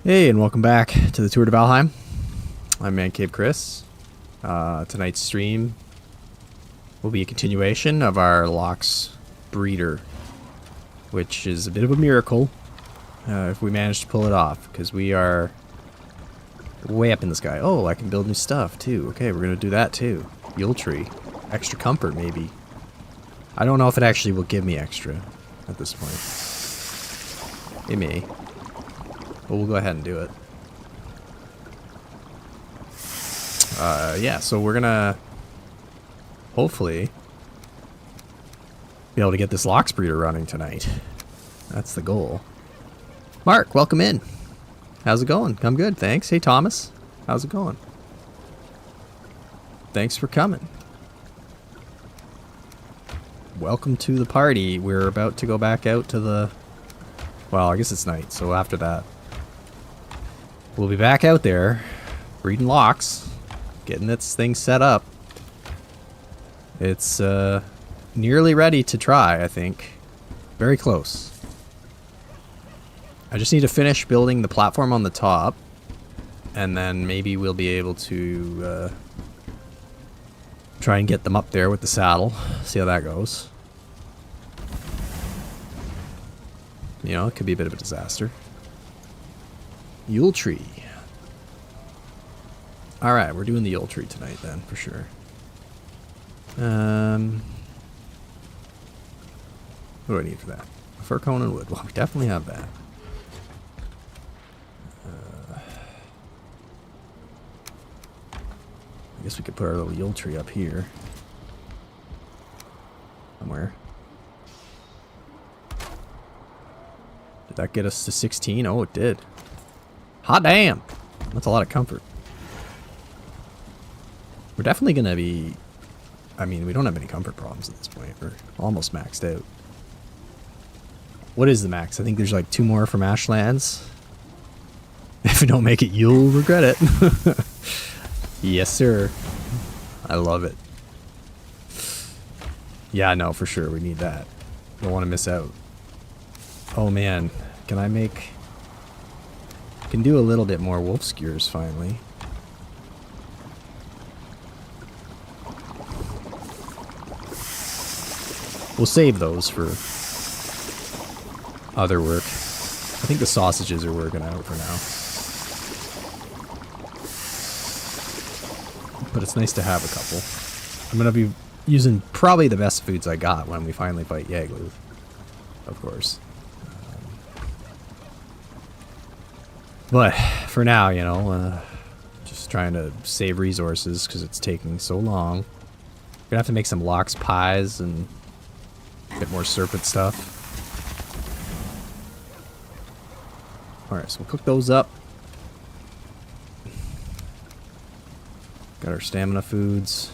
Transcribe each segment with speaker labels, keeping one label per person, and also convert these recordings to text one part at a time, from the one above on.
Speaker 1: Hey, and welcome back to the tour to Valheim. I'm ManCaveChris. Tonight's stream will be a continuation of our Lox breeder, which is a bit of a miracle if we manage to pull it off, because we are way up in the sky. Oh, I can build new stuff too. Okay, we're gonna do that too. Yule tree, extra comfort maybe. I don't know if it actually will give me extra at this point. It may. But we'll go ahead and do it. Yeah, so we're gonna hopefully be able to get this Lox breeder running tonight. That's the goal. Mark, welcome in. How's it going? I'm good, thanks. Hey, Thomas. How's it going? Thanks for coming. Welcome to the party. We're about to go back out to the... Well, I guess it's night, so after that we'll be back out there, breeding Lox, getting this thing set up. It's nearly ready to try, I think. Very close. I just need to finish building the platform on the top, and then maybe we'll be able to try and get them up there with the saddle. See how that goes. You know, it could be a bit of a disaster. Yule tree. Alright, we're doing the Yule tree tonight then, for sure. What do I need for that? Fir cone and wood. Well, we definitely have that. I guess we could put our little Yule tree up here. Somewhere. Did that get us to 16? Oh, it did. Hot damn! That's a lot of comfort. We're definitely gonna be... I mean, we don't have any comfort problems at this point. We're almost maxed out. What is the max? I think there's like 2 more from Ashlands. If we don't make it, you'll regret it. Yes, sir. I love it. Yeah, no, for sure. We need that. Don't want to miss out. Oh, man. Can I make... Can do a little bit more wolf skewers finally. We'll save those for other work. I think the sausages are working out for now. But it's nice to have a couple. I'm going to be using probably the best foods I got when we finally fight Yagluth. Of course. But for now, you know, just trying to save resources because it's taking so long. We're gonna have to make some Lox pies and a bit more serpent stuff. Alright, so we'll cook those up. Got our stamina foods.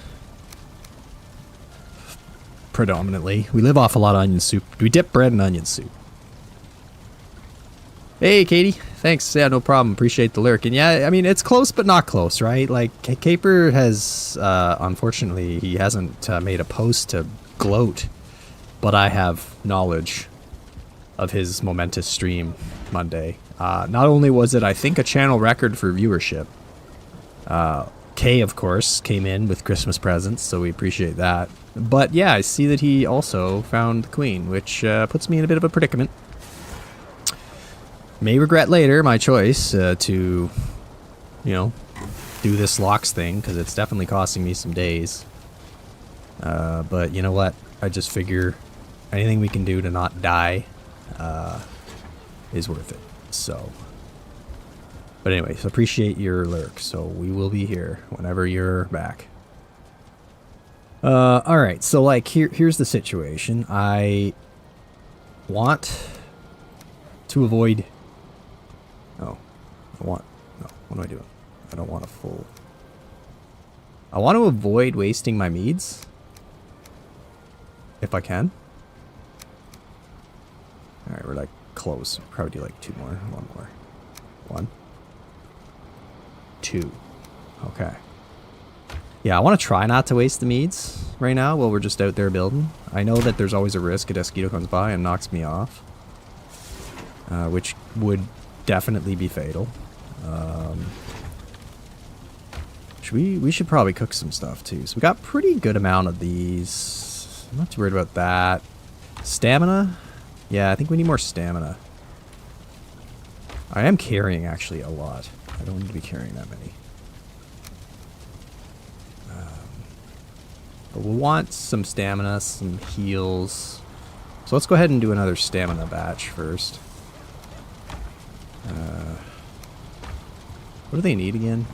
Speaker 1: Predominantly. We live off a lot of onion soup. We dip bread in onion soup. Hey, Katie. Thanks. Yeah, no problem. Appreciate the lurk. And yeah, I mean, it's close but not close, right? Like, Caper has, unfortunately, he hasn't made a post to gloat, but I have knowledge of his momentous stream Monday. Not only was it, I think, a channel record for viewership. Kay, of course, came in with Christmas presents, so we appreciate that. But yeah, I see that he also found the queen, which puts me in a bit of a predicament. May regret later my choice to, you know, do this Lox thing, because it's definitely costing me some days. But you know what? I just figure anything we can do to not die is worth it. So, but anyway, so appreciate your lurk. So we will be here whenever you're back. All right. So like here's the situation. I want to avoid. Oh, no, what am I doing? I don't want a full... I want to avoid wasting my meads. If I can. Alright, we're like close. Probably do like 2 more. 1 more. 1. 2. Okay. Yeah, I want to try not to waste the meads right now while we're just out there building. I know that there's always a risk a Desquito comes by and knocks me off. Which would definitely be fatal. We should probably cook some stuff too. So we got pretty good amount of these. I'm not too worried about that. Stamina? Yeah, I think we need more stamina. I am carrying actually a lot. I don't need to be carrying that many. But we'll want some stamina, some heals. So let's go ahead and do another stamina batch first. What do they need again?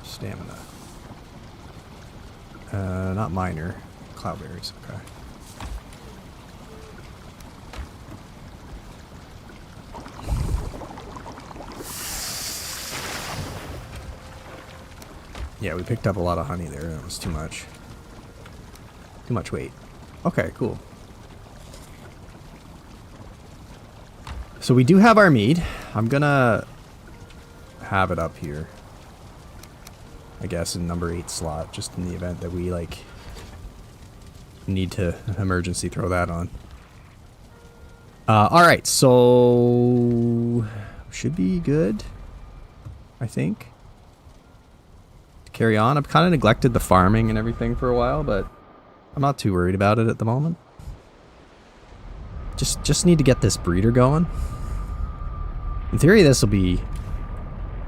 Speaker 1: Stamina. Not minor. Cloudberries, okay. Yeah, we picked up a lot of honey there. That was too much. Too much weight. Okay, cool. So we do have our mead. I'm gonna have it up here. I guess in number 8 slot, just in the event that we, like, need to emergency throw that on. Alright, so... should be good, I think. Carry on. I've kind of neglected the farming and everything for a while, but I'm not too worried about it at the moment. Just need to get this breeder going. In theory, this will be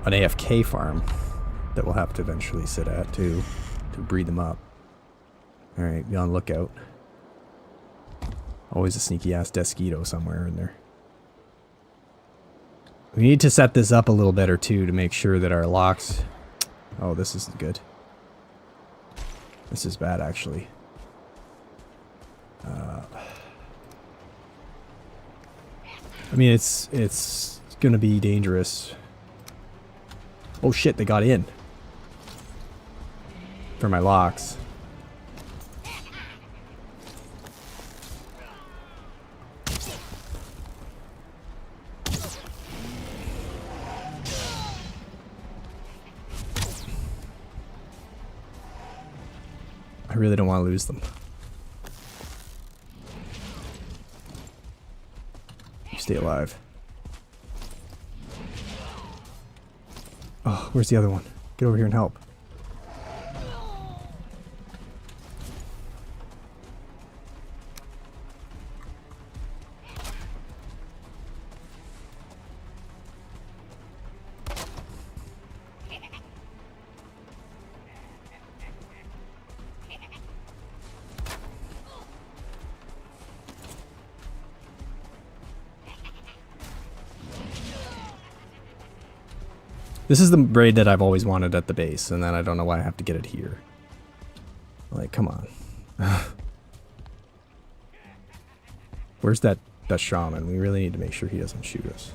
Speaker 1: an AFK farm that we'll have to eventually sit at to breed them up. Alright, be on the lookout. Always a sneaky ass Desquito somewhere in there. We need to set this up a little better too to make sure that our locks... Oh, this isn't good. This is bad, actually. I mean, it's gonna be dangerous. Oh shit, they got in. For my locks. I really don't want to lose them. You stay alive. Oh, where's the other one? Get over here and help. This is the raid that I've always wanted at the base, and then I don't know why I have to get it here. Like, come on. Where's that shaman? We really need to make sure he doesn't shoot us.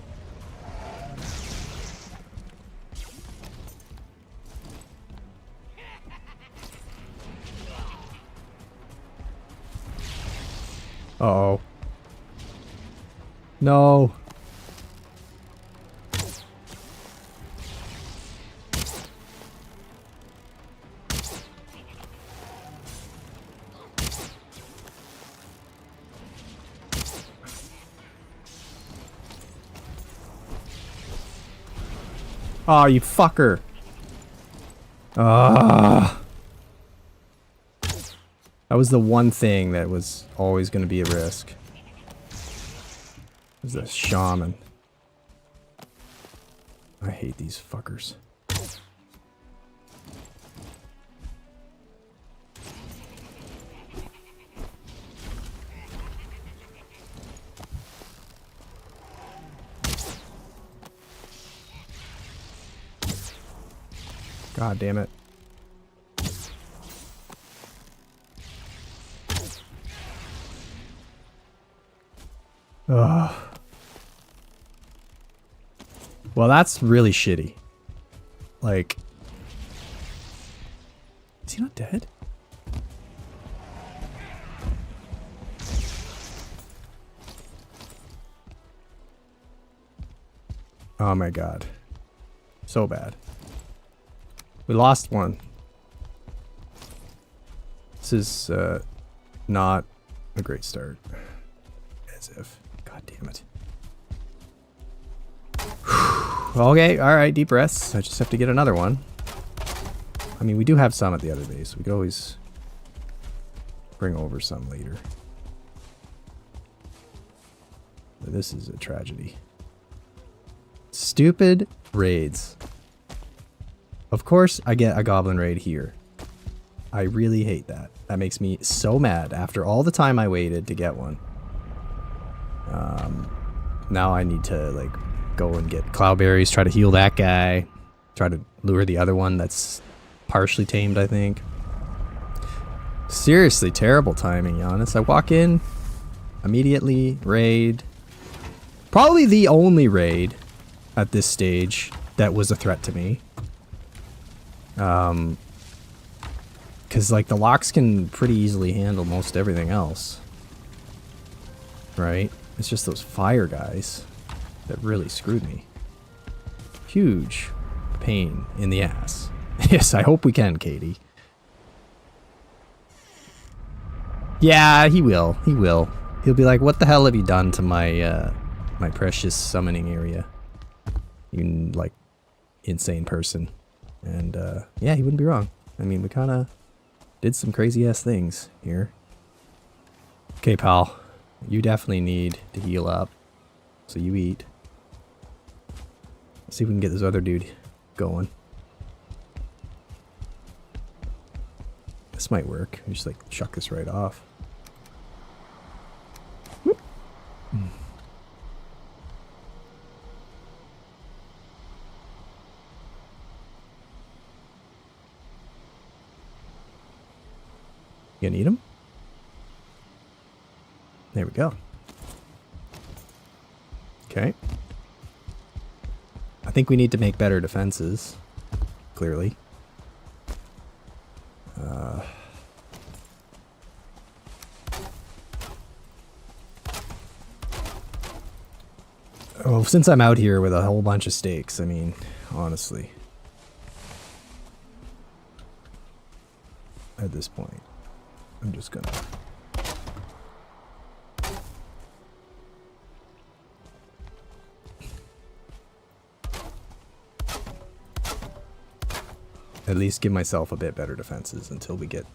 Speaker 1: Uh-oh. No. Oh, you fucker. Ah. That was the one thing that was always going to be a risk. It was the shaman. I hate these fuckers. God damn it. Ugh. Well, that's really shitty. Like... Is he not dead? Oh my god. So bad. We lost one. This is not a great start. As if. God damn it. Okay, alright, deep breaths. I just have to get another one. I mean, we do have some at the other base. We could always bring over some later. But this is a tragedy. Stupid raids. Of course, I get a goblin raid here. I really hate that. That makes me so mad after all the time I waited to get one. Now I need to, like, go and get cloudberries, try to heal that guy, try to lure the other one that's partially tamed, I think. Seriously, terrible timing, Giannis. I walk in, immediately raid. Probably the only raid at this stage that was a threat to me. Because, like, the locks can pretty easily handle most everything else. Right? It's just those fire guys that really screwed me. Huge pain in the ass. Yes, I hope we can, Katie. Yeah, he will. He will. He'll be like, what the hell have you done to my, my precious summoning area? You, like, insane person. And, yeah, he wouldn't be wrong. I mean, we kind of did some crazy-ass things here. Okay, pal. You definitely need to heal up. So you eat. Let's see if we can get this other dude going. This might work. We just, like, chuck this right off. Whoop. You gonna eat him? There we go. Okay. I think we need to make better defenses. Clearly. Well, since I'm out here with a whole bunch of stakes, I mean, honestly. At this point, I'm just gonna... at least give myself a bit better defenses until we get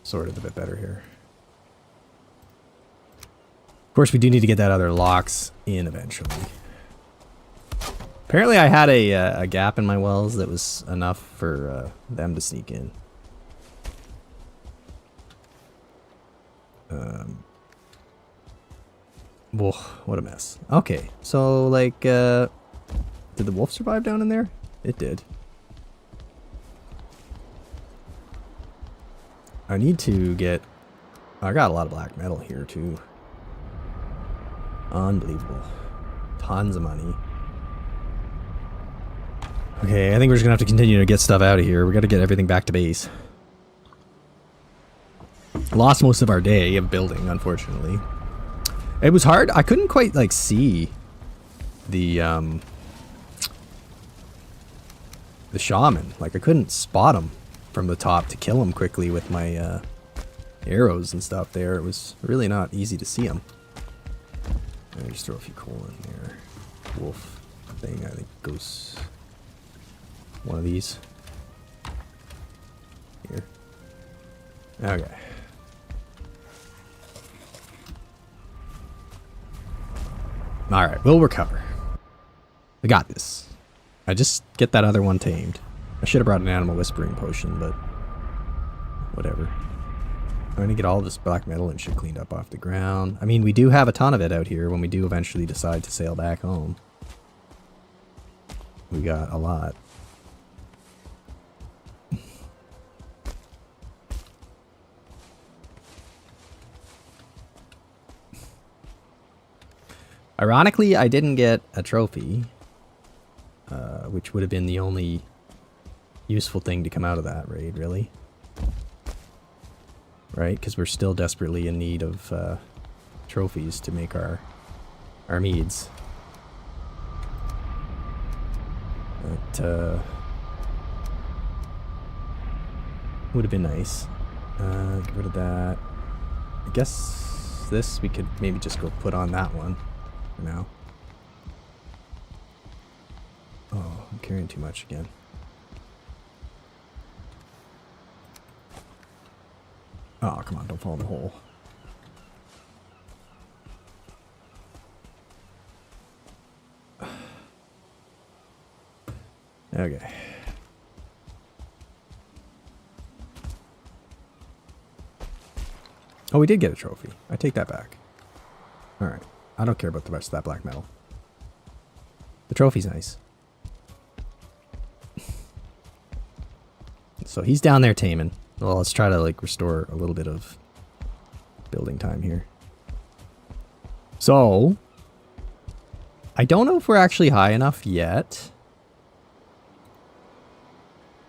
Speaker 1: sorted a bit better here. Of course, we do need to get that other locks in eventually. Apparently, I had a gap in my wells that was enough for them to sneak in. Whoa, what a mess. Okay, so, like, did the wolf survive down in there? It did. I need to get... I got a lot of black metal here, too. Unbelievable. Tons of money. Okay, I think we're just gonna have to continue to get stuff out of here. We gotta get everything back to base. Lost most of our day of building, unfortunately. It was hard. I couldn't quite, like, see the shaman. Like, I couldn't spot him from the top to kill him quickly with my arrows and stuff there. It was really not easy to see him. Let me just throw a few coal in there. Wolf thing, I think, goes one of these. Here. Okay. Alright, we'll recover. I got this. I just get that other one tamed. I should have brought an animal whispering potion, but whatever. I'm gonna get all this black metal and shit cleaned up off the ground. I mean, we do have a ton of it out here when we do eventually decide to sail back home. We got a lot. Ironically, I didn't get a trophy, which would have been the only useful thing to come out of that raid, really. Right? Because we're still desperately in need of trophies to make our meads. But, would have been nice. Get rid of that. I guess this we could maybe just go put on that one for now. I'm carrying too much again. Oh, come on, don't fall in the hole. Okay. Oh, we did get a trophy. I take that back. Alright. I don't care about the rest of that black metal. The trophy's nice. So he's down there taming. Well, let's try to like restore a little bit of building time here. So, I don't know if we're actually high enough yet.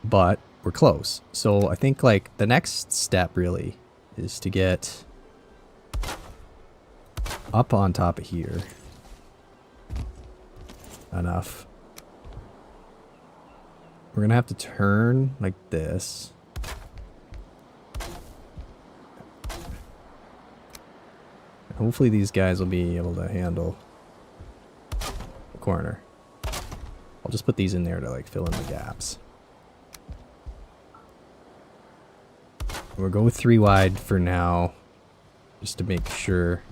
Speaker 1: But we're close. So I think like the next step really is to get up on top of here. Enough. We're gonna have to turn like this. Hopefully these guys will be able to handle the corner. I'll just put these in there to like fill in the gaps. We'll go with 3 wide for now, just to make sure.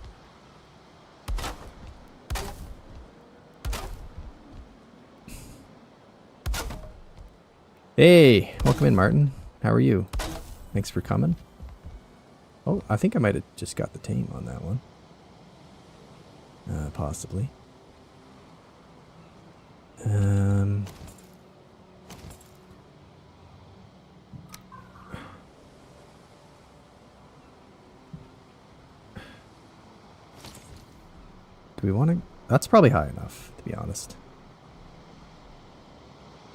Speaker 1: Hey, welcome in, Martin. How are you? Thanks for coming. Oh, I think I might have just got the tame on that one. Possibly. Do we want to? That's probably high enough, to be honest.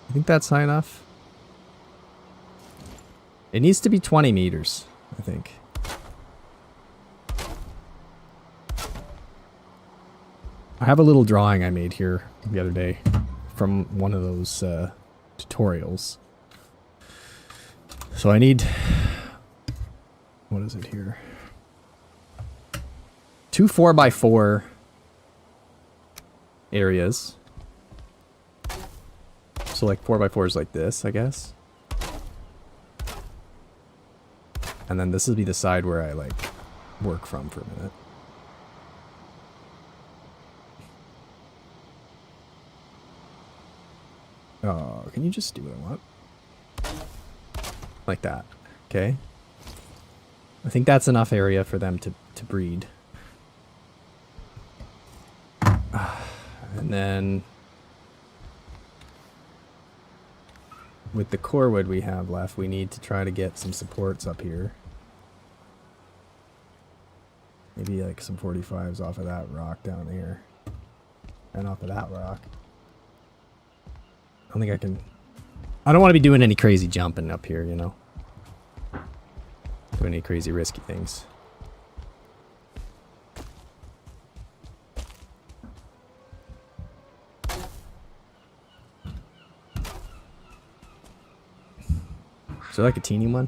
Speaker 1: I think that's high enough. It needs to be 20 meters, I think. I have a little drawing I made here the other day from one of those tutorials. So I need, what is it here? 2 4x4 areas. So like 4x4s like this, I guess. And then this will be the side where I like work from for a minute. Oh, can you just do what I want? Like that. Okay. I think that's enough area for them to breed. And then with the core wood we have left, we need to try to get some supports up here. Maybe like some 45s off of that rock down there. And off of that rock. I don't think I can... I don't want to be doing any crazy jumping up here, you know? Doing any crazy risky things. Is there like a teeny one?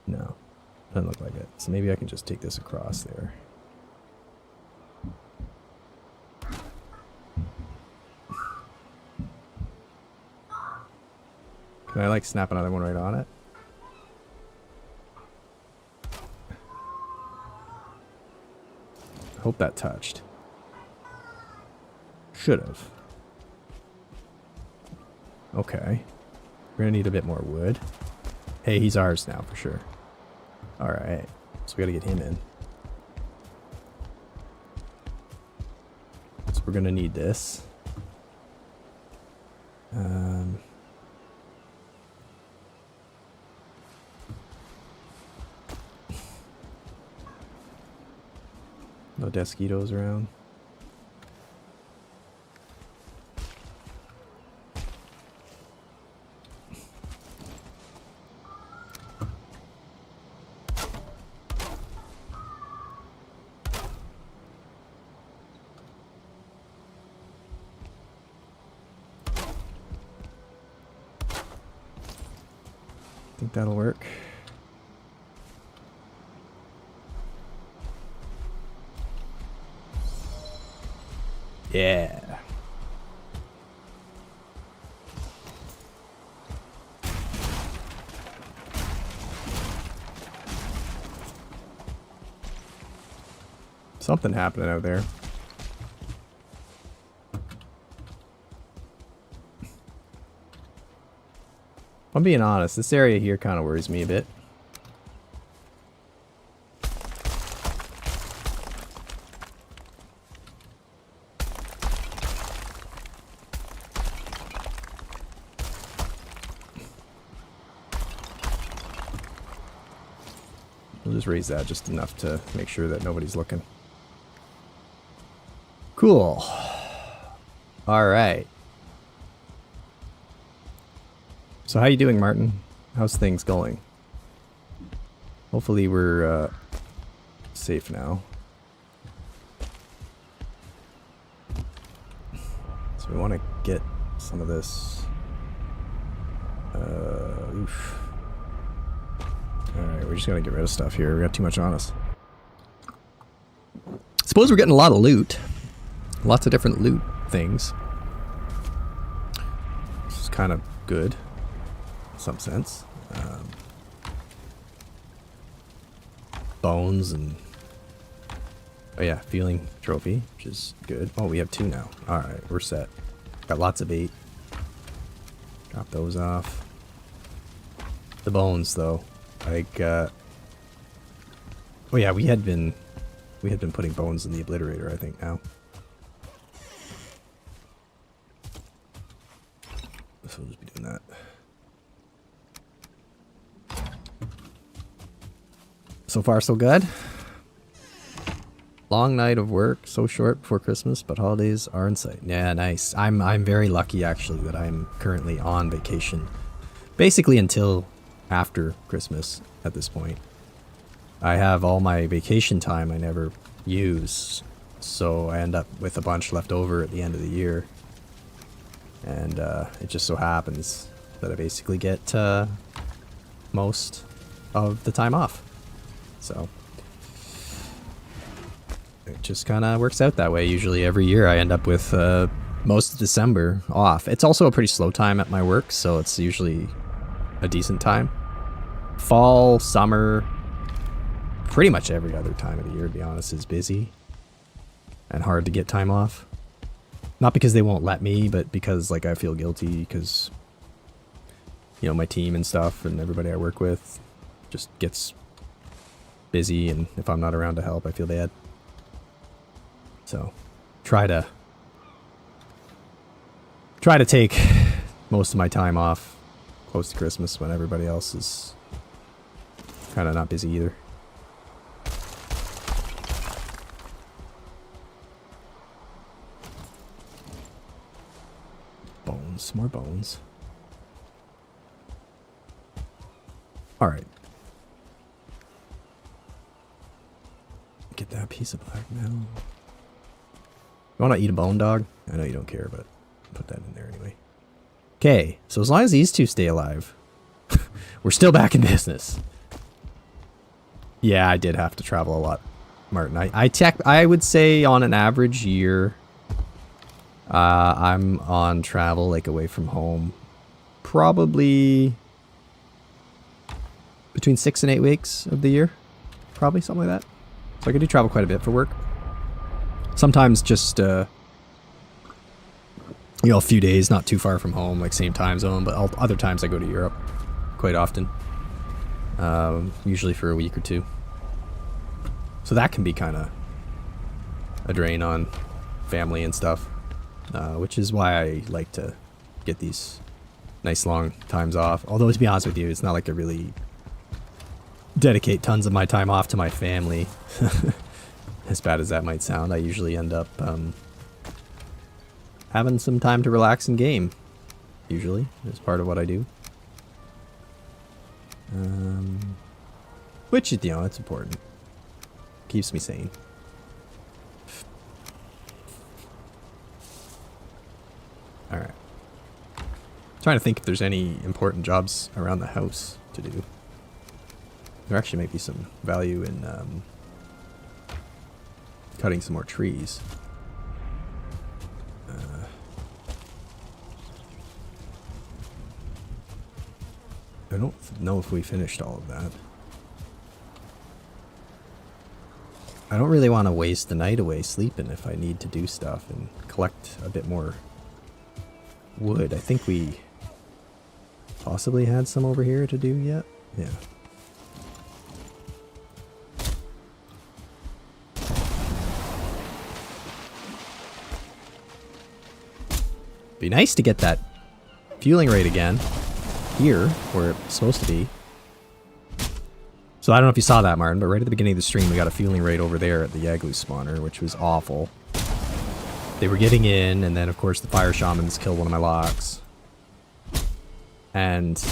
Speaker 1: No. Doesn't look like it. So maybe I can just take this across there. Can I like snap another one right on it? I hope that touched. Should have. Okay. We're gonna need a bit more wood. Hey, he's ours now for sure. Alright. So we gotta get him in. So we're gonna need this. No Desquitos around. Think that'll work. Yeah. Something happening out there. If I'm being honest, this area here kind of worries me a bit. We'll just raise that just enough to make sure that nobody's looking. Cool. All right. So how you doing, Martin? How's things going? Hopefully we're safe now. So we want to get some of this. Oof. Alright, we're just gonna get rid of stuff here. We got too much on us. Suppose we're getting a lot of loot. Lots of different loot things. Which is kind of good. In some sense. Bones and... Oh yeah, feeling trophy, which is good. Oh, we have 2 now. Alright, we're set. Got lots of bait. Drop those off. The bones, though. Like, oh yeah, we had been putting bones in the obliterator, I think, now. So we'll just be doing that. So far, so good. Long night of work, so short before Christmas, but holidays are in sight. Yeah, nice. I'm very lucky, actually, that I'm currently on vacation. Basically until after Christmas at this point. I have all my vacation time I never use, so I end up with a bunch left over at the end of the year. And it just so happens that I basically get most of the time off. So it just kind of works out that way. Usually every year I end up with most of December off. It's also a pretty slow time at my work, so it's usually a decent time. Fall, summer, pretty much every other time of the year, to be honest, is busy and hard to get time off. Not because they won't let me, but because like I feel guilty because, you know, my team and stuff and everybody I work with just gets busy, and if I'm not around to help, I feel bad. So try to take most of my time off close to Christmas when everybody else is kind of not busy either. Bones, more bones. All right. Get that piece of black metal. You want to eat a bone, dog? I know you don't care, but put that in there anyway. Okay, so as long as these 2 stay alive, we're still back in business. Yeah, I did have to travel a lot, Martin. I would say on an average year, I'm on travel, like away from home, probably between 6 and 8 weeks of the year. Probably something like that. So I do travel quite a bit for work. Sometimes just, you know, a few days, not too far from home, like same time zone, but other times I go to Europe quite often. Usually for a week or 2. So that can be kind of a drain on family and stuff, which is why I like to get these nice long times off. Although, to be honest with you, it's not like I really dedicate tons of my time off to my family. As bad as that might sound, I usually end up having some time to relax and game. Usually, as part of what I do. Which, you know, it's important. Keeps me sane. Alright. Trying to think if there's any important jobs around the house to do. There actually might be some value in cutting some more trees. I don't know if we finished all of that. I don't really want to waste the night away sleeping if I need to do stuff and collect a bit more wood. I think we possibly had some over here to do yet. Yeah. Be nice to get that fueling rate again here where it's supposed to be. So I don't know if you saw that, Martin, but right at the beginning of the stream we got a fueling rate over there at the Yaglu spawner, which was awful. They were getting in, and then of course the fire shamans killed one of my locks. And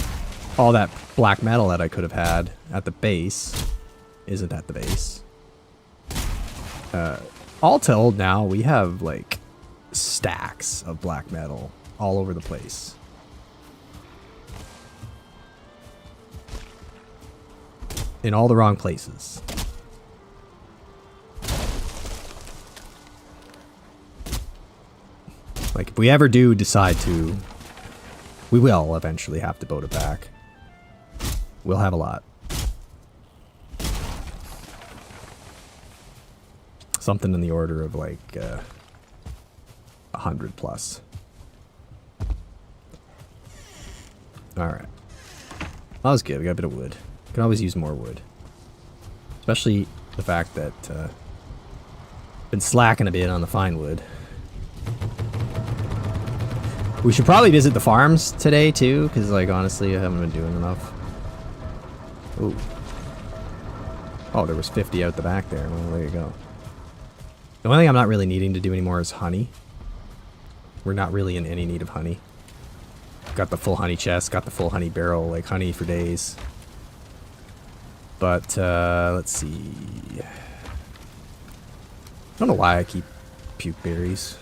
Speaker 1: all that black metal that I could have had at the base isn't at the base. All told now, we have like stacks of black metal all over the place. In all the wrong places. Like, if we ever do decide to, we will eventually have to boat it back. We'll have a lot. Something in the order of like 100 plus. Alright. That was good. We got a bit of wood. Can always use more wood. Especially the fact that been slacking a bit on the fine wood. We should probably visit the farms today too, because like honestly I haven't been doing enough. Ooh. Oh, there was 50 out the back there. Well, there you go. The only thing I'm not really needing to do anymore is honey. We're not really in any need of honey. Got the full honey chest, got the full honey barrel, like honey for days. But, let's see. I don't know why I keep puke berries.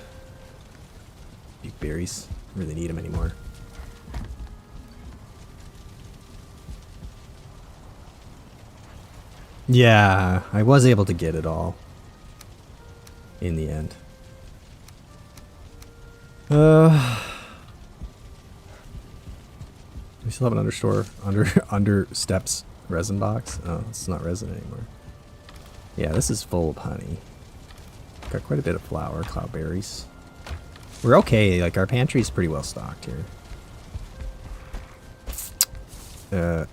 Speaker 1: Puke berries. I don't really need them anymore. Yeah, I was able to get it all. In the end. We still have an under steps resin box. Oh, it's not resin anymore. Yeah, this is full of honey. Got quite a bit of flour, cloudberries. We're okay. Like our pantry's pretty well stocked here.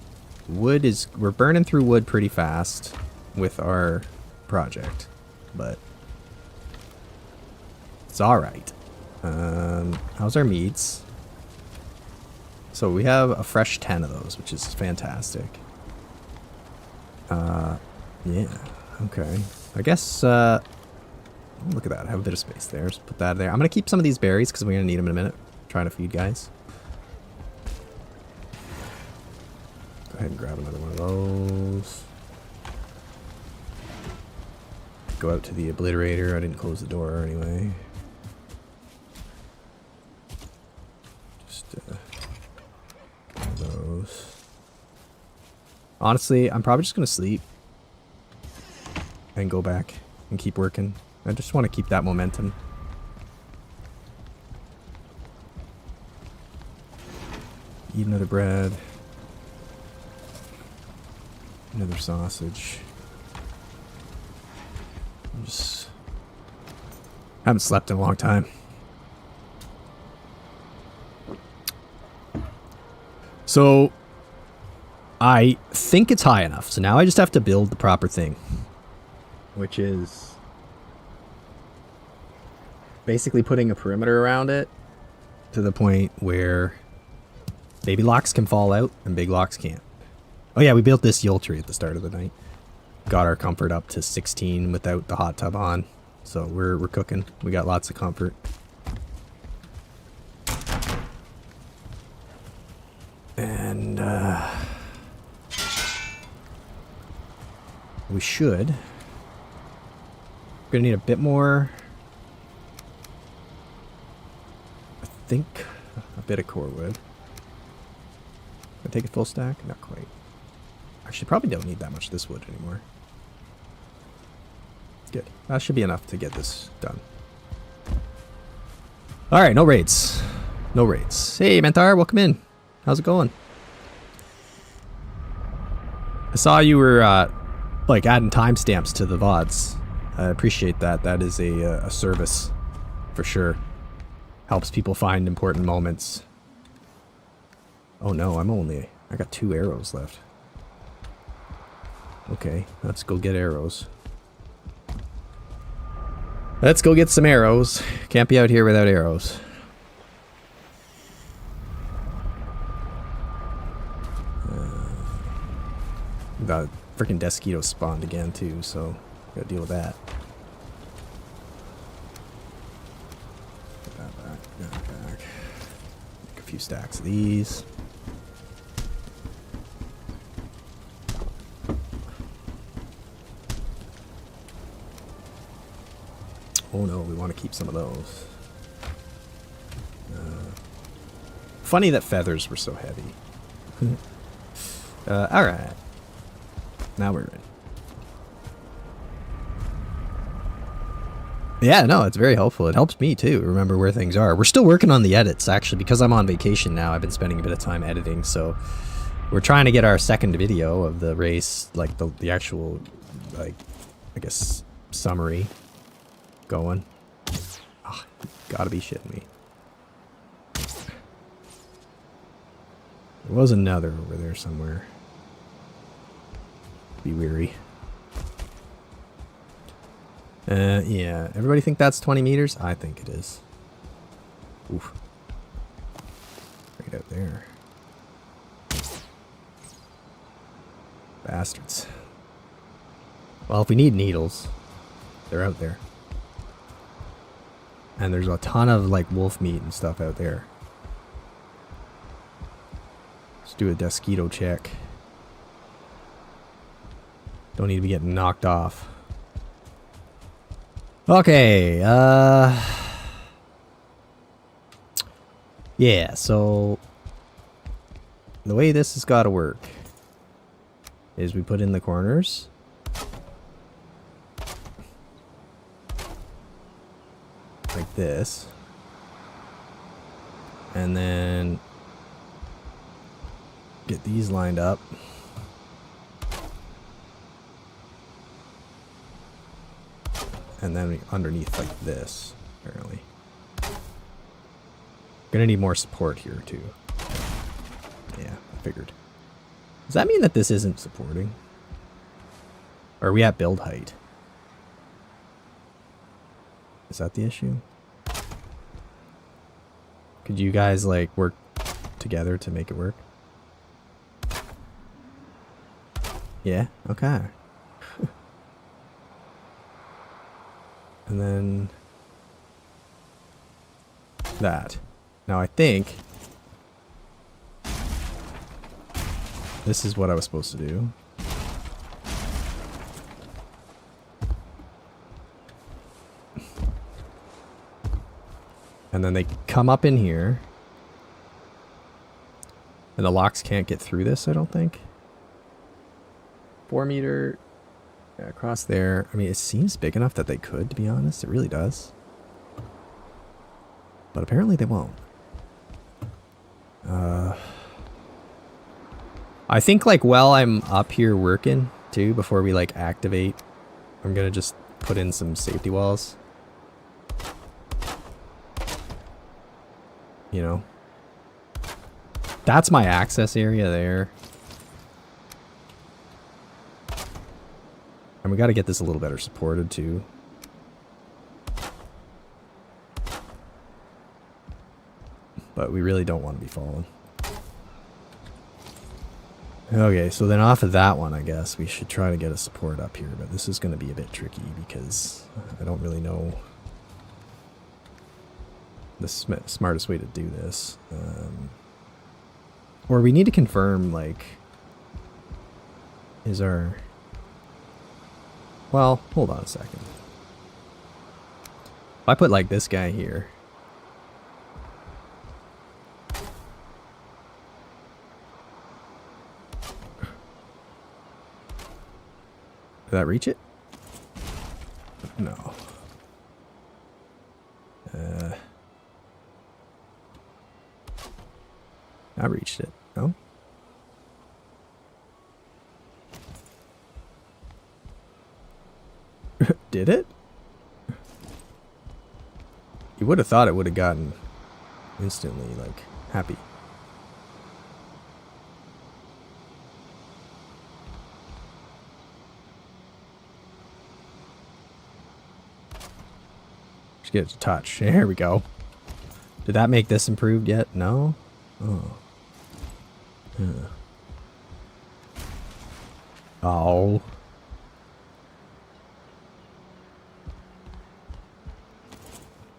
Speaker 1: Wood is, we're burning through wood pretty fast with our project, but it's all right. How's our meats? So we have a fresh 10 of those, which is fantastic. Yeah, okay. I guess, look at that. I have a bit of space there. Just put that there. I'm going to keep some of these berries because we're going to need them in a minute. Trying to feed guys. Go ahead and grab another one of those. Go out to the obliterator. I didn't close the door anyway. Just, those. Honestly, I'm probably just going to sleep. And go back and keep working. I just want to keep that momentum. Eat another bread. Another sausage. Haven't slept in a long time. So I think it's high enough. So now I just have to build the proper thing, which is basically putting a perimeter around it to the point where baby locks can fall out and big locks can't. Oh yeah, we built this Yule tree at the start of the night. Got our comfort up to 16 without the hot tub on. So we're cooking. We got lots of comfort. And we should. We're gonna need a bit more. I think a bit of core wood. Can I take a full stack? Not quite. Actually, probably don't need that much of this wood anymore. Good. That should be enough to get this done. Alright, no raids. No raids. Hey, Mentar, welcome in. How's it going? I saw you were, like, adding timestamps to the VODs. I appreciate that. That is a service, for sure. Helps people find important moments. Oh no, I got 2 arrows left. Okay, let's go get arrows. Let's go get some arrows. Can't be out here without arrows. The freaking Desquito spawned again too, so gotta deal with that. Put that back, that back. Make a few stacks of these. Oh no, we want to keep some of those. Funny that feathers were so heavy. Alright. Now we're in. Yeah, no, it's very helpful. It helps me too, remember where things are. We're still working on the edits, actually, because I'm on vacation now. I've been spending a bit of time editing, so we're trying to get our second video of the race, like the actual, like, I guess, summary going. Oh, gotta be shitting me. There was another over there somewhere. Be weary. Yeah. Everybody think that's 20 meters? I think it is. Oof. Right out there. Bastards. Well, if we need needles, they're out there. And there's a ton of, like, wolf meat and stuff out there. Let's do a Desquito check. Don't need to be getting knocked off. Okay, yeah, so the way this has got to work is we put in the corners. Like this. And then get these lined up. And then underneath like this, apparently. Gonna need more support here too. Yeah, I figured. Does that mean that this isn't supporting? Or are we at build height? Is that the issue? Could you guys like work together to make it work? Yeah, okay. And then that. Now I think this is what I was supposed to do. And then they come up in here. And the locks can't get through this, I don't think. 4 meter. Yeah, across there. I mean, it seems big enough that they could, to be honest. It really does. But apparently they won't. I think, like, while I'm up here working, too, before we, like, activate, I'm gonna just put in some safety walls. You know? That's my access area there. And we got to get this a little better supported too. But we really don't want to be falling. Okay, so then off of that one, I guess we should try to get a support up here. But this is going to be a bit tricky because I don't really know the smartest way to do this. Or we need to confirm, like, is our... Well, hold on a second. If I put like this guy here. Did that reach it? No. I reached it. No? Did it? You would have thought it would have gotten instantly, like, happy. Just get it to touch. There we go. Did that make this improved yet? No? Oh. Yeah. Oh.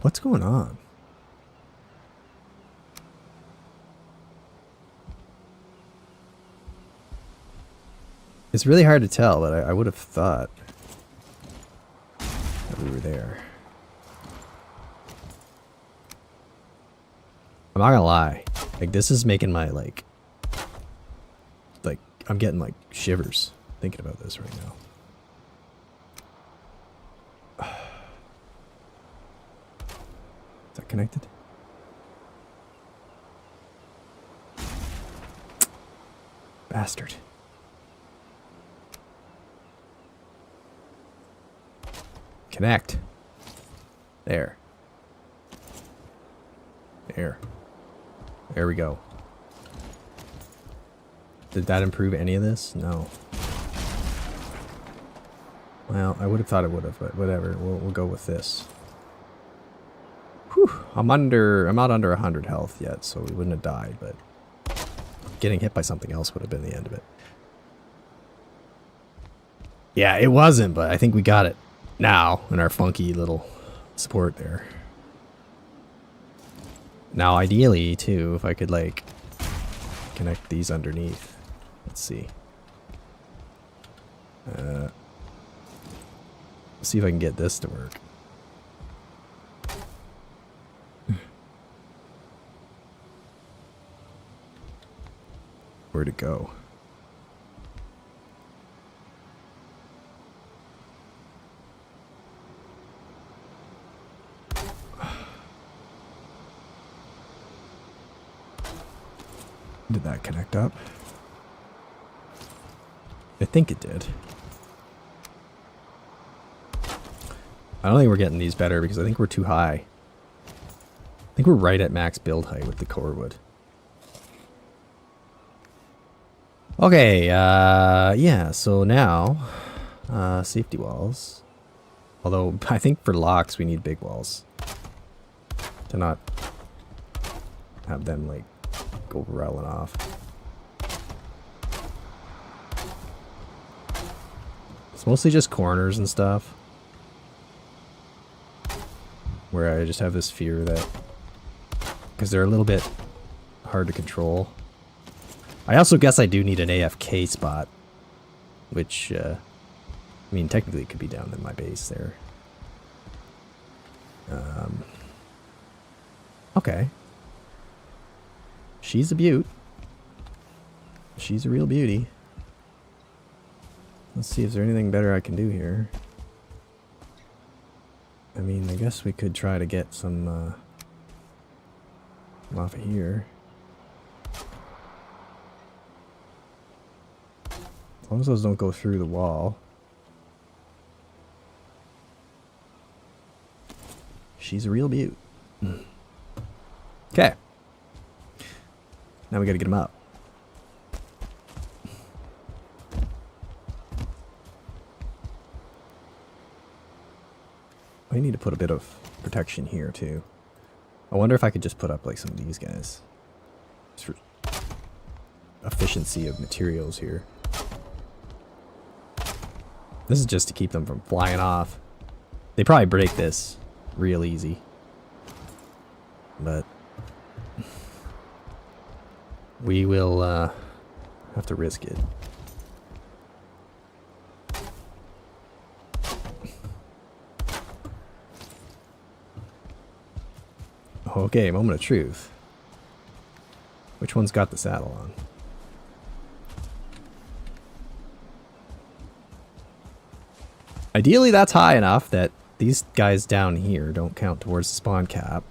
Speaker 1: What's going on? It's really hard to tell, but I would have thought that we were there. I'm not gonna lie. Like, this is making my, like, I'm getting, like, shivers thinking about this right now. Is that connected? Bastard. Connect. There. There. There we go. Did that improve any of this? No. Well, I would have thought it would have, but whatever. We'll go with this. Whew. I'm not under 100 health yet, so we wouldn't have died, but getting hit by something else would have been the end of it. Yeah, it wasn't, but I think we got it now in our funky little support there. Now, ideally, too, if I could, like, connect these underneath. Let's see. Let's see if I can get this to work. Where'd it go? Did that connect up? I think it did. I don't think we're getting these better because I think we're too high. I think we're right at max build height with the core wood. Okay, yeah, so now, safety walls. Although, I think for locks we need big walls. To not have them, like, go rolling off. It's mostly just corners and stuff. Where I just have this fear that... because they're a little bit hard to control. I also guess I do need an AFK spot. Which, I mean, technically it could be down in my base there. Okay. She's a beaut. She's a real beauty. Let's see if there's anything better I can do here. I mean, I guess we could try to get some off of here. As long as those don't go through the wall. She's a real beaut. Okay. Now we gotta get him up. I need to put a bit of protection here too. I wonder if I could just put up like some of these guys. Just for efficiency of materials here. This is just to keep them from flying off. They probably break this real easy. But we will have to risk it. Okay, moment of truth. Which one's got the saddle on? Ideally, that's high enough that these guys down here don't count towards the spawn cap.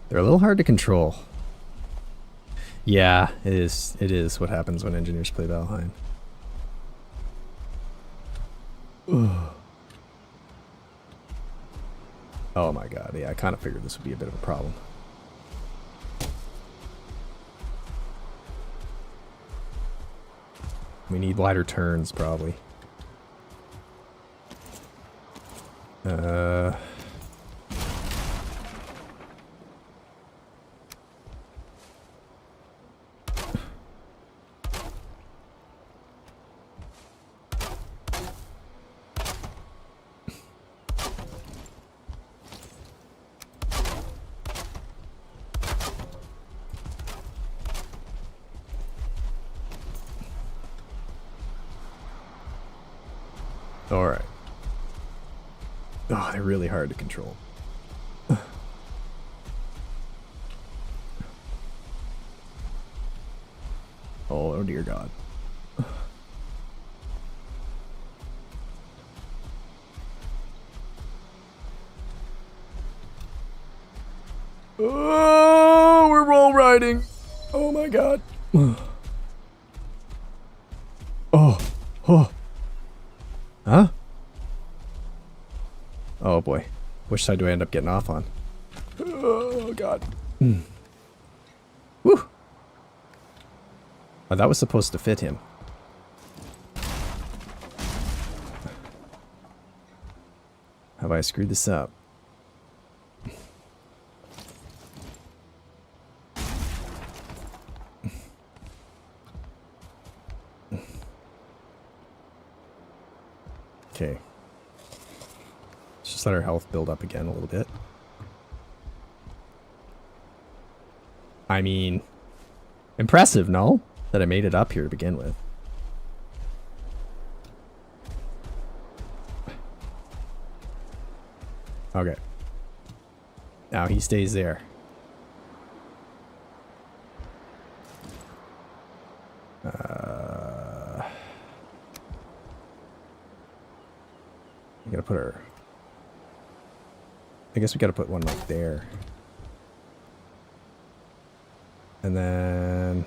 Speaker 1: They're a little hard to control. Yeah, it is. It is what happens when engineers play Valheim. Oh my god, yeah, I kind of figured this would be a bit of a problem. We need wider turns, probably. Alright. Oh, they're really hard to control. Oh dear God. Oh, we're roll riding. Oh my God. Oh. Huh? Oh boy. Which side do I end up getting off on? Oh God. Woo. Oh, that was supposed to fit him. Have I screwed this up? Okay. Let's just let our health build up again a little bit. I mean, impressive, no? That I made it up here to begin with. Okay. Now he stays there. We gotta put our... I guess we gotta put one like there. And then...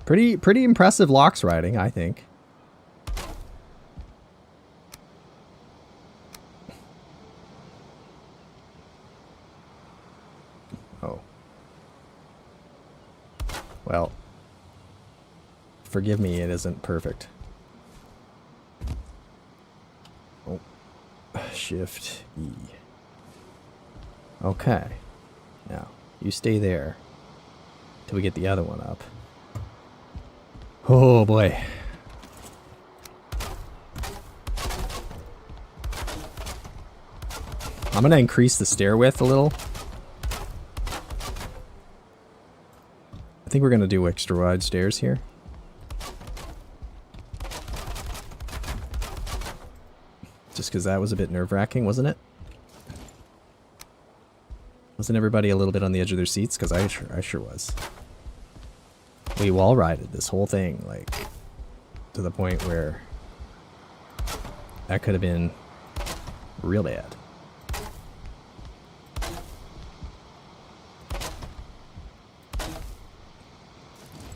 Speaker 1: Pretty impressive locks riding, I think. Oh. Well, forgive me, it isn't perfect. Oh. Shift E. Okay. Now, you stay there till we get the other one up. Oh boy. I'm gonna increase the stair width a little. I think we're gonna do extra wide stairs here. Just because that was a bit nerve-wracking, wasn't it? Wasn't everybody a little bit on the edge of their seats? Because I sure was. We wall rided this whole thing, like, to the point where that could have been real bad.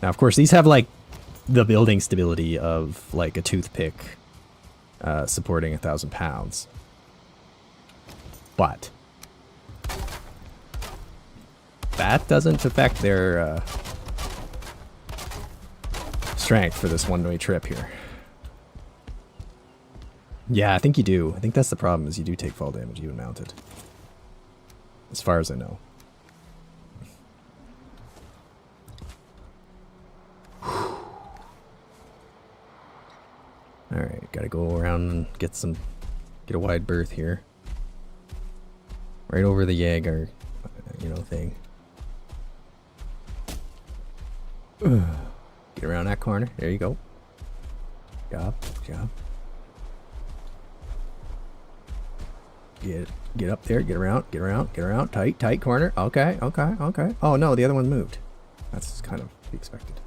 Speaker 1: Now, of course, these have, like, the building stability of, like, a toothpick supporting 1,000 pounds. But that doesn't affect their strength for this one-way trip here. Yeah, I think you do. I think that's the problem, is you do take fall damage even mounted. As far as I know. Alright, gotta go around and get a wide berth here. Right over the Jaeger, you know, thing. Get around that corner. There you go. Job. Get up there. Get around. Tight corner. Okay. Oh no, the other one moved. That's kind of to be expected.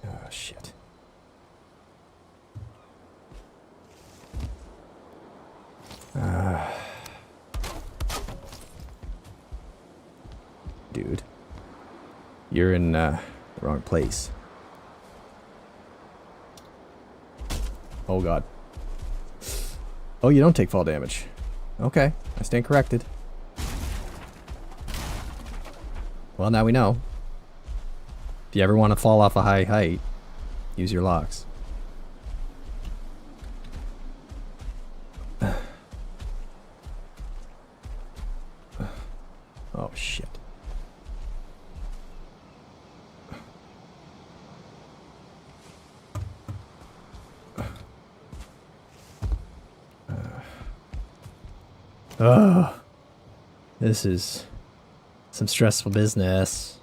Speaker 1: Oh shit. You're in the wrong place. Oh god. Oh, you don't take fall damage. Okay, I stand corrected. Well, now we know. If you ever want to fall off a high height, use your locks. Oh shit. Oh, this is some stressful business.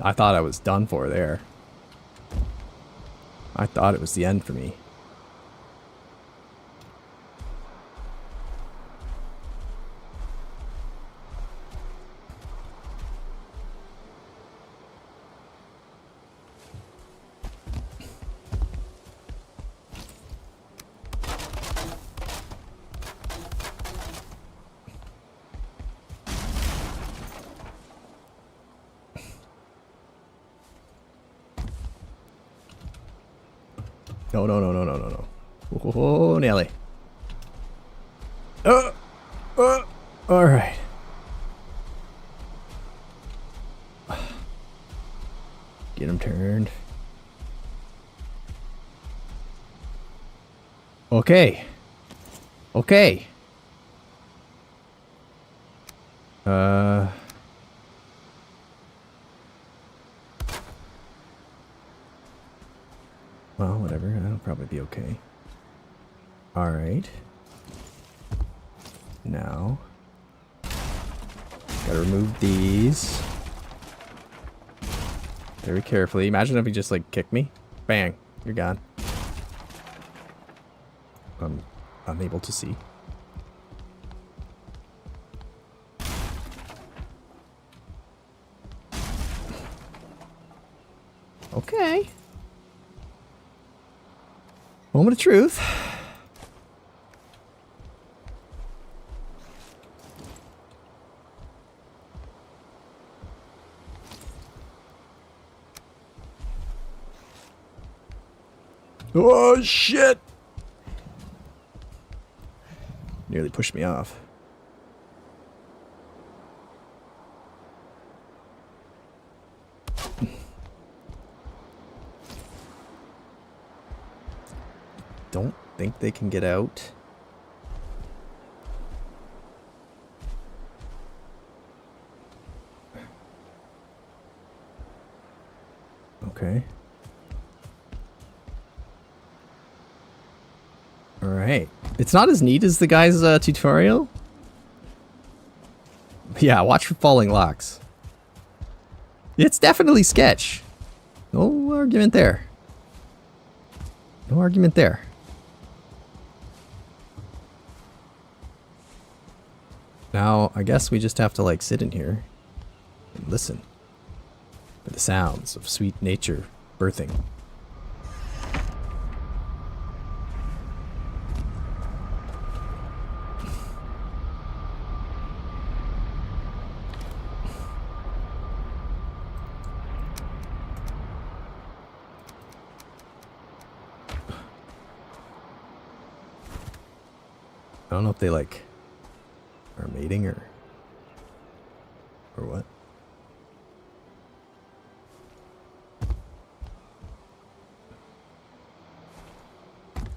Speaker 1: I thought I was done for there. I thought it was the end for me. No, no, no, no, no, no, no. Oh, Nelly. All right. Get him turned. Okay. Okay. Well, whatever. That'll probably be okay. All right. Now, gotta remove these very carefully. Imagine if he just like kicked me. Bang, you're gone. I'm unable to see. Okay. Moment of truth. Oh shit! Nearly pushed me off. Don't think they can get out. Okay. All right. It's not as neat as the guy's tutorial. Yeah, watch for falling locks. It's definitely sketch. No argument there. No argument there. Now, I guess we just have to like sit in here and listen for the sounds of sweet nature birthing. I don't know if they like are mating or what.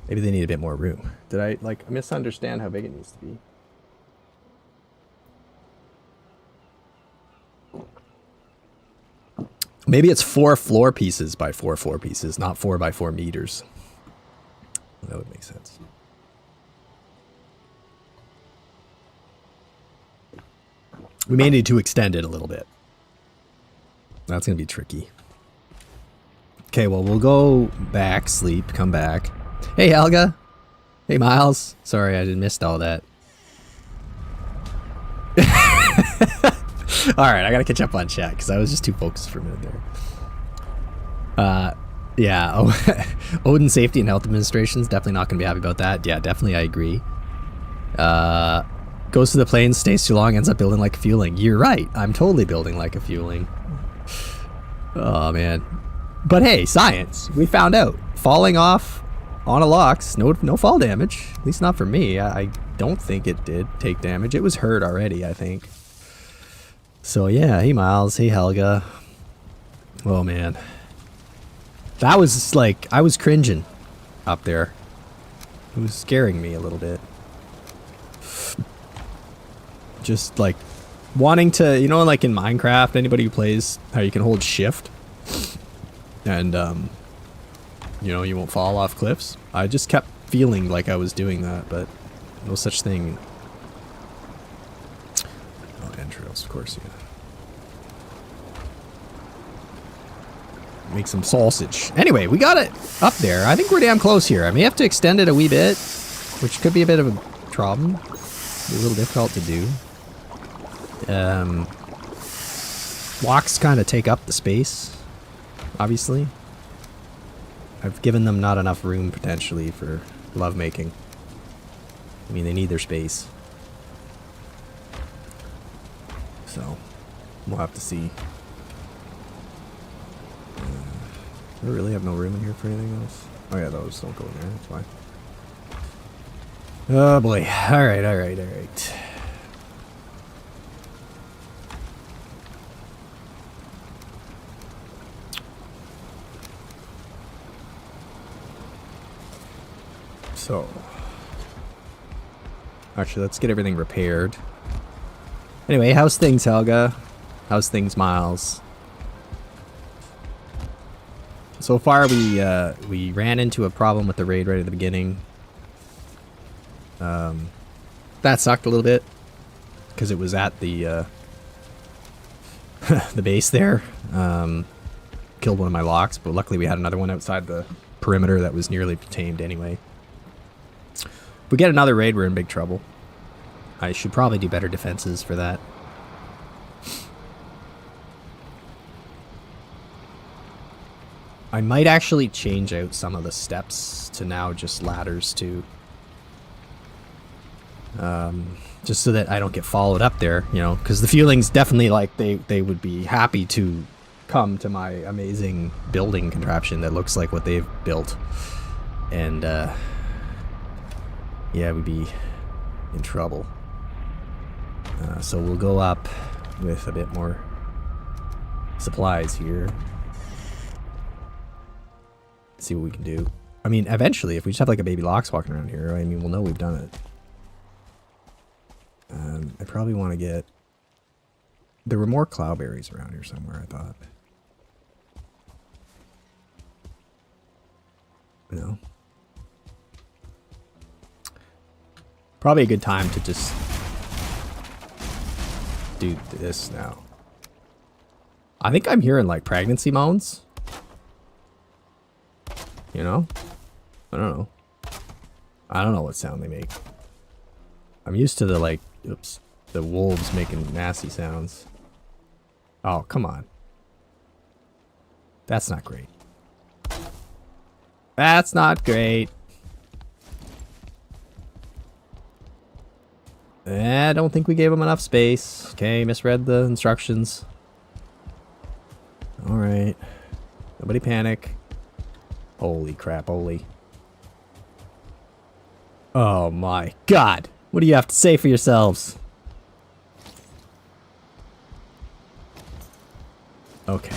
Speaker 1: Maybe they need a bit more room. Did I like misunderstand how big it needs to be? Maybe it's 4 floor pieces by 4 floor pieces, not 4 by 4 meters. That would make sense. We may need to extend it a little bit. That's going to be tricky. Okay, well, we'll go back, sleep, come back. Hey, Helga. Hey, Miles. Sorry, I missed all that. Alright, I got to catch up on chat because I was just too focused for a minute there. Yeah, Odin Safety and Health Administration is definitely not going to be happy about that. Yeah, definitely I agree. Goes to the plains, stays too long, ends up building like a fueling. You're right. I'm totally building like a fueling. Oh, man. But hey, science. We found out. Falling off on a Lox, no fall damage. At least not for me. I don't think it did take damage. It was hurt already, I think. So yeah, hey Miles, hey Helga. Oh man. That was like, I was cringing up there. It was scaring me a little bit. Just like wanting to, you know, like in Minecraft, anybody who plays, how you can hold shift and you know, you won't fall off cliffs. I just kept feeling like I was doing that, but no such thing. Oh, entrails, of course, yeah. Make some sausage. Anyway, we got it up there. I think we're damn close here. I may have to extend it a wee bit, which could be a bit of a problem. Be a little difficult to do. Blocks kind of take up the space, obviously. I've given them not enough room, potentially, for lovemaking. I mean, they need their space. So, we'll have to see. Do I really have no room in here for anything else? Oh yeah, those don't go in there, that's fine. Oh boy. Alright, alright, alright. So, actually, let's get everything repaired. Anyway, how's things, Helga? How's things, Miles? So far, we ran into a problem with the raid right at the beginning. That sucked a little bit because it was at the the base there. Killed one of my locks, but luckily we had another one outside the perimeter that was nearly tamed anyway. If we get another raid, we're in big trouble. I should probably do better defenses for that. I might actually change out some of the steps to now just ladders too. Just so that I don't get followed up there, you know, because the fuelings definitely, like, they would be happy to come to my amazing building contraption that looks like what they've built. And, yeah, we'd be in trouble. So we'll go up with a bit more supplies here. See what we can do. I mean, eventually, if we just have like a baby Lox walking around here, I mean, we'll know we've done it. I probably want to get... There were more cloudberries around here somewhere, I thought. No. Probably a good time to just do this now. I think I'm hearing like pregnancy moans. You know? I don't know. I don't know what sound they make. I'm used to the, like, oops, the wolves making nasty sounds. Oh, come on. That's not great. That's not great. I don't think we gave them enough space. Okay, misread the instructions. Alright. Nobody panic. Holy crap, holy. Oh my god. What do you have to say for yourselves? Okay.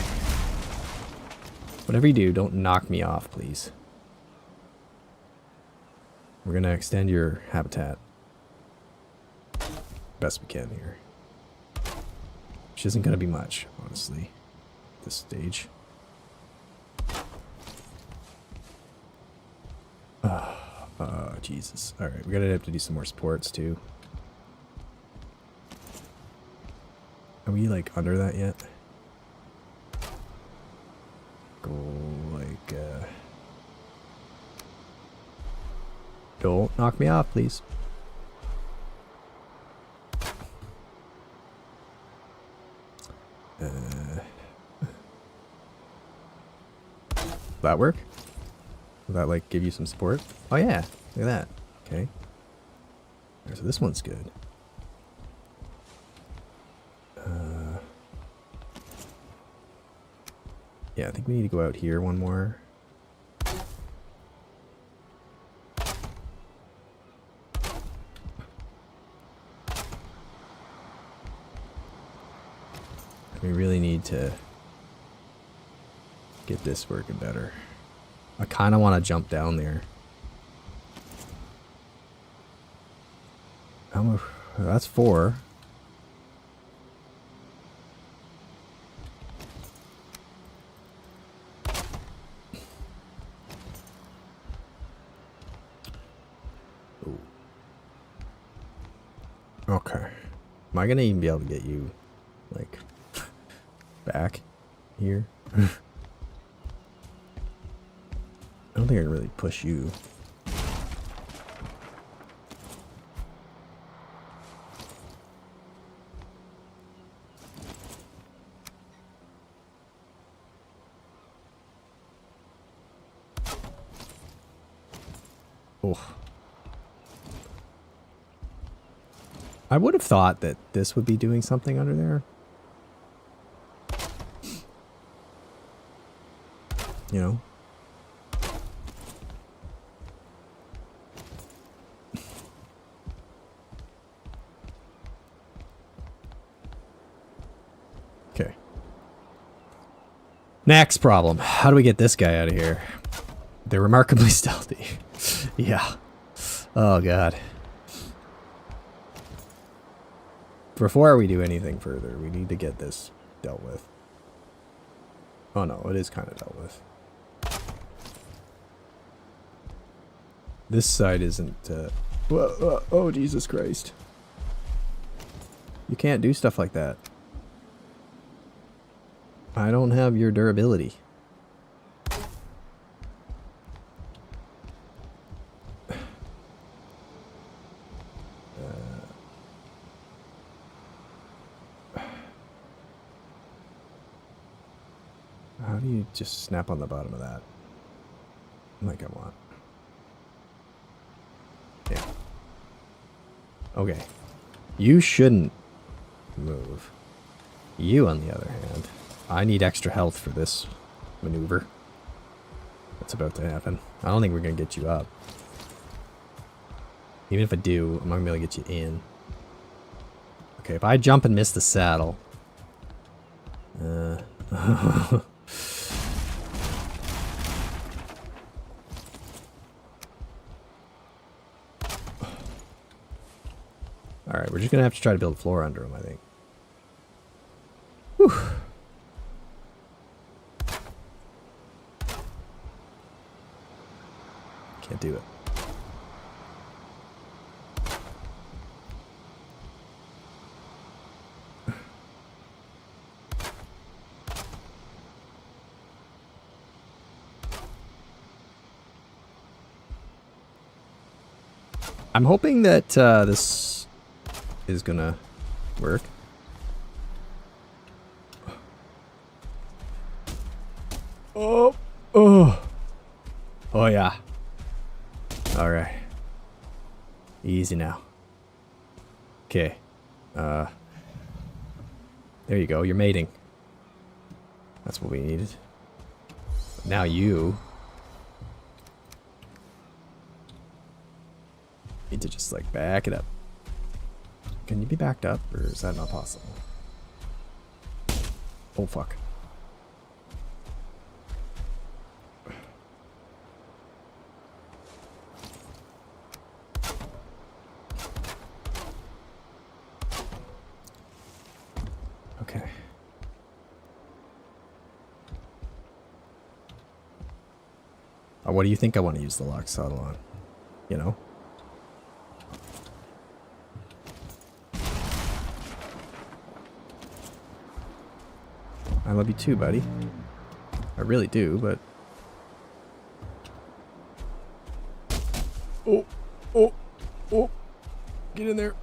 Speaker 1: Whatever you do, don't knock me off, please. We're gonna extend your habitat. Best we can here. Which isn't gonna be much, honestly, at this stage. Oh, Jesus. Alright, we're gonna have to do some more supports, too. Are we, like, under that yet? Go, like, Don't knock me off, please. Will that work? Will that, like, give you some support? Oh, yeah. Look at that. Okay. So this one's good. Yeah, I think we need to go out here one more. We really need to get this working better. I kind of want to jump down there. That's 4. Ooh. Okay. Am I going to even be able to get you, like, back here? I don't think I can really push you. Oh. I would have thought that this would be doing something under there. You know? Okay. Next problem. How do we get this guy out of here? They're remarkably stealthy. Yeah. Oh, God. Before we do anything further, we need to get this dealt with. Oh, no. It is kind of dealt with. This side isn't... oh, Jesus Christ. You can't do stuff like that. I don't have your durability. How do you just snap on the bottom of that? Like I want. Yeah. Okay. You shouldn't move. You, on the other hand, I need extra health for this maneuver that's about to happen. I don't think we're going to get you up. Even if I do, I'm not going to be able to get you in. Okay, if I jump and miss the saddle... Alright, we're just going to have to try to build a floor under him, I think. Whew. Can't do it. I'm hoping that this is gonna work. Oh, oh, oh yeah. All right. Easy now. Okay. There you go. You're mating. That's what we needed. Now you need to just like back it up. Can you be backed up, or is that not possible? Oh fuck. Okay. What do you think I want to use the lock saddle on? You know? I love you too, buddy. I really do, but... Oh, oh, oh. Get in there.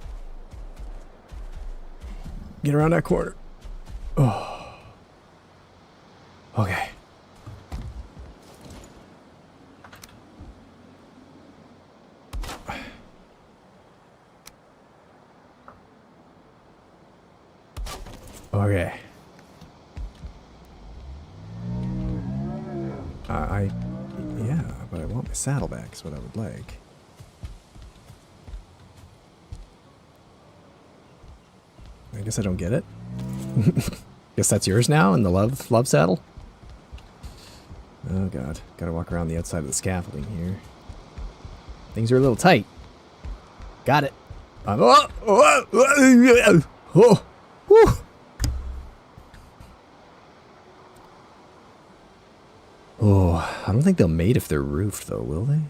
Speaker 1: Get around that corner. Oh. Okay. Okay. Yeah, but I want my saddleback is what I would like. I guess I don't get it. Guess that's yours now in the love saddle? Oh god, gotta walk around the outside of the scaffolding here. Things are a little tight. Got it. Oh, I don't think they'll mate if they're roofed though, will they?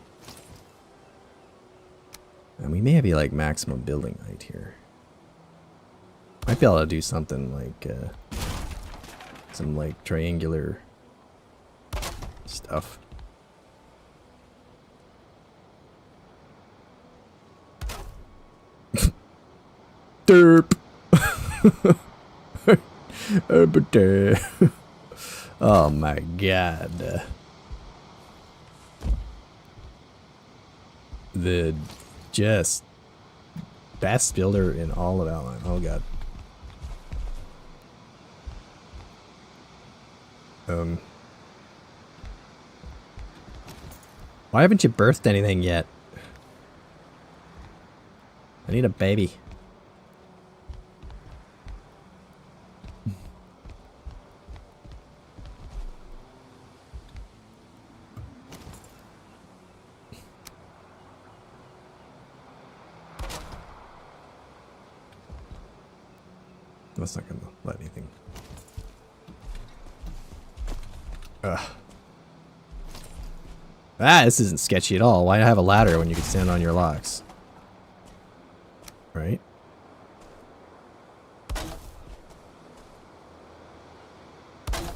Speaker 1: And we may be like maximum building height here. Might be able to do something like some like triangular stuff. Derp. Oh my god. The just best builder in all of Valheim. Oh god. Why haven't you birthed anything yet? I need a baby. That's not gonna let anything. Ugh. Ah, this isn't sketchy at all. Why have a ladder when you can stand on your locks? Right?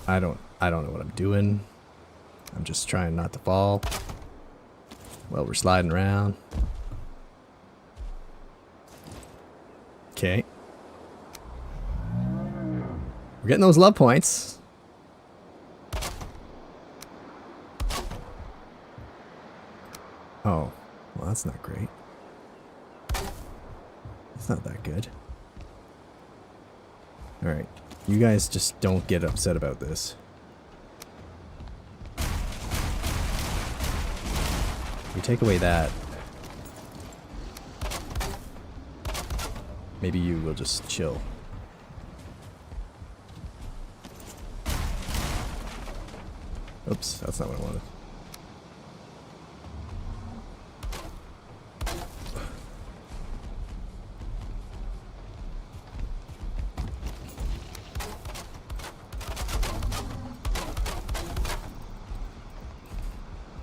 Speaker 1: I don't know what I'm doing. I'm just trying not to fall while we're sliding around. Okay. We're getting those love points. Oh, well that's not great. It's not that good. Alright, you guys just don't get upset about this. You take away that. Maybe you will just chill. Oops, that's not what I wanted.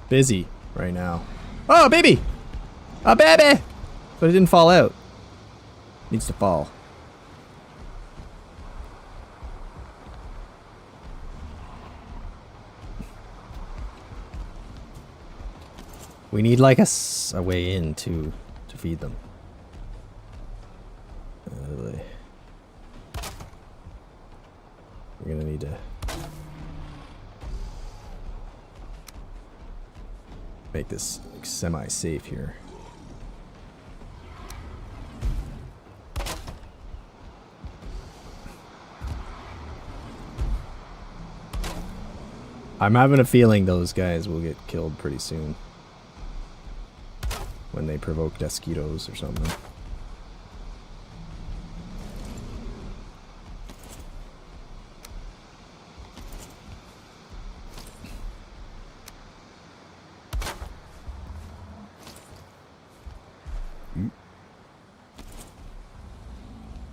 Speaker 1: Busy right now. Oh, baby! A baby! But it didn't fall out. Needs to fall. We need like a way in to feed them. We're gonna need to make this like, semi-safe here. I'm having a feeling those guys will get killed pretty soon. When they provoke mosquitoes or something.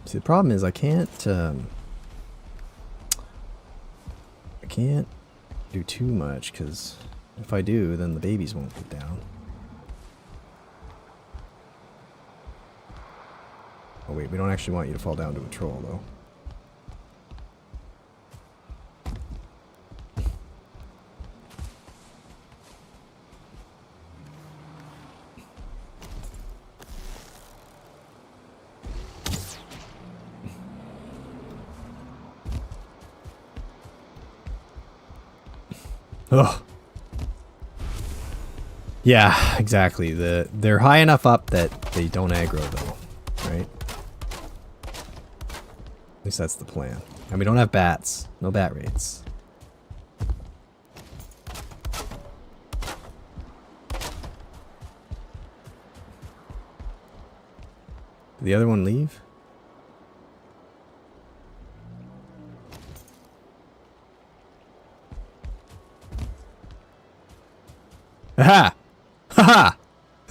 Speaker 1: See, the problem is I can't do too much because if I do, then the babies won't get down. Oh wait, we don't actually want you to fall down to a troll though. Ugh. Yeah, exactly. They're high enough up that they don't aggro though, right? At least that's the plan. And we don't have bats. No bat raids. Did the other one leave? Aha! Haha!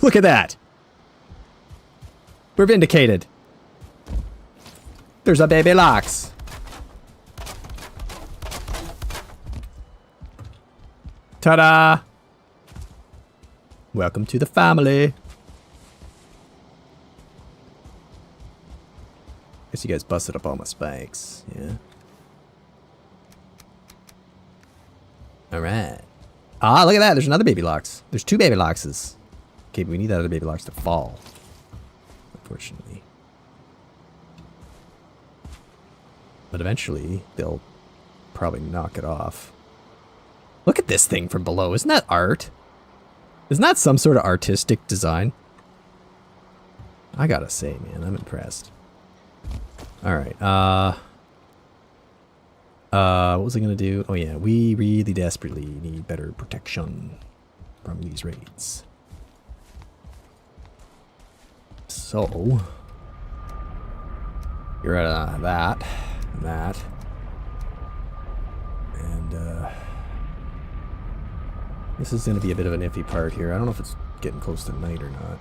Speaker 1: Look at that! We're vindicated. There's a baby Lox. Ta-da! Welcome to the family. Guess you guys busted up all my spikes, yeah? Alright. Ah, look at that. There's another baby Lox. There's 2 baby Loxes. Okay, but we need that other baby Lox to fall. Unfortunately. But eventually, they'll probably knock it off. Look at this thing from below. Isn't that art? Isn't that some sort of artistic design? I gotta say, man, I'm impressed. Alright, what was I gonna do? Oh yeah, we really desperately need better protection from these raids. So, you're at that, and this is gonna be a bit of an iffy part here. I don't know if it's getting close to night or not.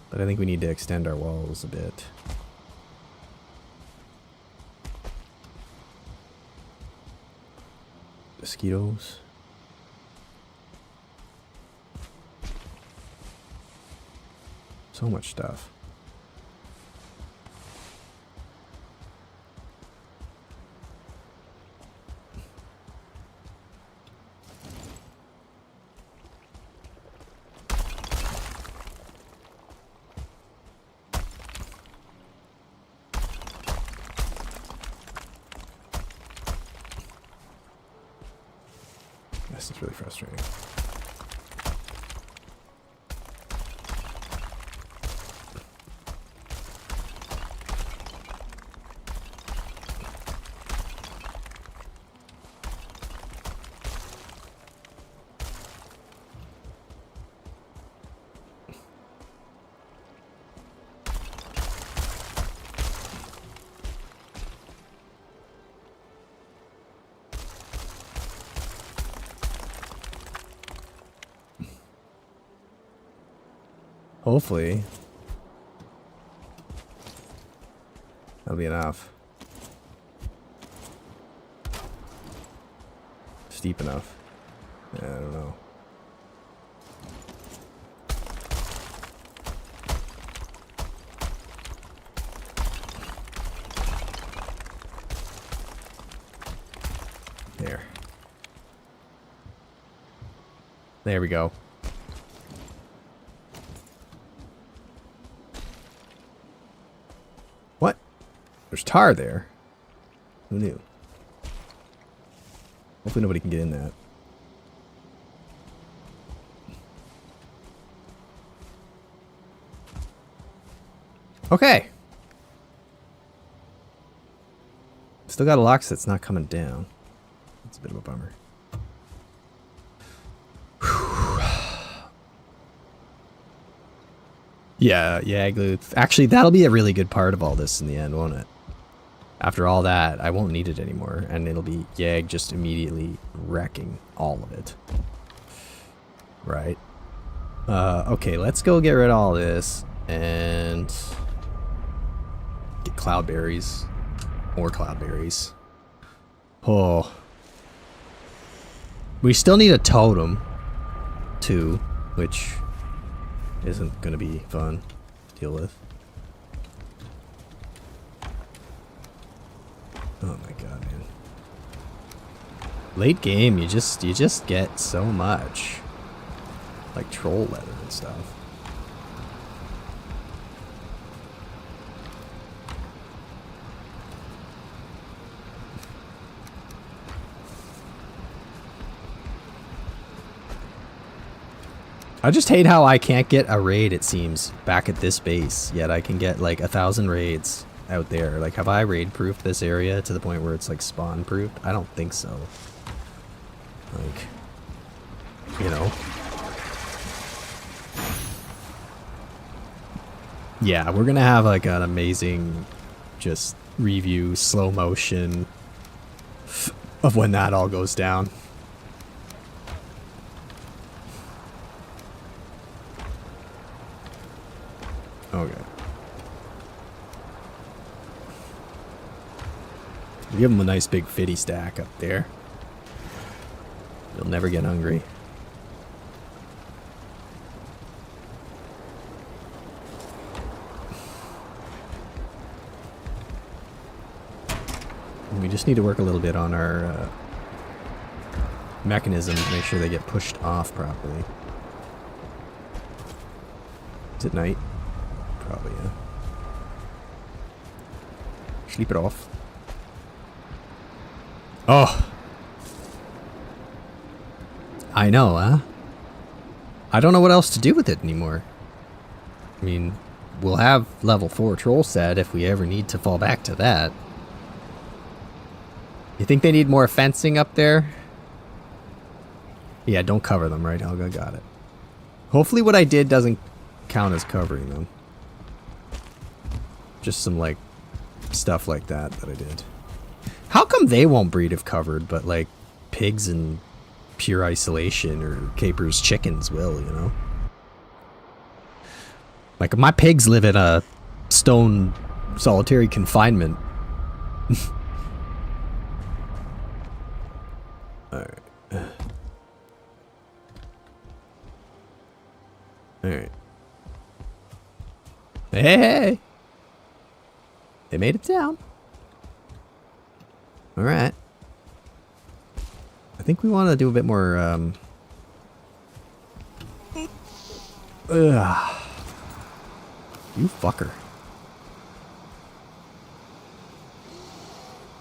Speaker 1: But I think we need to extend our walls a bit. Mosquitoes. So much stuff. This is really frustrating. Hopefully, that'll be enough. Steep enough. Yeah, I don't know. There. There we go. What? There's tar there. Who knew? Hopefully nobody can get in that. Okay. Still got a Lox that's not coming down. That's a bit of a bummer. Yeah, glue. Actually, that'll be a really good part of all this in the end, won't it? After all that, I won't need it anymore, and it'll be Yag just immediately wrecking all of it. Right. Okay, let's go get rid of all this, and get cloudberries. More cloudberries. Oh. We still need a totem, too, which isn't gonna be fun to deal with. Oh my god, man. Late game, you just get so much. Like troll leather and stuff. I just hate how I can't get a raid, it seems, back at this base, yet I can get like 1,000 raids out there. Like, have I raid proofed this area to the point where it's like spawn proofed? I don't think so. Like, you know. Yeah, we're gonna have like an amazing just review, slow motion of when that all goes down. Okay. Give them a nice big fitty stack up there. You'll never get hungry. We just need to work a little bit on our mechanisms, make sure they get pushed off properly. Is it night? Probably, yeah. Sleep it off. Oh! I know, huh? I don't know what else to do with it anymore. I mean, we'll have level 4 troll set if we ever need to fall back to that. You think they need more fencing up there? Yeah, don't cover them, right, Helga? Got it. Hopefully what I did doesn't count as covering them. Just some, like, stuff like that I did. How come they won't breed if covered, but, like, pigs and pure isolation or Caper's chickens will, you know? Like, if my pigs live in a stone solitary confinement. Alright. Alright. Hey! They made it down. Alright. I think we want to do a bit more, Ugh. You fucker.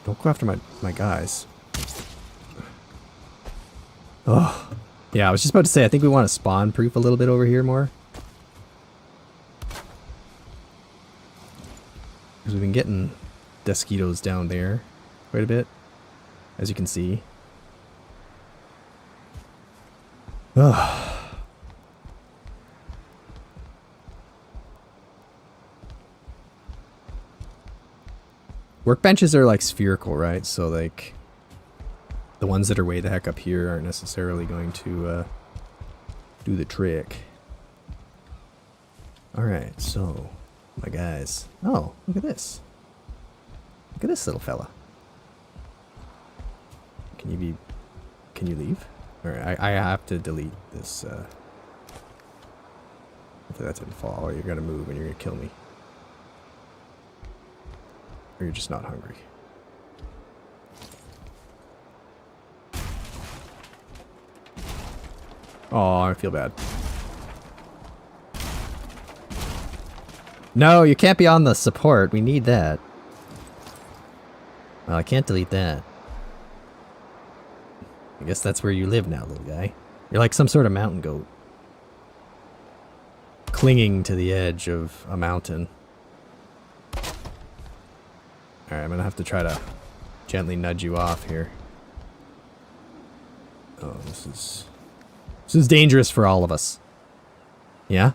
Speaker 1: Don't go after my guys. Oh. Yeah, I was just about to say, I think we want to spawn proof a little bit over here more. Because we've been getting mosquitoes down there quite a bit, as you can see. Ugh. Workbenches are like spherical, right? So like the ones that are way the heck up here aren't necessarily going to do the trick. Alright, so my guys. Oh, look at this. Look at this little fella. Can you leave? Alright, I have to delete this. Hopefully that didn't fall, or you're gonna move and you're gonna kill me. Or you're just not hungry. Oh, I feel bad. No, you can't be on the support. We need that. Well, I can't delete that. I guess that's where you live now, little guy. You're like some sort of mountain goat. Clinging to the edge of a mountain. Alright, I'm gonna have to try to gently nudge you off here. Oh, this is dangerous for all of us. Yeah?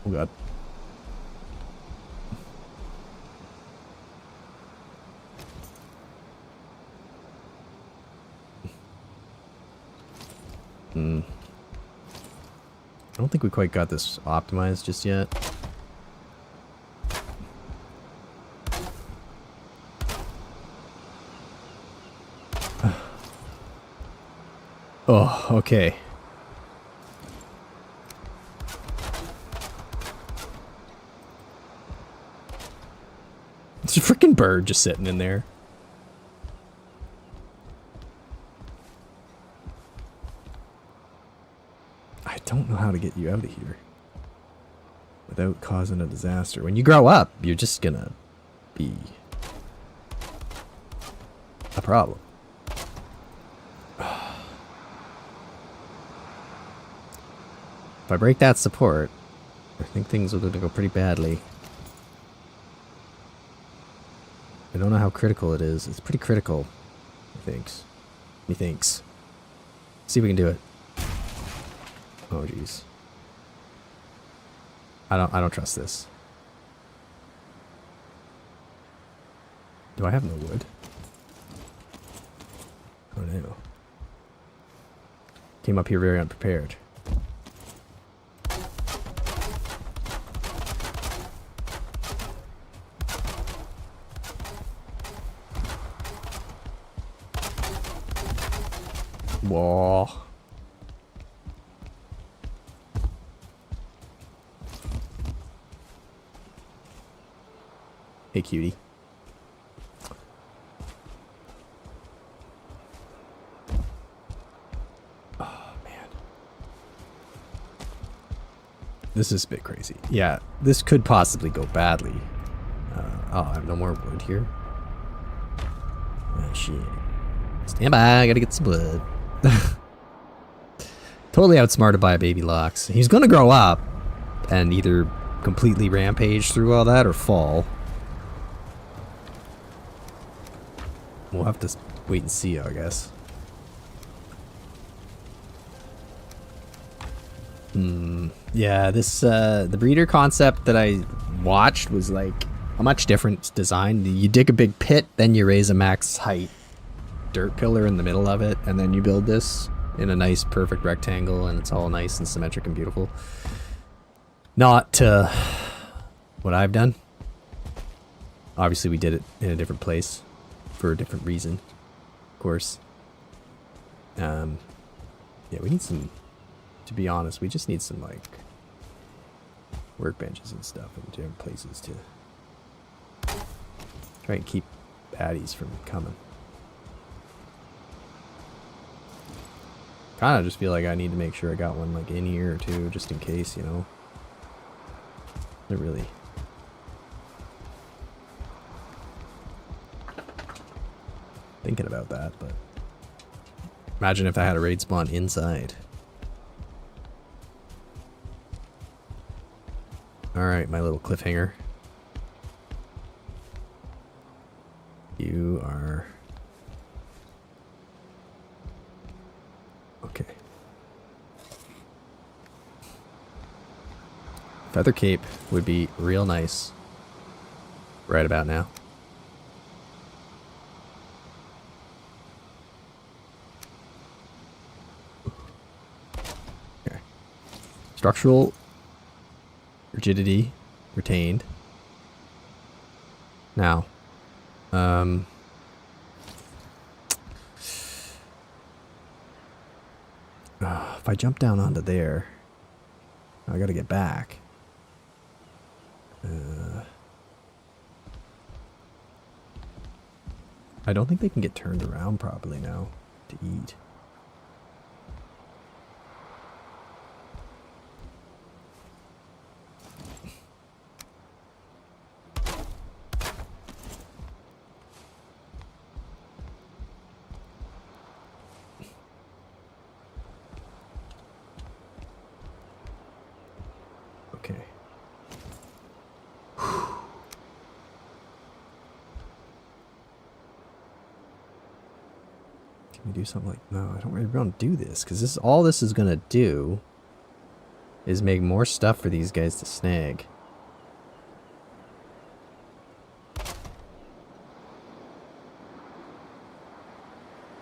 Speaker 1: Oh god. I don't think we quite got this optimized just yet. Oh, okay. It's a freaking bird just sitting in there. I don't know how to get you out of here without causing a disaster. When you grow up, you're just gonna be a problem. If I break that support, I think things are going to go pretty badly. I don't know how critical it is. It's pretty critical, Methinks. See if we can do it. Oh, jeez. I don't trust this. Do I have no wood? Oh no. Came up here very unprepared. Whoa. Hey, cutie. Oh, man. This is a bit crazy. Yeah, this could possibly go badly. Oh, I have no more wood here. Oh, shit. Stand by, I gotta get some wood. Totally outsmarted by a baby Lox. He's gonna grow up and either completely rampage through all that or fall. We'll have to wait and see, I guess. Yeah, this the breeder concept that I watched was like a much different design. You dig a big pit, then you raise a max height dirt pillar in the middle of it, and then you build this in a nice perfect rectangle, and it's all nice and symmetric and beautiful. Not what I've done. Obviously we did it in a different place for a different reason, of course. Yeah, we need some, to be honest, we just need some like workbenches and stuff in different places to try and keep baddies from coming. Kind of just feel like I need to make sure I got one like in here or two, just in case, you know. Not really. Thinking about that, but imagine if I had a raid spawn inside. Alright, my little cliffhanger. You are... okay. Feather cape would be real nice right about now. Okay. Structural rigidity retained. Now, if I jump down onto there, I gotta get back. I don't think they can get turned around properly now to eat. Okay. Can we do something like... no, I don't really want to do this, because this, all this is going to do is make more stuff for these guys to snag.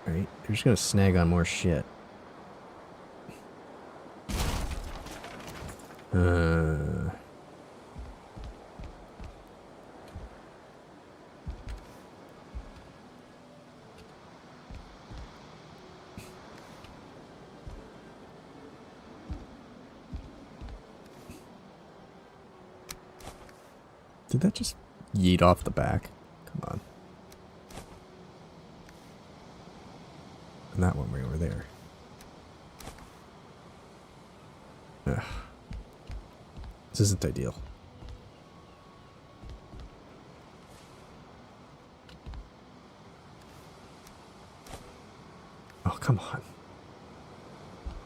Speaker 1: Alright, they're just going to snag on more shit. Did that just yeet off the back? Come on. And that one way over there. Ugh. This isn't ideal. Oh, come on.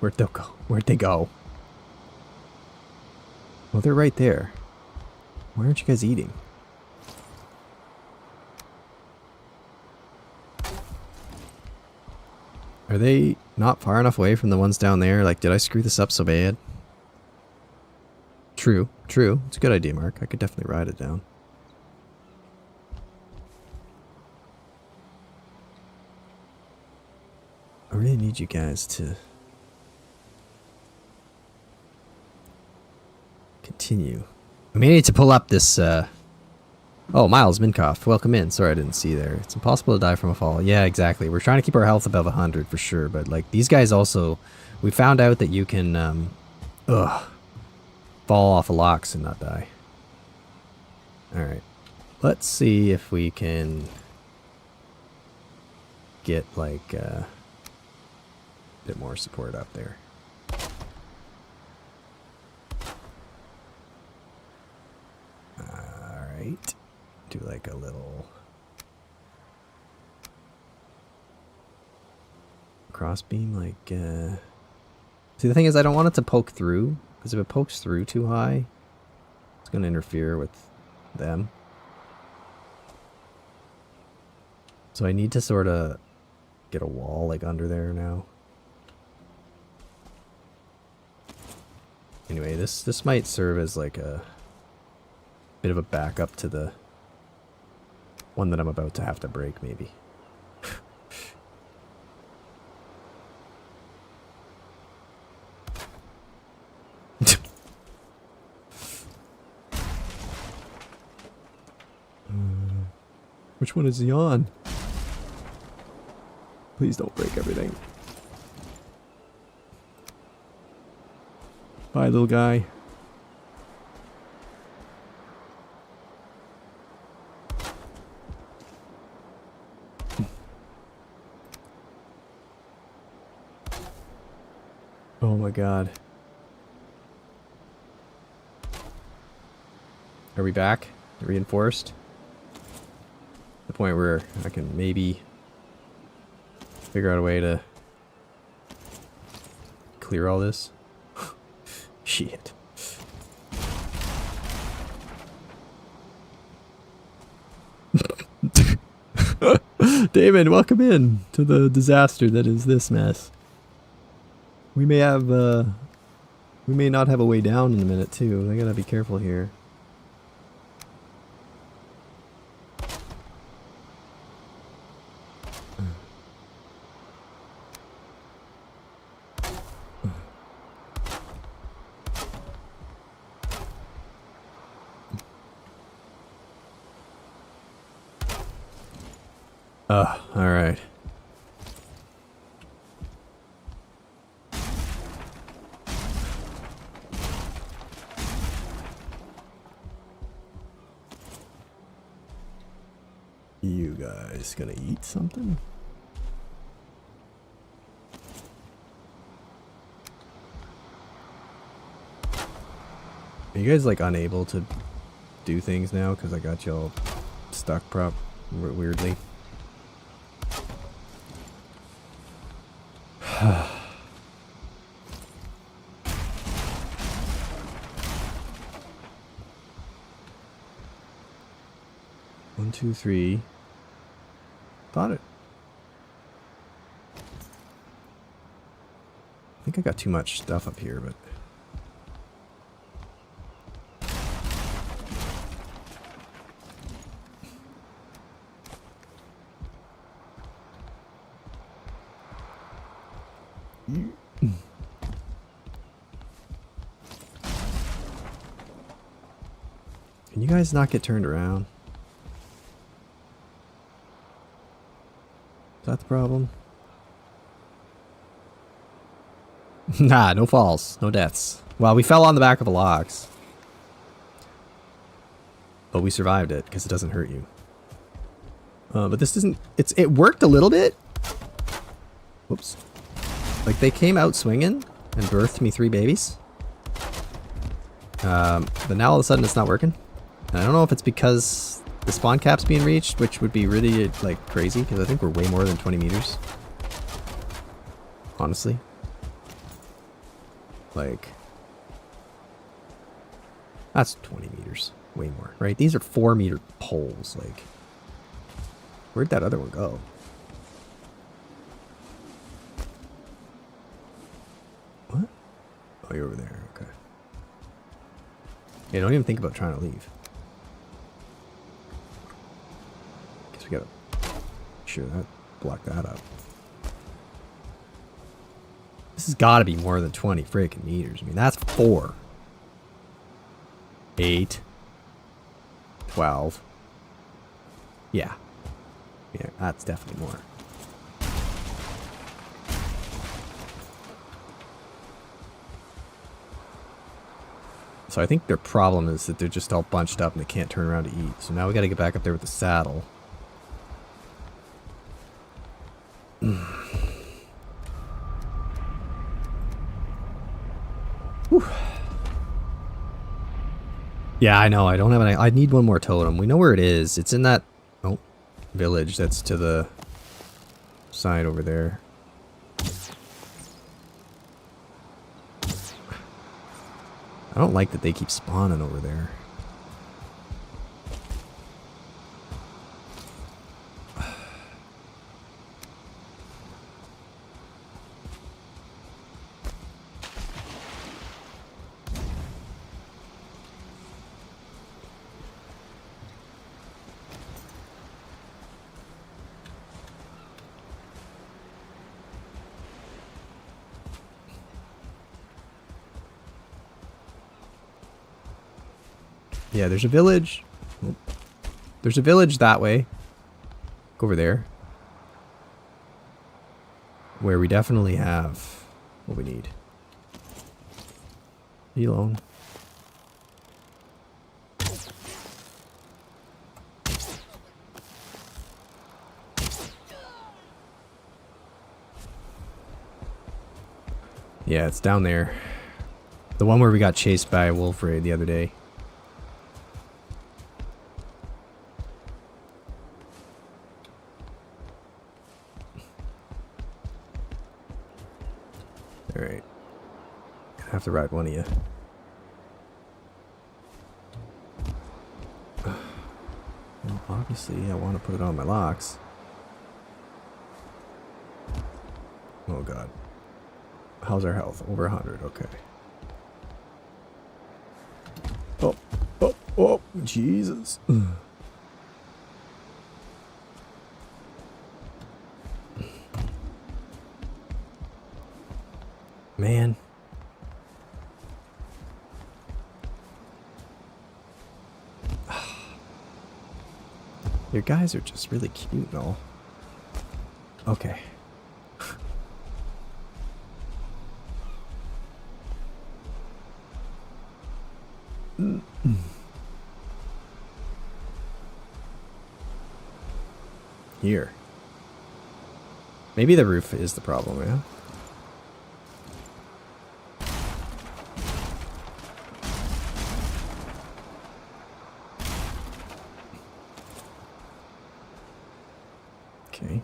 Speaker 1: Where'd they go? Where'd they go? Well, they're right there. Why aren't you guys eating? Are they not far enough away from the ones down there? Like, did I screw this up so bad? True, true. It's a good idea, Mark. I could definitely ride it down. I really need you guys to continue. I may need to pull up this, Oh, Miles Minkoff, welcome in. Sorry I didn't see you there. It's impossible to die from a fall. Yeah, exactly. We're trying to keep our health above 100 for sure, but like these guys also, we found out that you can, fall off of locks and not die. Alright. Let's see if we can get like, a bit more support up there. Alright. Do like a little crossbeam, like see, the thing is I don't want it to poke through, because if it pokes through too high it's going to interfere with them, so I need to sort of get a wall like under there now. Anyway, this might serve as like a bit of a backup to the one that I'm about to have to break, maybe. Which one is he on? Please don't break everything. Bye, little guy. Oh my god. Are we back? Reinforced? The point where I can maybe figure out a way to clear all this. Shit. David, welcome in to the disaster that is this mess. We may have, we may not have a way down in a minute too. I gotta be careful here. Alright. You guys gonna eat something? Are you guys like unable to do things now because I got y'all stuck weirdly? One, two, three. Thought it. I think I got too much stuff up here, but. Can you guys not get turned around? Is that the problem? Nah, no falls, no deaths. Well, we fell on the back of a lox. But we survived it, because it doesn't hurt you. But this doesn't... It worked a little bit. Whoops. Like, they came out swinging and birthed me 3 babies. But now all of a sudden it's not working. And I don't know if it's because the spawn cap's being reached, which would be really, like, crazy, because I think we're way more than 20 meters. Honestly. Like... That's 20 meters. Way more, right? These are 4-meter poles, like... Where'd that other one go? What? Oh, you're over there, okay. Okay, don't even think about trying to leave. Guess we gotta make sure that block that up. This has got to be more than 20 freaking meters. I mean, that's 4. 8. 12. Yeah. Yeah, that's definitely more. So I think their problem is that they're just all bunched up and they can't turn around to eat. So now we got to get back up there with the saddle. Whew. Yeah, I know. I don't have any. I need one more totem. We know where it is. It's in that village that's to the side over there. I don't like that they keep spawning over there. Yeah, there's a village. There's a village that way. Go over there. Where we definitely have what we need. Leave alone. Yeah, it's down there. The one where we got chased by a wolf raid the other day. Alright. Gonna have to ride one of you. Well, obviously, I want to put it on my locks. Oh god. How's our health? Over 100, okay. Oh, Jesus. Man. Your guys are just really cute and all. Okay. Here. Maybe the roof is the problem, yeah? Okay.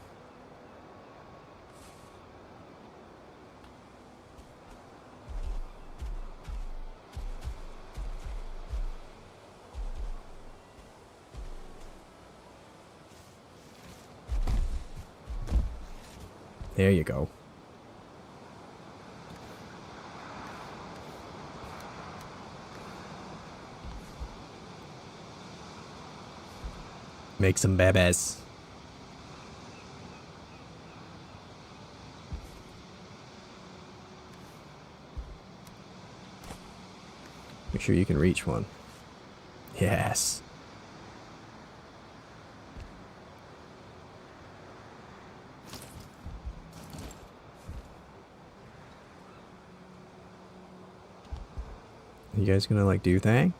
Speaker 1: There you go. Make some babies. Make sure you can reach one. Yes. You guys gonna like do your thing?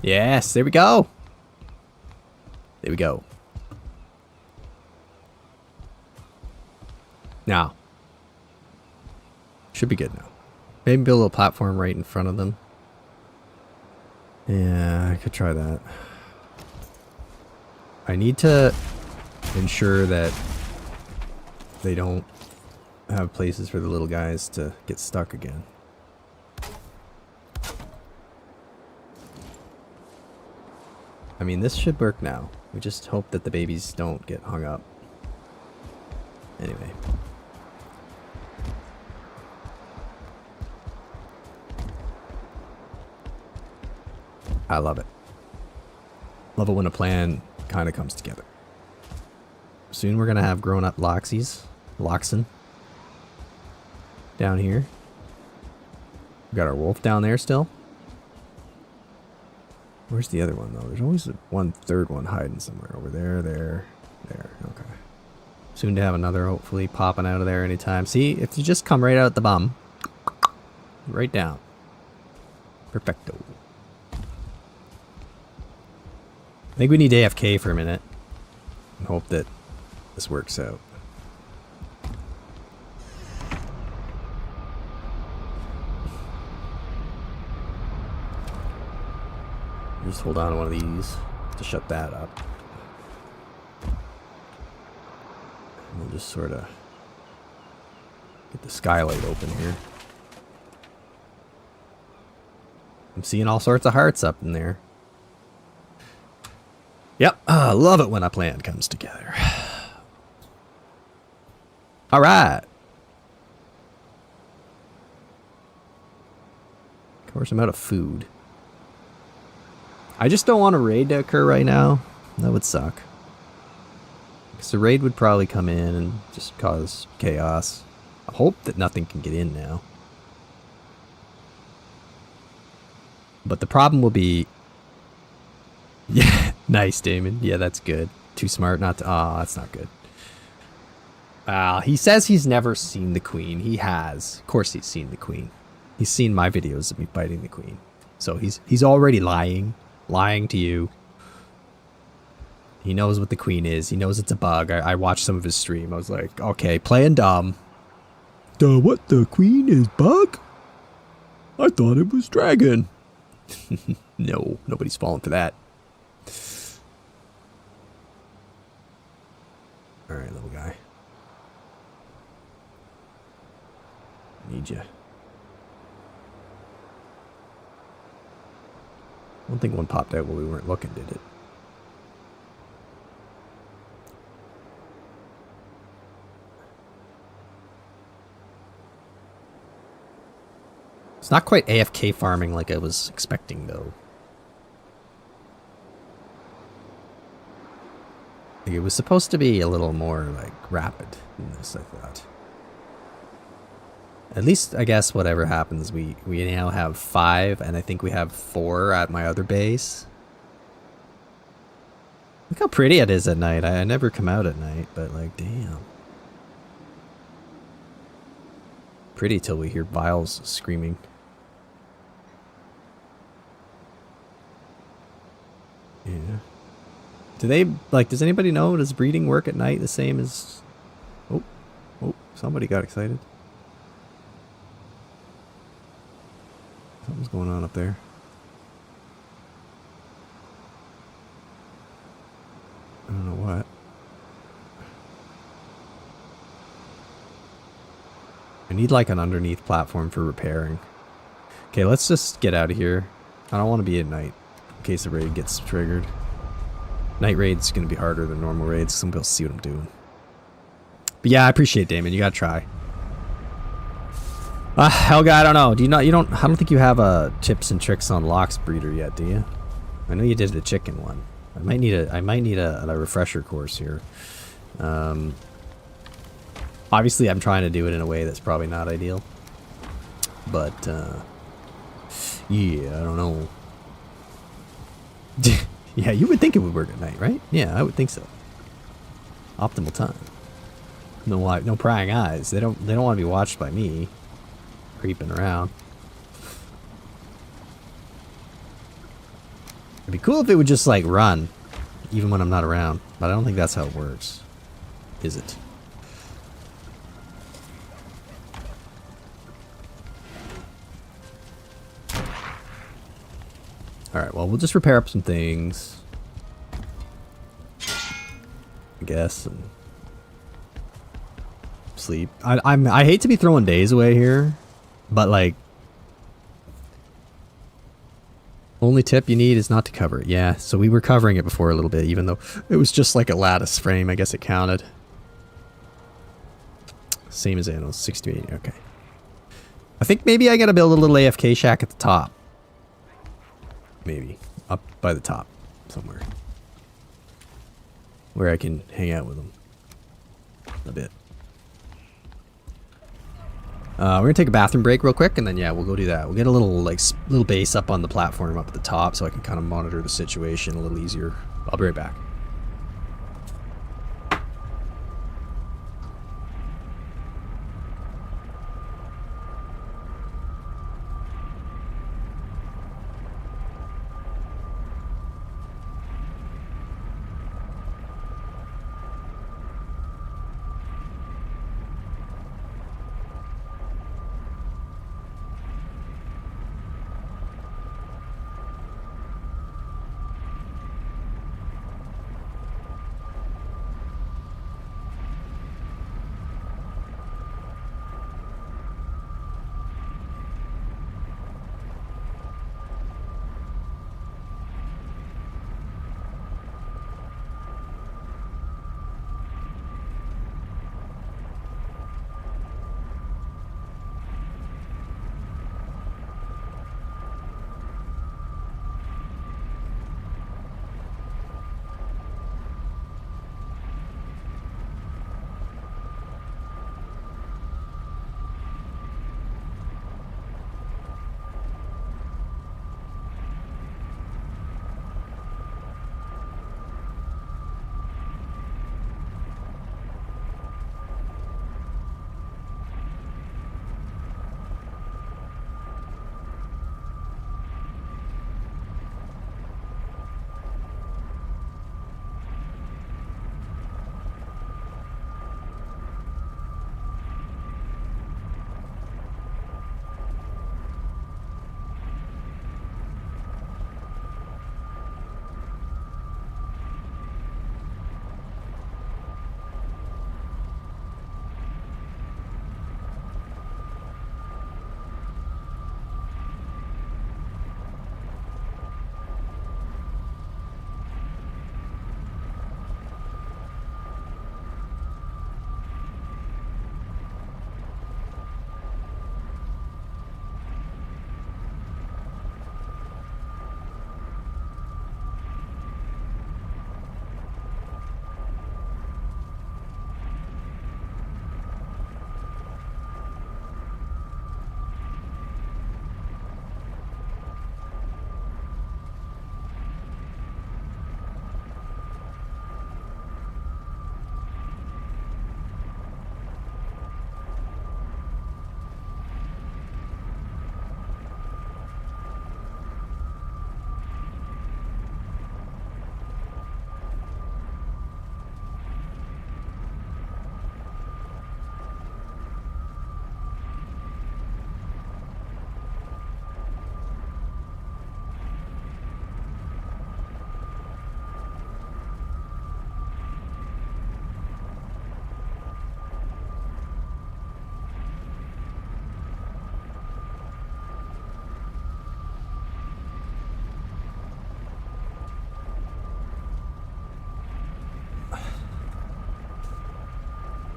Speaker 1: Yes, there we go. There we go. Now. Should be good now. Maybe build a little platform right in front of them. Yeah, I could try that. I need to ensure that they don't have places for the little guys to get stuck again. I mean, this should work now. We just hope that the babies don't get hung up. Anyway. I love it. Love it when a plan kind of comes together. Soon we're going to have grown-up Loxen. Down here. We got our wolf down there still. Where's the other one, though? There's always one third one hiding somewhere. Over there, there. Okay. Soon to have another, hopefully, popping out of there anytime. See, if you just come right out the bum. Right down. Perfecto. I think we need AFK for a minute. And hope that this works out. Just hold on to one of these to shut that up. And we'll just sort of get the skylight open here. I'm seeing all sorts of hearts up in there. Yep, I love it when a plan comes together. All right. Of course, I'm out of food. I just don't want a raid to occur right now. That would suck. Because the raid would probably come in and just cause chaos. I hope that nothing can get in now. But the problem will be... Yeah, nice, Damon. Yeah, that's good. Too smart not to... Oh, that's not good. He says he's never seen the queen. He has. Of course he's seen the queen. He's seen my videos of me fighting the queen. So he's already lying. Lying to you. He knows what the queen is. He knows it's a bug. I watched some of his stream. I was like, okay, playing dumb. What? The queen is bug? I thought it was dragon. No, nobody's falling for that. Alright, little guy. Need you. I don't think one popped out while we weren't looking, did it? It's not quite AFK farming like I was expecting, though. Like, it was supposed to be a little more, like, rapid than this, I thought. At least, I guess, whatever happens, we now have 5, and I think we have 4 at my other base. Look how pretty it is at night. I never come out at night, but, like, damn. Pretty till we hear Viles screaming. Yeah. Do they, like, does anybody know, does breeding work at night the same as... Oh, somebody got excited. Something's going on up there. I don't know what. I need like an underneath platform for repairing. Okay, let's just get out of here. I don't want to be at night in case the raid gets triggered. Night raid's going to be harder than normal raids. Somebody will see what I'm doing. But yeah, I appreciate it, Damon. You got to try. Helga, I don't know. I don't think you have tips and tricks on Lox breeder yet, do you? I know you did the chicken one. I might need a refresher course here. Obviously I'm trying to do it in a way that's probably not ideal. But yeah, I don't know. Yeah, you would think it would work at night, right? Yeah, I would think so. Optimal time. No prying eyes. They don't want to be watched by me. Creeping around. It'd be cool if it would just like run even when I'm not around, but I don't think that's how it works. Is it? Alright, well, we'll just repair up some things. I guess, and sleep. I hate to be throwing days away here. But, like, only tip you need is not to cover it. Yeah, so we were covering it before a little bit, even though it was just like a lattice frame. I guess it counted. Same as animals, 68. Okay. I think maybe I gotta build a little AFK shack at the top. Maybe. Up by the top somewhere. Where I can hang out with them a bit. We're gonna take a bathroom break real quick, and then yeah, we'll go do that. We'll get a little like little base up on the platform up at the top, so I can kind of monitor the situation a little easier. I'll be right back.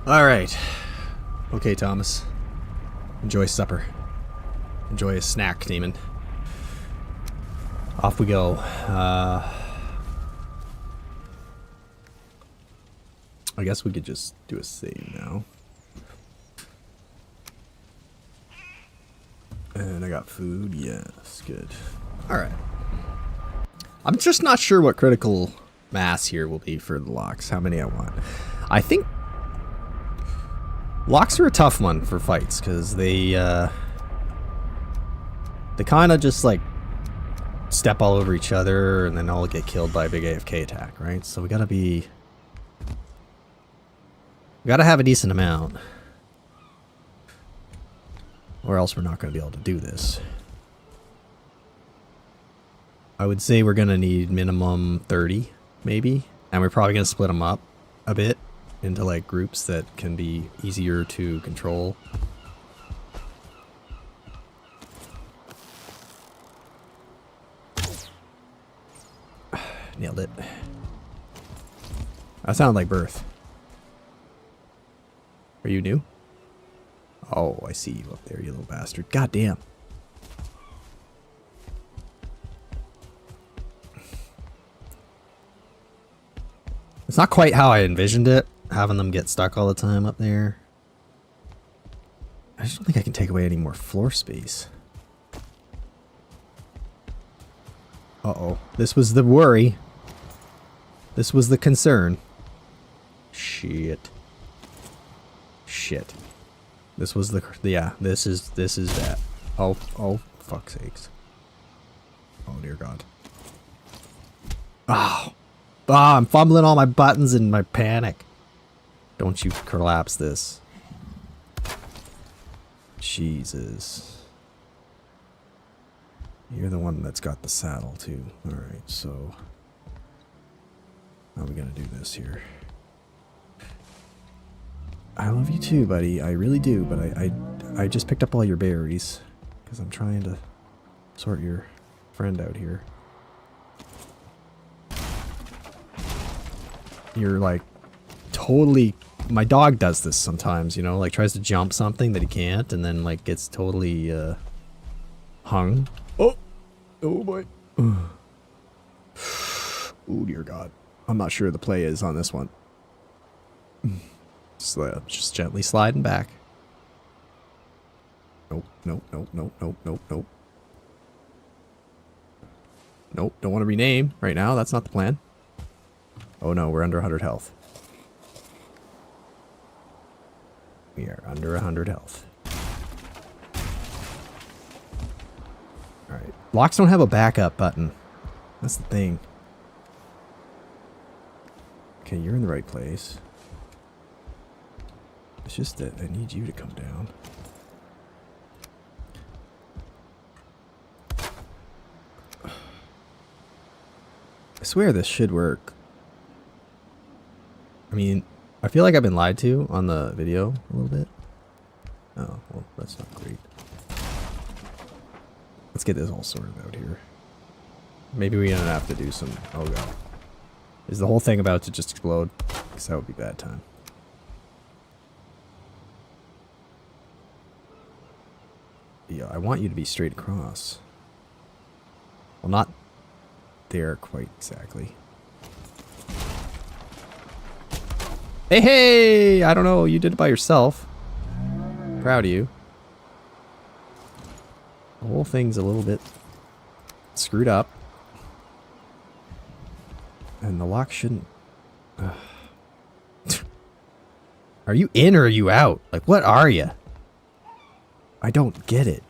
Speaker 1: All right. Okay, Thomas. Enjoy supper. Enjoy a snack, demon. Off we go. I guess we could just do a save now. And I got food. Yes, good. All right. I'm just not sure what critical mass here will be for the locks. How many I want. I think locks are a tough one for fights because they kind of just like step all over each other and then all get killed by a big AFK attack, right? So we gotta have a decent amount, or else we're not gonna be able to do this. I would say we're gonna need minimum 30, maybe, and we're probably gonna split them up a bit into like groups that can be easier to control. Nailed it. That sounded like birth. Are you new? Oh, I see you up there, you little bastard. God damn. It's not quite how I envisioned it, having them get stuck all the time up there. I just don't think I can take away any more floor space. Uh-oh. This was the worry. This was the concern. Shit. Shit. This was the... Yeah, this is that. Oh, fuck's sakes. Oh, dear God. Oh. Ah, I'm fumbling all my buttons in my panic. Don't you collapse this. Jesus. You're the one that's got the saddle, too. Alright, so... How are we gonna do this here? I love you too, buddy. I really do, but I just picked up all your berries. Because I'm trying to sort your friend out here. You're like totally... My dog does this sometimes, you know, like tries to jump something that he can't and then like gets totally hung. Oh boy. Oh dear God. I'm not sure the play is on this one. Just gently sliding back. Nope. Nope, don't want to rename right now. That's not the plan. Oh no, we're under 100 health. We are under 100 health. Alright. Locks don't have a backup button. That's the thing. Okay, you're in the right place. It's just that I need you to come down. I swear this should work. I mean, I feel like I've been lied to on the video a little bit. Oh, well, that's not great. Let's get this all sorted out here. Maybe we're gonna have to do some... Oh God. Is the whole thing about to just explode? Because that would be bad time. Yeah, I want you to be straight across. Well, not there quite exactly. Hey! I don't know. You did it by yourself. Proud of you. The whole thing's a little bit screwed up. And the lock shouldn't... Are you in or are you out? Like, what are you? I don't get it.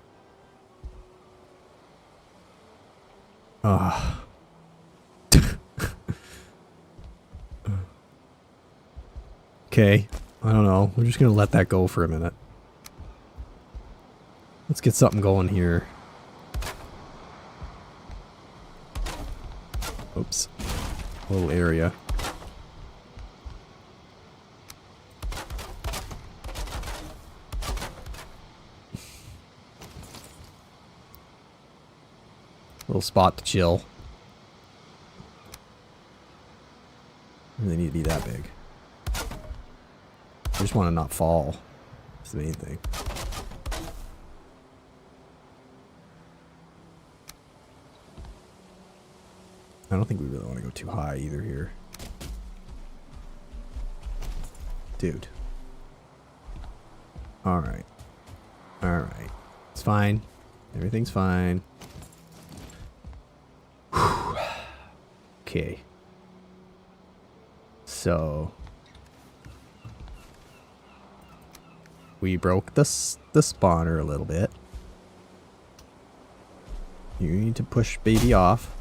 Speaker 1: Okay. I don't know. We're just gonna let that go for a minute. Let's get something going here. Oops. Little area. Little spot to chill. Really need to be that big. I just want to not fall. That's the main thing. I don't think we really want to go too high either here. Dude. Alright. Alright. It's fine. Everything's fine. Okay. So... we broke the spawner a little bit. You need to push baby off.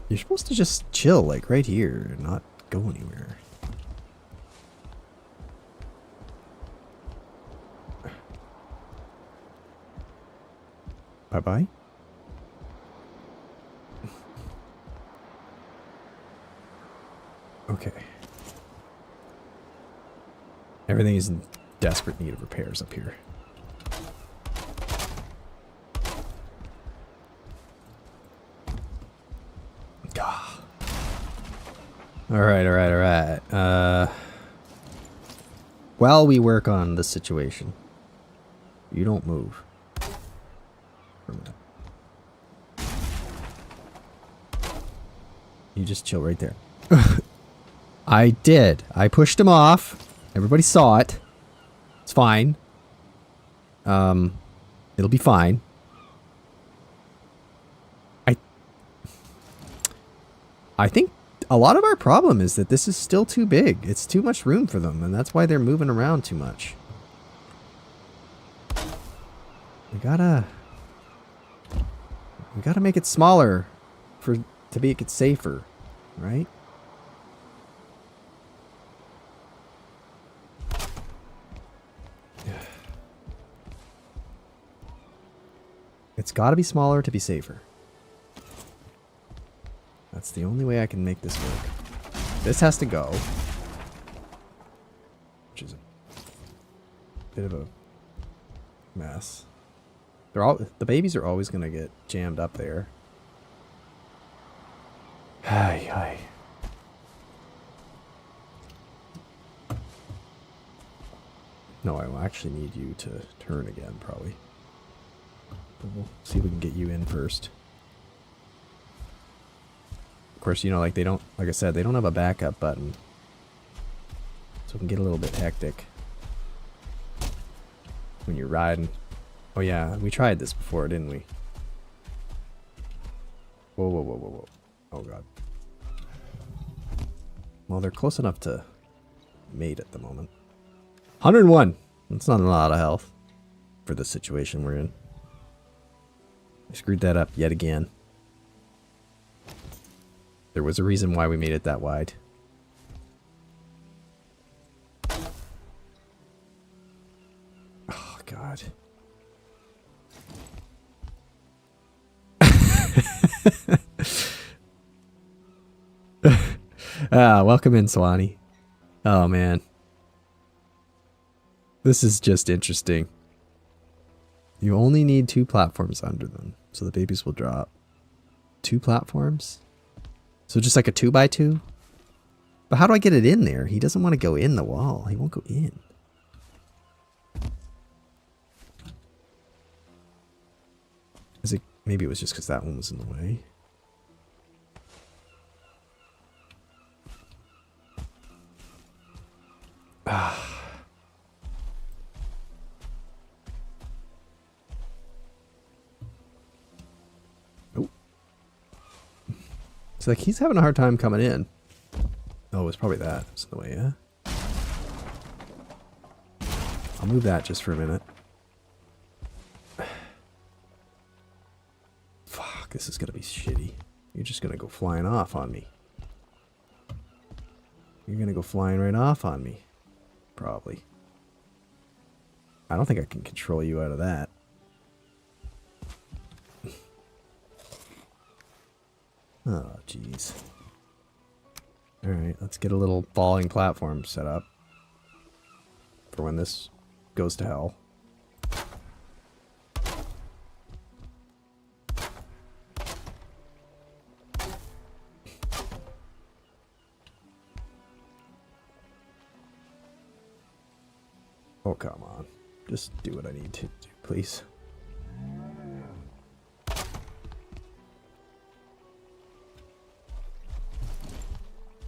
Speaker 1: You're supposed to just chill, like, right here and not go anywhere. Bye-bye. Okay. Everything is in desperate need of repairs up here. Alright, alright, alright. While we work on the situation, you don't move. For a minute. You just chill right there. I did. I pushed him off. Everybody saw it. It's fine. It'll be fine. I think a lot of our problem is that this is still too big. It's too much room for them, and that's why they're moving around too much. We gotta make it smaller to make it safer, right? It's gotta be smaller to be safer. That's the only way I can make this work. This has to go. Which is a bit of a mess. The babies are always gonna get jammed up there. Ay, ay. No, I will actually need you to turn again, probably. But we'll see if we can get you in first. Of course, you know, like I said, they don't have a backup button. So it can get a little bit hectic when you're riding. Oh yeah, we tried this before, didn't we? Whoa, whoa, whoa, whoa, whoa. Oh god. Well, they're close enough to mate at the moment. 101! That's not a lot of health for the situation we're in. I screwed that up yet again. There was a reason why we made it that wide. Oh, God. Welcome in, Swanee. Oh, man. This is just interesting. You only need 2 platforms under them, so the babies will drop. 2 platforms? So just like a 2x2? But how do I get it in there? He doesn't want to go in the wall. He won't go in. Is it? Maybe it was just because that one was in the way. It's like he's having a hard time coming in. Oh, it's probably that. It's in the way, yeah? I'll move that just for a minute. Fuck, this is gonna be shitty. You're just gonna go flying off on me. You're gonna go flying right off on me. Probably. I don't think I can control you out of that. Oh, jeez. Alright, let's get a little falling platform set up for when this goes to hell. Oh, come on. Just do what I need to do, please.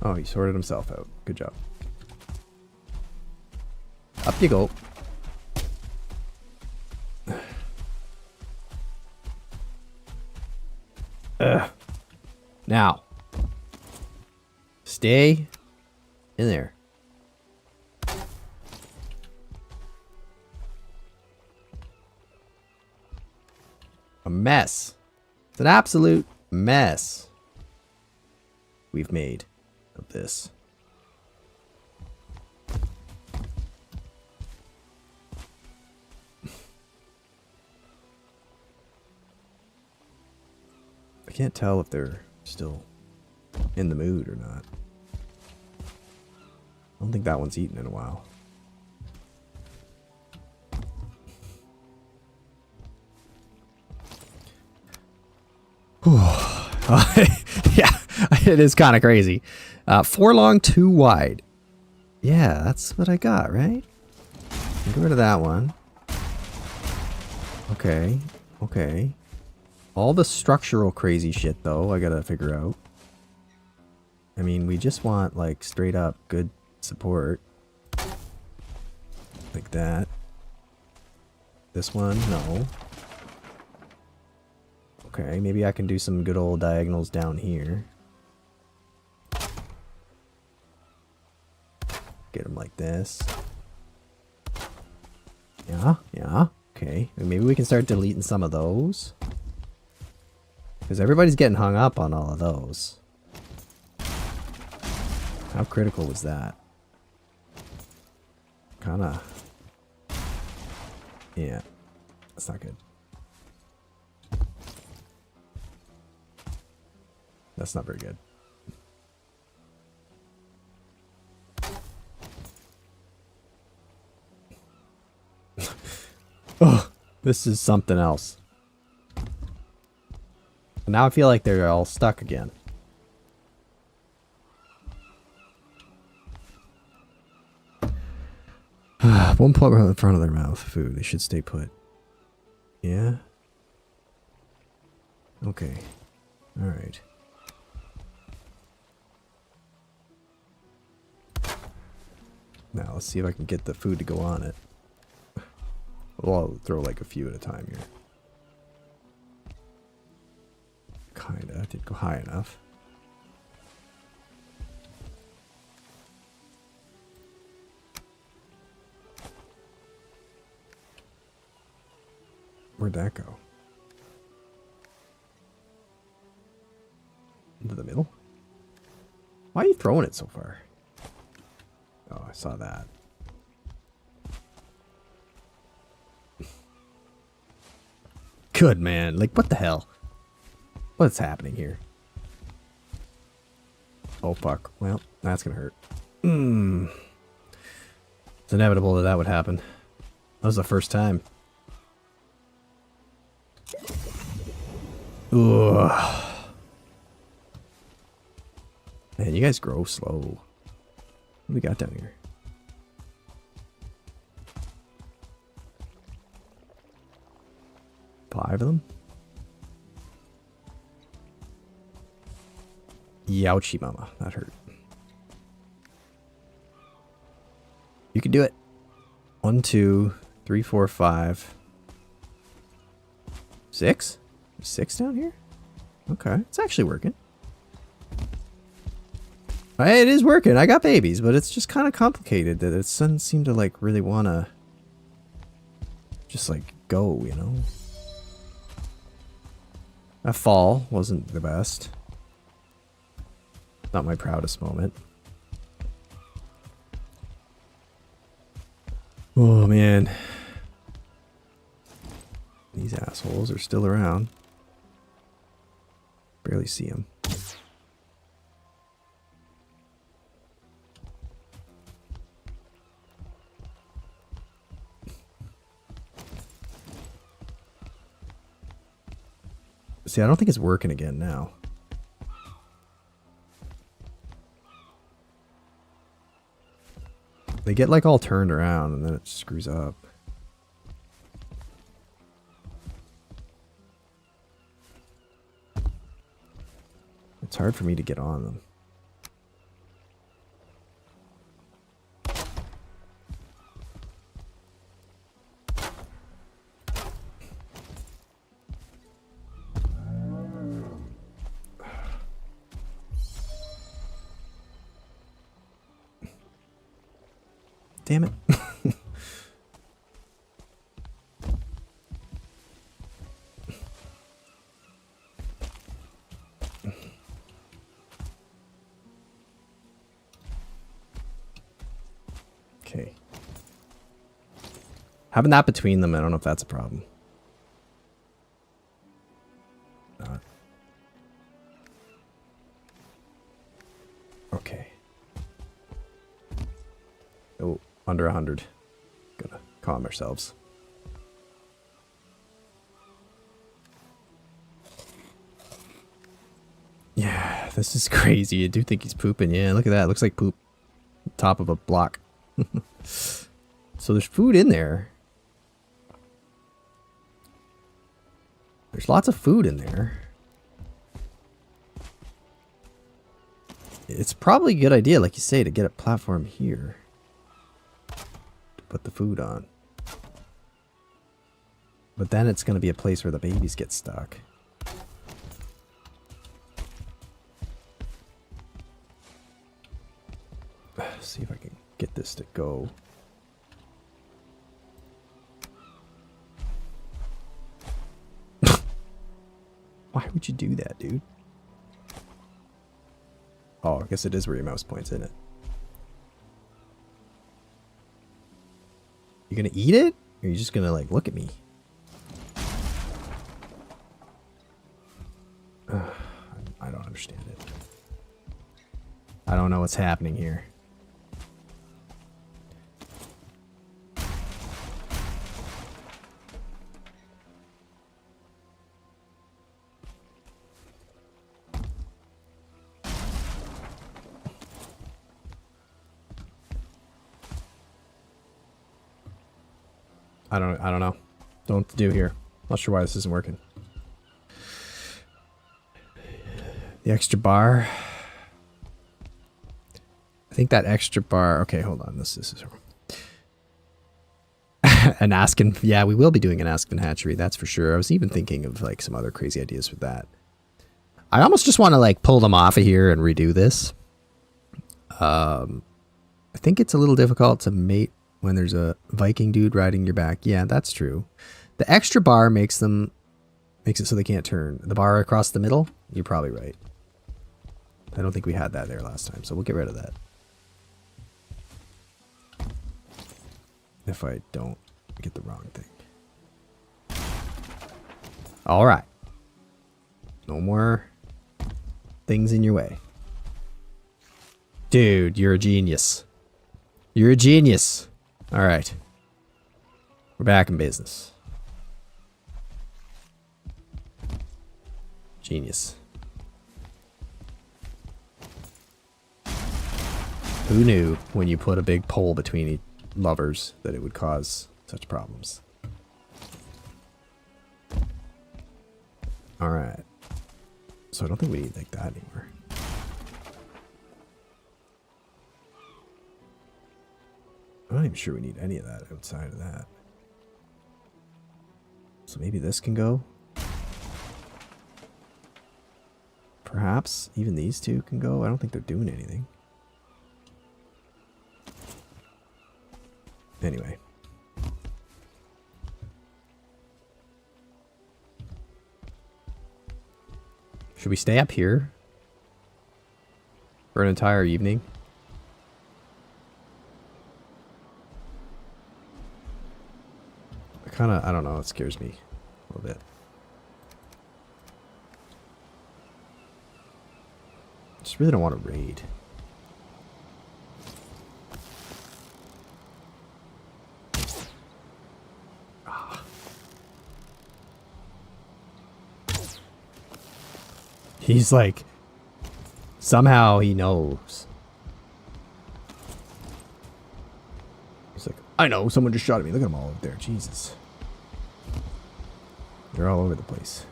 Speaker 1: Oh, he sorted himself out. Good job. Up you go. Now. Stay in there. A mess. It's an absolute mess we've made of this. I can't tell if they're still in the mood or not. I don't think that one's eaten in a while. Yeah, It is kind of crazy. 4 long, 2 wide. Yeah, that's what I got, right? Get rid of that one. Okay. Okay. All the structural crazy shit, though, I gotta figure out. I mean, we just want, like, straight up good support. Like that. This one, no. Okay, maybe I can do some good old diagonals down here. Get them like this. Yeah, yeah. Okay, maybe we can start deleting some of those. Because everybody's getting hung up on all of those. How critical was that? Kinda. Yeah. That's not good. That's not very good. Oh, this is something else. Now I feel like they're all stuck again. One plug right in front of their mouth. Food. They should stay put. Yeah. Okay. All right. Now let's see if I can get the food to go on it. Well, I'll throw like a few at a time here. Kinda. Didn't go high enough. Where'd that go? Into the middle? Why are you throwing it so far? Oh, I saw that. Good, man. Like, what the hell? What's happening here? Oh, fuck. Well, that's gonna hurt. It's inevitable that that would happen. That was the first time. Ugh. Man, you guys grow slow. What do we got down here? Five of them? Youchie mama. That hurt. You can do it. 1, 2, 3, 4, 5. 6? There's 6 down here? Okay. It's actually working. It is working. I got babies, but it's just kind of complicated that it doesn't seem to like really want to just like go, you know? That fall wasn't the best. Not my proudest moment. Oh man. These assholes are still around. Barely see them. See, I don't think it's working again now. They get like all turned around and then it screws up. It's hard for me to get on them. Damn it. Okay. Having that between them, I don't know if that's a problem. Not. Okay. Oh, under 100. Gotta calm ourselves. Yeah, This is crazy. I do think he's pooping. Yeah, look at that. It looks like poop. Top of a block. So there's food in there. There's lots of food in there. It's probably a good idea, like you say, to get a platform here. To put the food on. But then it's going to be a place where the babies get stuck. See if I can get this to go. Why would you do that, dude? Oh, I guess it is where your mouse points, isn't it? You gonna eat it? Or are you just gonna, like, look at me? I don't understand it. I don't know what's happening here. I don't know. Don't know what to do here. Not sure why this isn't working. The extra bar. I think that extra bar. Okay, hold on. This is an Askin. Yeah, we will be doing an Askin hatchery. That's for sure. I was even thinking of like some other crazy ideas with that. I almost just want to like pull them off of here and redo this. I think it's a little difficult to mate when there's a Viking dude riding your back. Yeah, that's true. The extra bar makes it so they can't turn. The bar across the middle, you're probably right. I don't think we had that there last time, so we'll get rid of that. If I don't get the wrong thing. All right. No more things in your way. Dude, you're a genius. You're a genius. All right. We're back in business. Genius. Who knew when you put a big pole between lovers that it would cause such problems? All right. So I don't think we need like that anymore. I'm not even sure we need any of that outside of that. So maybe this can go. Perhaps even these two can go. I don't think they're doing anything. Anyway. Should we stay up here for an entire evening? I don't know, it scares me a little bit. Just really don't want to raid. He's like, somehow he knows. He's like, I know, someone just shot at me. Look at them all over there. Jesus. They're all over the place.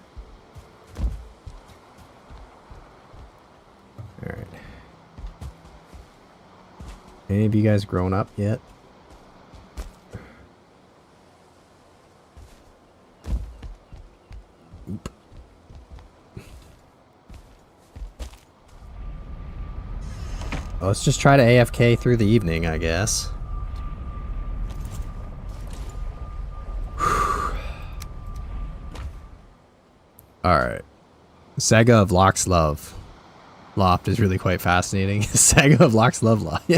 Speaker 1: Alright. Any of you guys grown up yet? Oop. Well, let's just try to AFK through the evening, I guess. Alright. Saga of Locke's Love. Loft is really quite fascinating. Saga of Locke's Love Loft.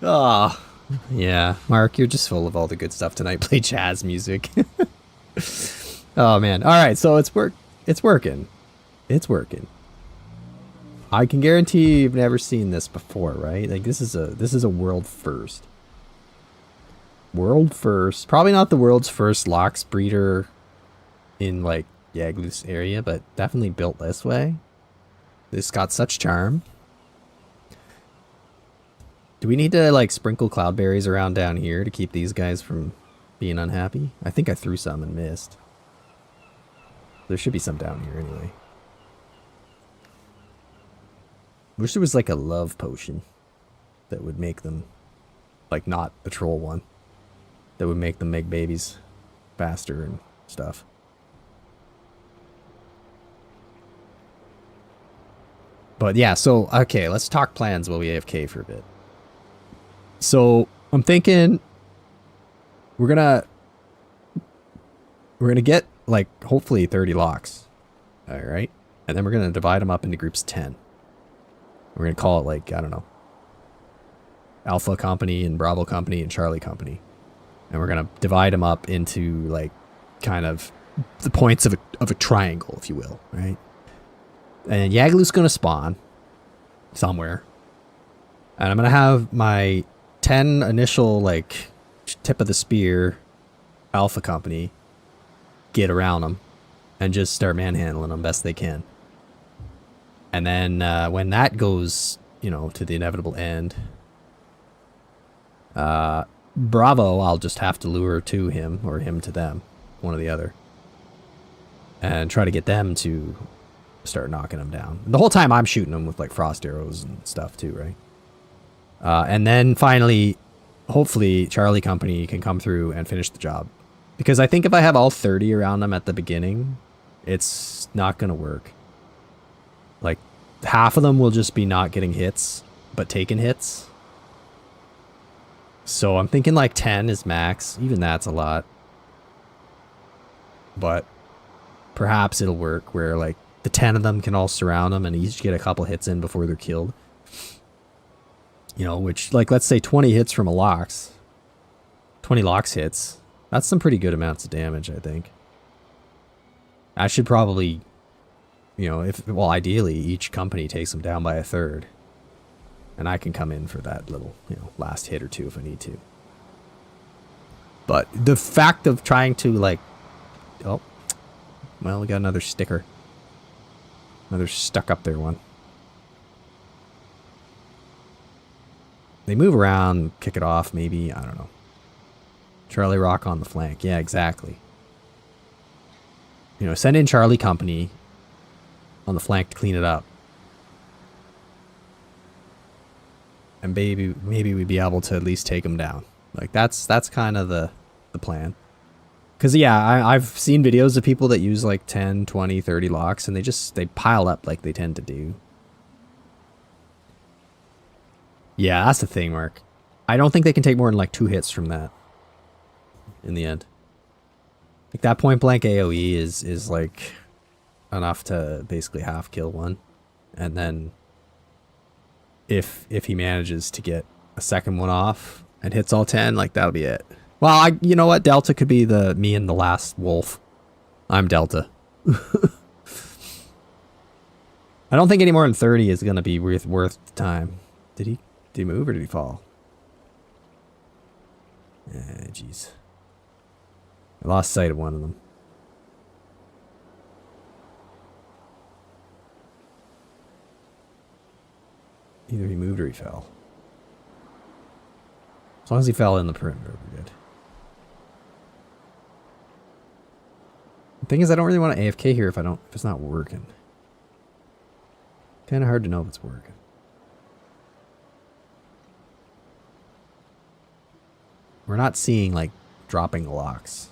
Speaker 1: Oh, yeah. Mark, you're just full of all the good stuff tonight. Play jazz music. Oh, man. Alright, so it's working. It's working. I can guarantee you've never seen this before, right? Like this is a world first. World first. Probably not the world's first Lox breeder in like Yaglu's area, but definitely built this way. This got such charm. Do we need to like sprinkle cloudberries around down here to keep these guys from being unhappy? I think I threw some and missed. There should be some down here anyway. Wish there was like a love potion that would make them, like not a troll one, that would make them make babies faster and stuff. But yeah, so okay, let's talk plans while we AFK for a bit. So I'm thinking we're gonna get like hopefully 30 locks, all right, and then we're gonna divide them up into groups of 10. We're gonna call it like, I don't know, Alpha Company and Bravo Company and Charlie Company, and we're gonna divide them up into like kind of the points of a triangle, if you will, right? And Yaglu's gonna spawn somewhere, and I'm gonna have my 10 initial like tip of the spear Alpha Company get around them and just start manhandling them best they can. And then when that goes, you know, to the inevitable end, Bravo, I'll just have to lure to him or him to them, one or the other, and try to get them to start knocking them down. The whole time I'm shooting them with like frost arrows and stuff too, right? And then finally, hopefully, Charlie Company can come through and finish the job. Because I think if I have all 30 around them at the beginning, it's not going to work. Like, half of them will just be not getting hits, but taking hits. So I'm thinking like 10 is max. Even that's a lot. But perhaps it'll work where like the 10 of them can all surround them and each get a couple hits in before they're killed. You know, which, like, let's say 20 hits from a Lox. 20 Lox hits. That's some pretty good amounts of damage, I think. I should probably, you know, well, ideally, each company takes them down by a third. And I can come in for that little, you know, last hit or two if I need to. But the fact of trying to, like, oh, well, we got another sticker. Another stuck up there one. They move around, kick it off, maybe. I don't know. Charlie Rock on the flank. Yeah, exactly. You know, send in Charlie Company on the flank to clean it up. And maybe we'd be able to at least take them down. Like, that's kind of the plan. Because, yeah, I've seen videos of people that use, like, 10, 20, 30 locks, and they pile up like they tend to do. Yeah, that's the thing, Mark. I don't think they can take more than like 2 hits from that in the end. Like that point blank AoE is like enough to basically half kill one. And then if he manages to get a second one off and hits all 10, like that'll be it. Well, you know what? Delta could be me and the last wolf. I'm Delta. I don't think any more than 30 is going to be worth the time. Did he move or did he fall? Jeez. I lost sight of one of them. Either he moved or he fell. As long as he fell in the perimeter, we're good. The thing is, I don't really want to AFK here if it's not working. Kind of hard to know if it's working. We're not seeing, like, dropping locks.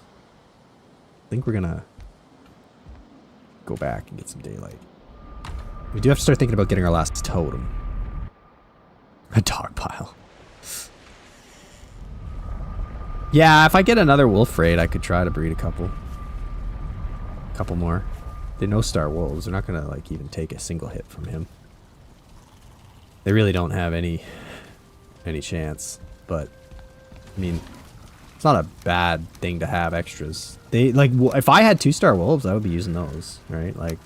Speaker 1: I think we're gonna go back and get some daylight. We do have to start thinking about getting our last totem. A dog pile. Yeah, if I get another wolf raid, I could try to breed a couple more. They're no-star wolves. They're not gonna, like, even take a single hit from him. They really don't have any chance, but I mean, it's not a bad thing to have extras. They, like, if I had 2-star wolves, I would be using those, right? Like,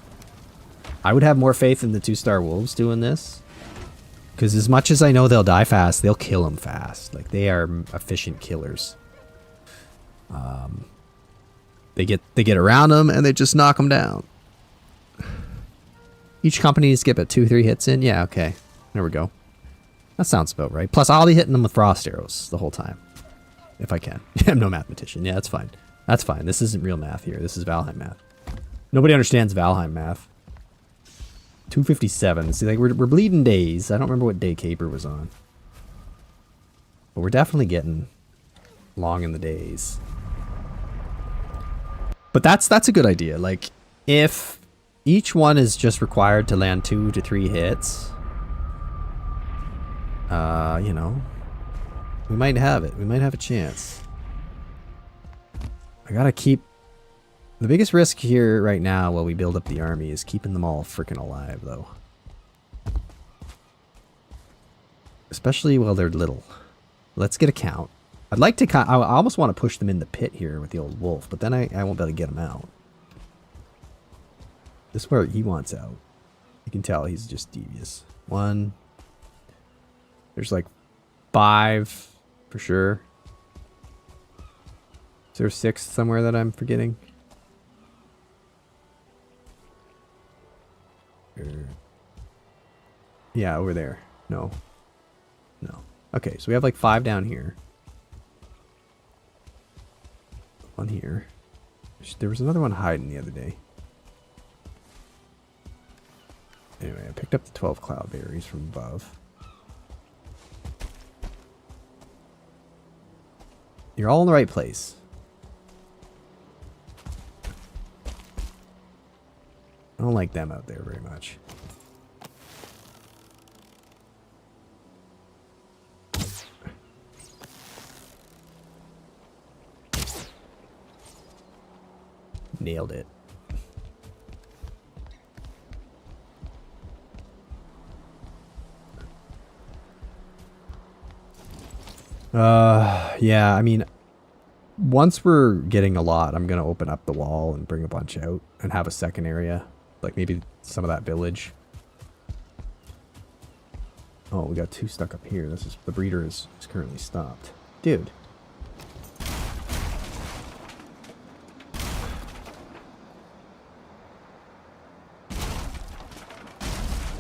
Speaker 1: I would have more faith in the 2-star wolves doing this. Because as much as I know they'll die fast, they'll kill them fast. Like, they are efficient killers. They get around them and they just knock them down. Each company needs to get about 2-3 hits in. Yeah, okay. There we go. That sounds about right. Plus, I'll be hitting them with frost arrows the whole time. If I can. I'm no mathematician. Yeah, that's fine. That's fine. This isn't real math here. This is Valheim math. Nobody understands Valheim math. 257. See, like, we're bleeding days. I don't remember what day Caper was on. But we're definitely getting long in the days. But that's a good idea. Like, if each one is just required to land 2 to 3 hits, you know, we might have it. We might have a chance. I gotta keep... The biggest risk here right now while we build up the army is keeping them all freaking alive, though. Especially while they're little. Let's get a count. I'd like to... I almost want to push them in the pit here with the old wolf, but then I won't be able to get them out. This is where he wants out. You can tell he's just devious. 1. There's like 5 for sure. Is there 6 somewhere that I'm forgetting? Yeah, over there. No. No. Okay, so we have like 5 down here. 1 here. There was another one hiding the other day. Anyway, I picked up the 12 cloud berries from above. You're all in the right place. I don't like them out there very much. Nailed it. Yeah, I mean, once we're getting a lot, I'm going to open up the wall and bring a bunch out and have a second area. Like maybe some of that village. Oh, we got 2 stuck up here. This is... The breeder is currently stopped. Dude.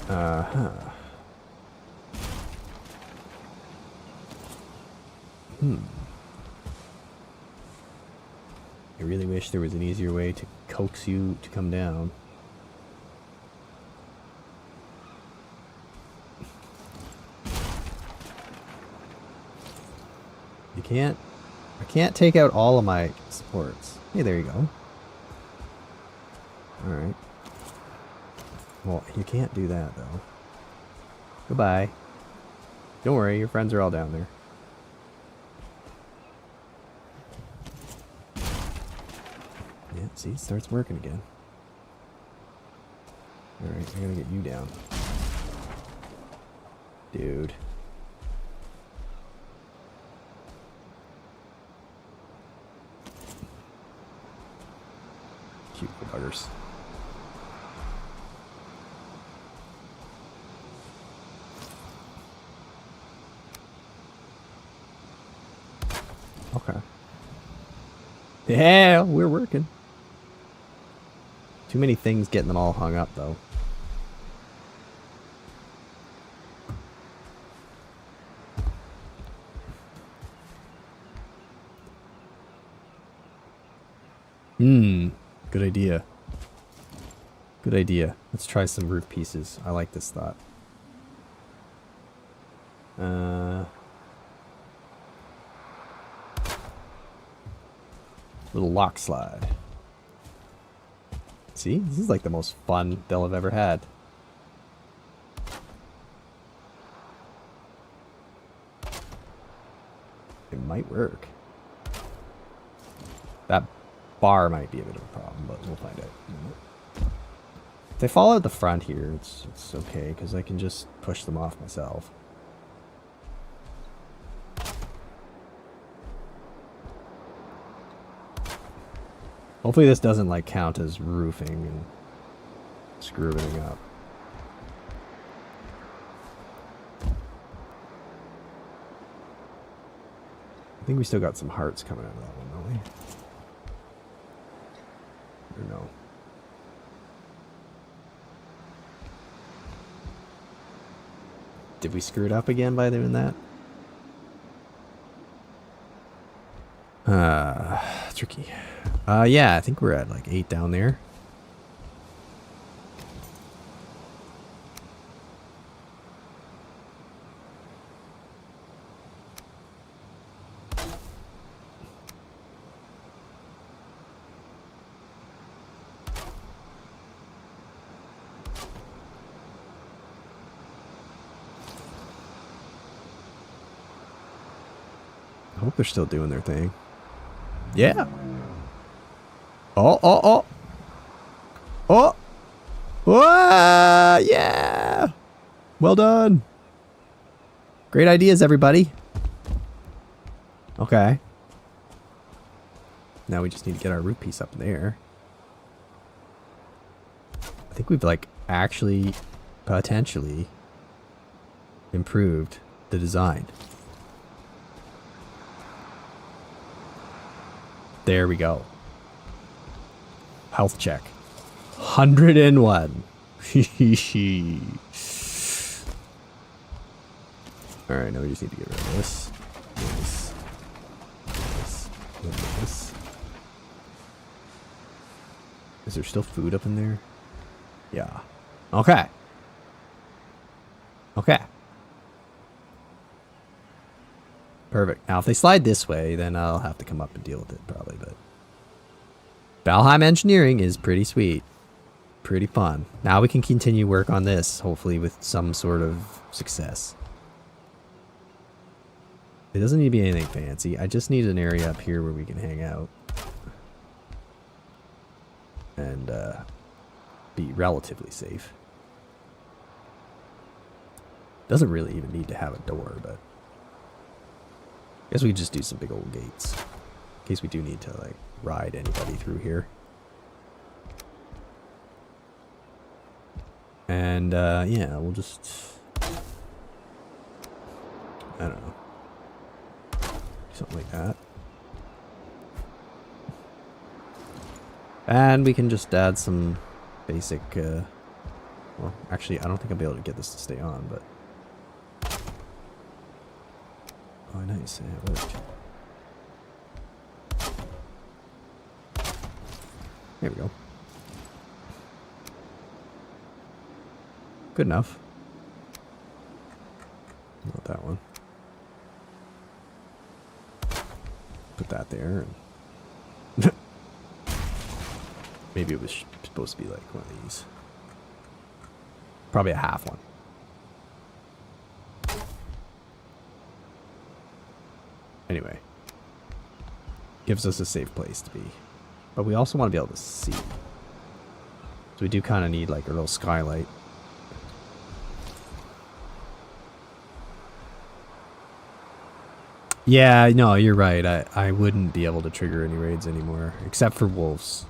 Speaker 1: Uh-huh. I really wish there was an easier way to coax you to come down. You can't... I can't take out all of my supports. Hey, there you go. Alright. Well, you can't do that, though. Goodbye. Don't worry, your friends are all down there. Yeah, see, it starts working again. Alright, I gotta get you down. Dude. Cute little buggers. Okay. Yeah, we're working. Too many things getting them all hung up, though. Good idea. Good idea. Let's try some roof pieces. I like this thought. Little lock slide. See? This is like the most fun they'll have ever had. It might work. That bar might be a bit of a problem, but we'll find out. If they fall out the front here, it's okay, because I can just push them off myself. Hopefully this doesn't like count as roofing and screw everything up. I think we still got some hearts coming out of that one, don't we? Or no? Did we screw it up again by doing that? Tricky. Yeah, I think we're at like 8 down there. I hope they're still doing their thing. Yeah. Oh, oh, oh. Oh. Whoa, yeah. Well done. Great ideas, everybody. Okay. Now we just need to get our root piece up there. I think we've like actually potentially improved the design. There we go. Health check. 101. Alright, now we just need to get rid of this. This. Is there still food up in there? Yeah. Okay. Okay. Perfect. Now, if they slide this way, then I'll have to come up and deal with it probably, but Valheim engineering is pretty sweet. Pretty fun. Now we can continue work on this, hopefully with some sort of success. It doesn't need to be anything fancy. I just need an area up here where we can hang out. And be relatively safe. Doesn't really even need to have a door, but I guess we could just do some big old gates. In case we do need to like ride anybody through here. And yeah, we'll just, I don't know, something like that. And we can just add some basic, well, actually, I don't think I'll be able to get this to stay on, but. Oh, nice. Yeah, it worked. There we go. Good enough. Not that one. Put that there. And maybe it was supposed to be like one of these. Probably a half one. Anyway. Gives us a safe place to be. But we also want to be able to see. So we do kind of need like a little skylight. Yeah, no, you're right. I wouldn't be able to trigger any raids anymore. Except for wolves.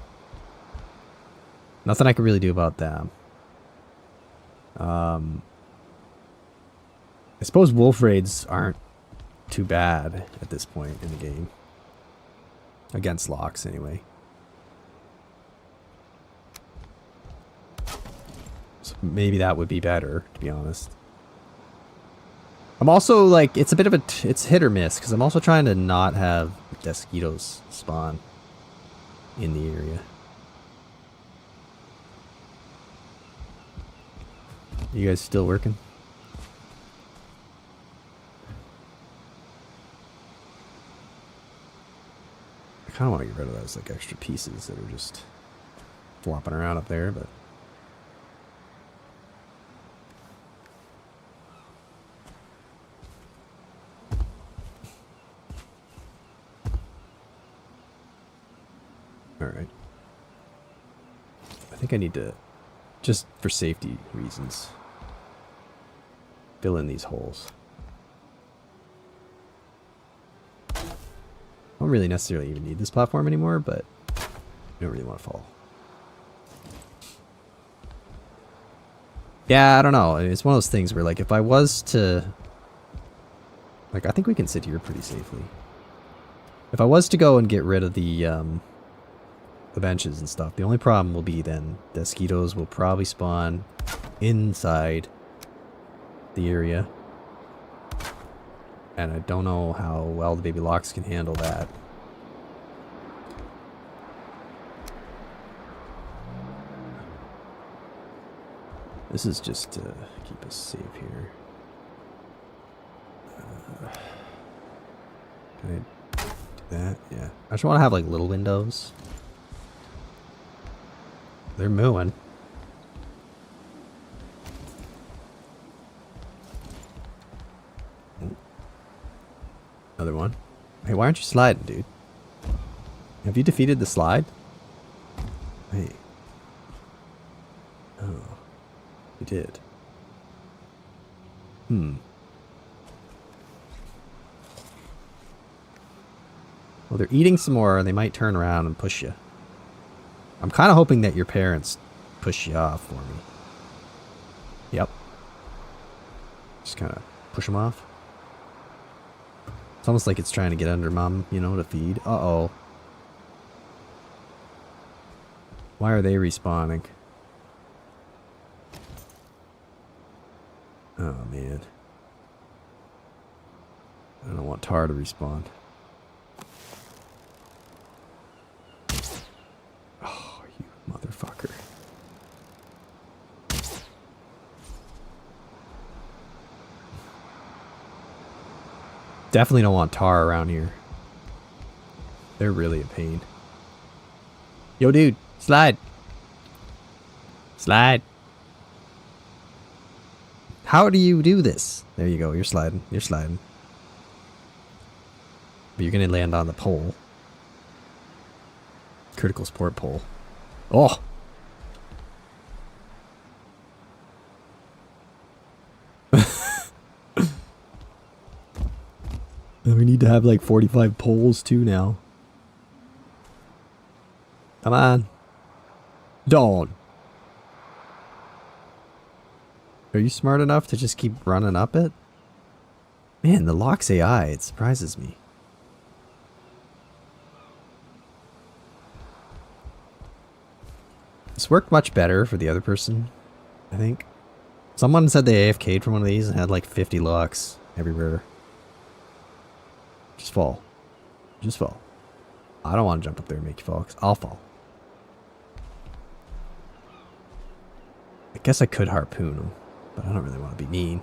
Speaker 1: Nothing I can really do about them. I suppose wolf raids aren't too bad at this point in the game. Against locks, anyway. So maybe that would be better, to be honest. I'm also, like, it's a bit of it's hit or miss, because I'm also trying to not have mosquitoes spawn in the area. You guys still working? I kind of want to get rid of those, like, extra pieces that are just flopping around up there, but... Alright. I think I need to, just for safety reasons, fill in these holes. I don't really necessarily even need this platform anymore, but I don't really want to fall. Yeah, I don't know. It's one of those things where, like, if I was to... Like, I think we can sit here pretty safely. If I was to go and get rid of the benches and stuff, the only problem will be then the mosquitoes will probably spawn inside the area. And I don't know how well the baby lox can handle that. This is just to keep us safe here. Can I do that? Yeah. I just want to have like little windows. They're mooing. Another one. Hey, why aren't you sliding, dude? Have you defeated the slide? Hey. Oh. You did. Well, they're eating some more, and they might turn around and push you. I'm kind of hoping that your parents push you off for me. Yep. Just kind of push them off. It's almost like it's trying to get under mom, you know, to feed. Uh-oh. Why are they respawning? Oh, man. I don't want Tar to respawn. Oh, you motherfucker. Definitely don't want Tar around here. They're really a pain. Yo, dude. Slide. Slide. How do you do this? There you go. You're sliding. You're sliding. But you're going to land on the pole. Critical support pole. Oh! We need to have like 45 poles too now. Come on. Don't. Are you smart enough to just keep running up it? Man, the Lox AI, it surprises me. This worked much better for the other person, I think. Someone said they AFK'd from one of these and had like 50 Lox everywhere. Just fall. Just fall. I don't want to jump up there and make you fall, because I'll fall. I guess I could harpoon him, but I don't really want to be mean.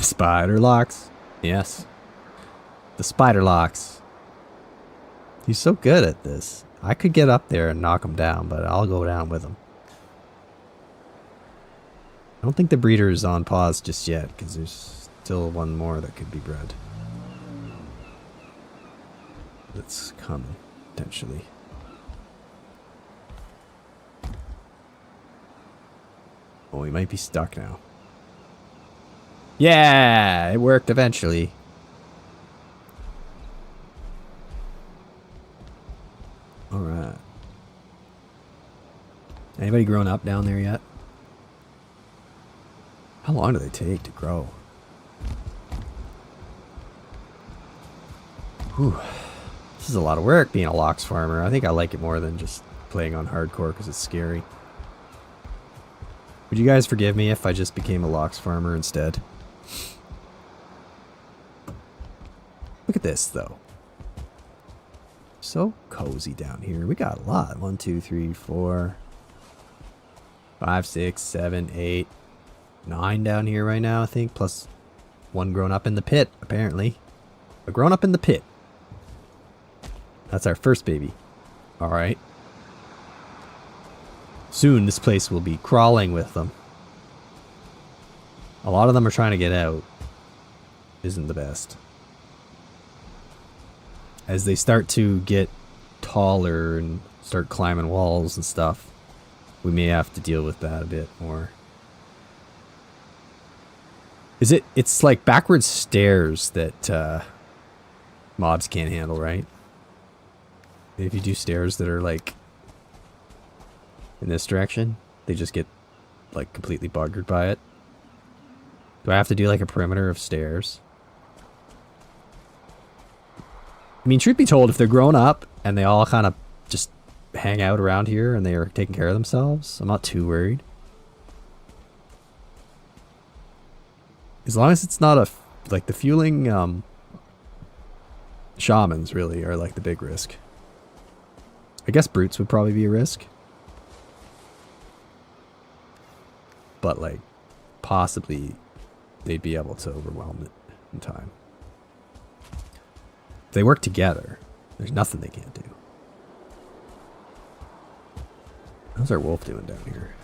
Speaker 1: Spider Lox. Yes. The Spider Lox. He's so good at this. I could get up there and knock him down, but I'll go down with him. I don't think the breeder is on pause just yet, because there's still one more that could be bred. That's coming, potentially. Oh, he might be stuck now. Yeah, it worked eventually. Alright. Anybody grown up down there yet? How long do they take to grow? Whew. This is a lot of work being a Lox farmer. I think I like it more than just playing on hardcore because it's scary. Would you guys forgive me if I just became a Lox farmer instead? Look at this, though. So cozy down here. We got a lot. 1, 2, 3, 4, 5, 6, 7, 8, 9 down here right now, I think. Plus one grown up in the pit, apparently. A grown up in the pit. That's our first baby. Alright. Soon this place will be crawling with them. A lot of them are trying to get out. Isn't the best. As they start to get taller and start climbing walls and stuff, we may have to deal with that a bit more. It's like backwards stairs that mobs can't handle, right? If you do stairs that are like in this direction, they just get like completely buggered by it. Do I have to do like a perimeter of stairs? I mean, truth be told, if they're grown up and they all kind of just hang out around here and they are taking care of themselves, I'm not too worried. As long as it's not a... Like, the fueling, shamans, really, are, like, the big risk. I guess brutes would probably be a risk. But, like, possibly they'd be able to overwhelm it in time. If they work together, there's nothing they can't do. How's our wolf doing down here?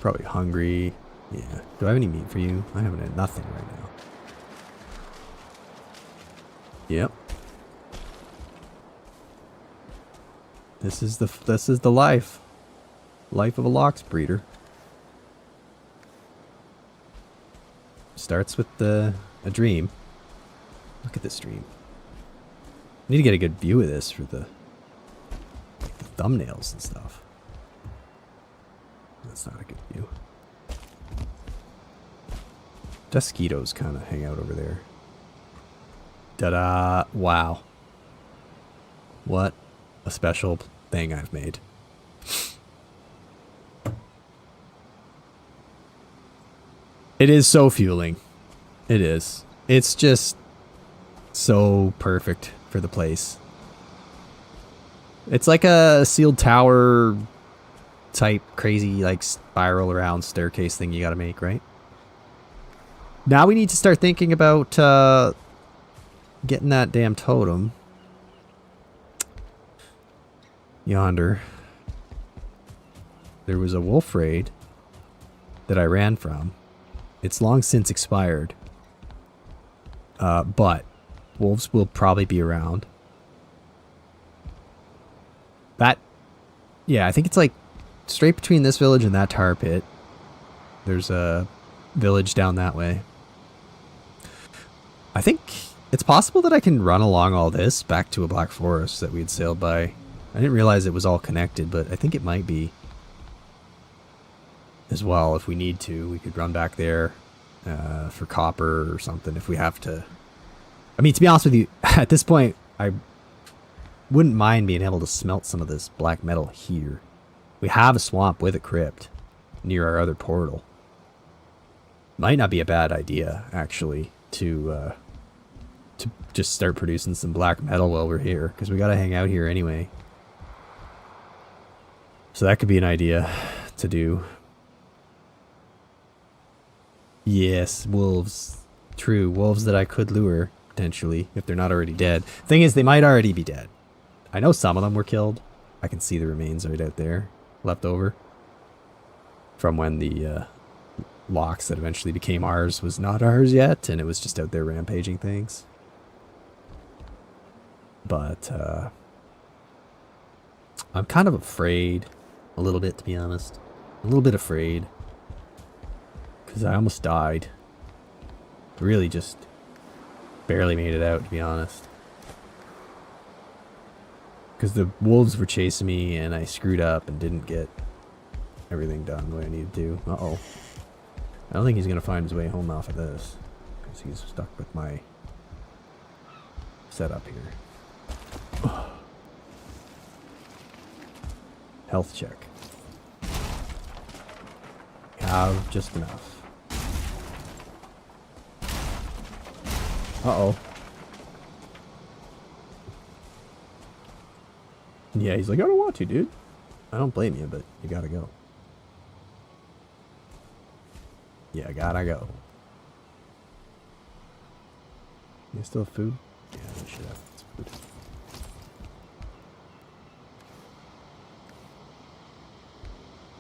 Speaker 1: Probably hungry. Yeah. Do I have any meat for you? I haven't had nothing right now. Yep. This is the life. Life of a lox breeder. Starts with a dream. Look at this dream. I need to get a good view of this for the thumbnails and stuff. That's not a good view. Mosquitoes kind of hang out over there. Ta-da! Wow. What a special thing I've made. It is so fueling. It is. It's just so perfect for the place. It's like a sealed tower type crazy like spiral around staircase thing you gotta make, right? Now we need to start thinking about getting that damn totem. Yonder. There was a wolf raid that I ran from. It's long since expired. But wolves will probably be around. Yeah, I think it's like straight between this village and that tar pit. There's a village down that way. I think it's possible that I can run along all this back to a black forest that we had sailed by. I didn't realize it was all connected, but I think it might be as well. If we need to, we could run back there for copper or something if we have to. I mean, to be honest with you, at this point, I wouldn't mind being able to smelt some of this black metal here. We have a swamp with a crypt near our other portal. Might not be a bad idea, actually, to just start producing some black metal while we're here, because we got to hang out here anyway. So that could be an idea to do. Yes, wolves. True, wolves that I could lure, potentially, if they're not already dead. Thing is, they might already be dead. I know some of them were killed. I can see the remains right out there, left over. From when the lox that eventually became ours was not ours yet, and it was just out there rampaging things. But, I'm kind of afraid, a little bit, to be honest. A little bit afraid. Because I almost died. Really just barely made it out, to be honest. Because the wolves were chasing me and I screwed up and didn't get everything done the way I needed to. Uh-oh. I don't think he's going to find his way home off of this. Because he's stuck with my setup here. Health check. Have just enough. Uh-oh. Yeah, he's like, I don't want to, dude. I don't blame you, but you gotta go. Yeah, gotta go. You still have food? Yeah, we should have some food.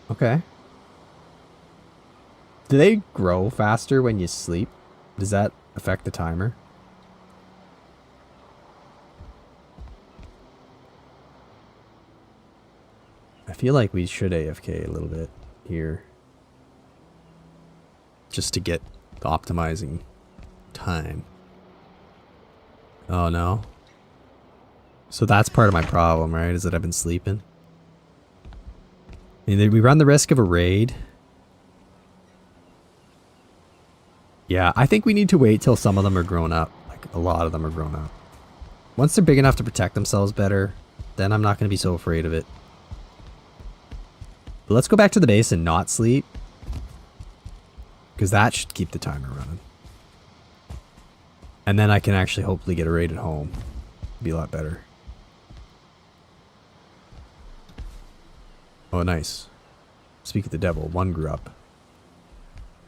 Speaker 1: Okay. Do they grow faster when you sleep? Does that affect the timer? I feel like we should AFK a little bit here. Just to get optimizing time. Oh no. So that's part of my problem, right? Is that I've been sleeping. I mean, we run the risk of a raid. Yeah, I think we need to wait till some of them are grown up. Like, a lot of them are grown up. Once they're big enough to protect themselves better, then I'm not going to be so afraid of it. But let's go back to the base and not sleep. Because that should keep the timer running. And then I can actually hopefully get a raid at home. Be a lot better. Oh, nice. Speak of the devil, one grew up.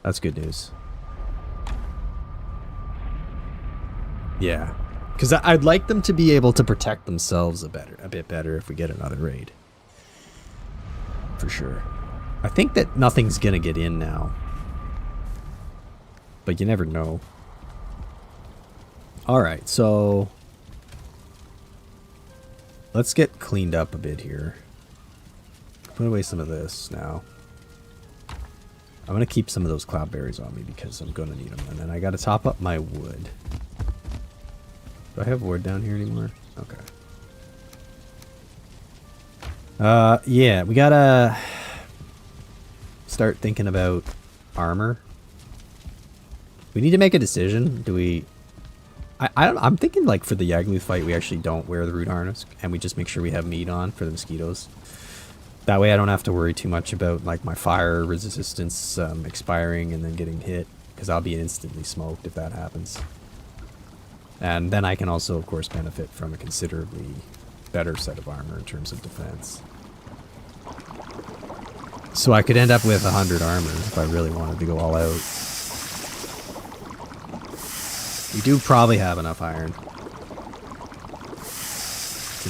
Speaker 1: That's good news. Yeah. Because I'd like them to be able to protect themselves a bit better if we get another raid. For sure. I think that nothing's going to get in now. But you never know. Alright, so... let's get cleaned up a bit here. Put away some of this now. I'm going to keep some of those cloudberries on me because I'm going to need them. And then I got to top up my wood. Do I have wood down here anymore? Okay. Yeah, we got to start thinking about armor. We need to make a decision. Do we... I'm thinking like for the Yagluth fight, we actually don't wear the root harness and we just make sure we have meat on for the mosquitoes. That way I don't have to worry too much about like my fire resistance expiring and then getting hit, because I'll be instantly smoked if that happens. And then I can also, of course, benefit from a considerably better set of armor in terms of defense. So I could end up with 100 armor if I really wanted to go all out. We do probably have enough iron to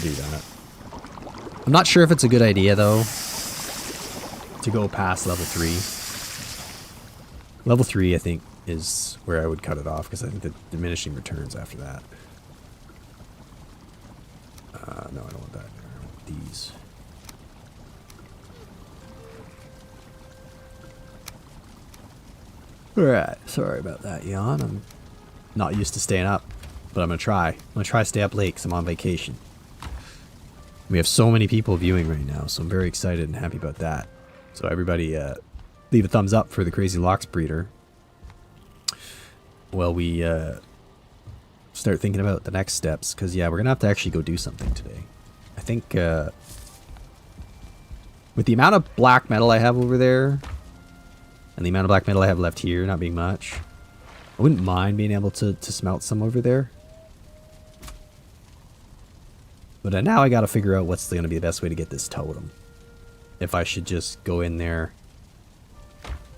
Speaker 1: do that. I'm not sure if it's a good idea, though, to go past level 3. Level 3, I think, is where I would cut it off, because I think the diminishing returns after that. No, I don't want that. I want these. Alright, sorry about that, yawn. I'm not used to staying up, but I'm going to try. I'm going to try to stay up late because I'm on vacation. We have so many people viewing right now, so I'm very excited and happy about that. So everybody leave a thumbs up for the Crazy Lox Breeder. Well, we start thinking about the next steps, because yeah, we're going to have to actually go do something today. I think with the amount of black metal I have over there, and the amount of black metal I have left here not being much, I wouldn't mind being able to smelt some over there. But now I got to figure out what's going to be the best way to get this totem. If I should just go in there,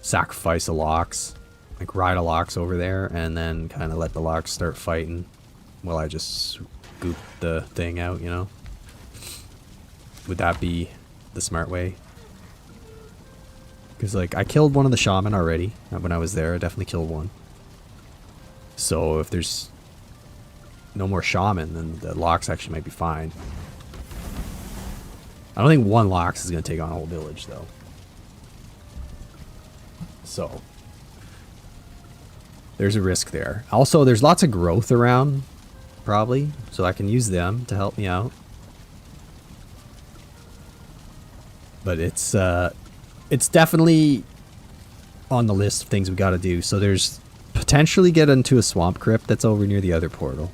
Speaker 1: sacrifice a Lox, like ride a Lox over there, and then kind of let the Lox start fighting while I just scoop the thing out, you know? Would that be the smart way? Because, like, I killed one of the shaman already when I was there. I definitely killed one. So if there's no more shaman, then the Lox actually might be fine. I don't think one Lox is going to take on a whole village, though. So there's a risk there. Also, there's lots of growth around, probably, so I can use them to help me out. But it's definitely on the list of things we got to do. So there's potentially get into a swamp crypt that's over near the other portal.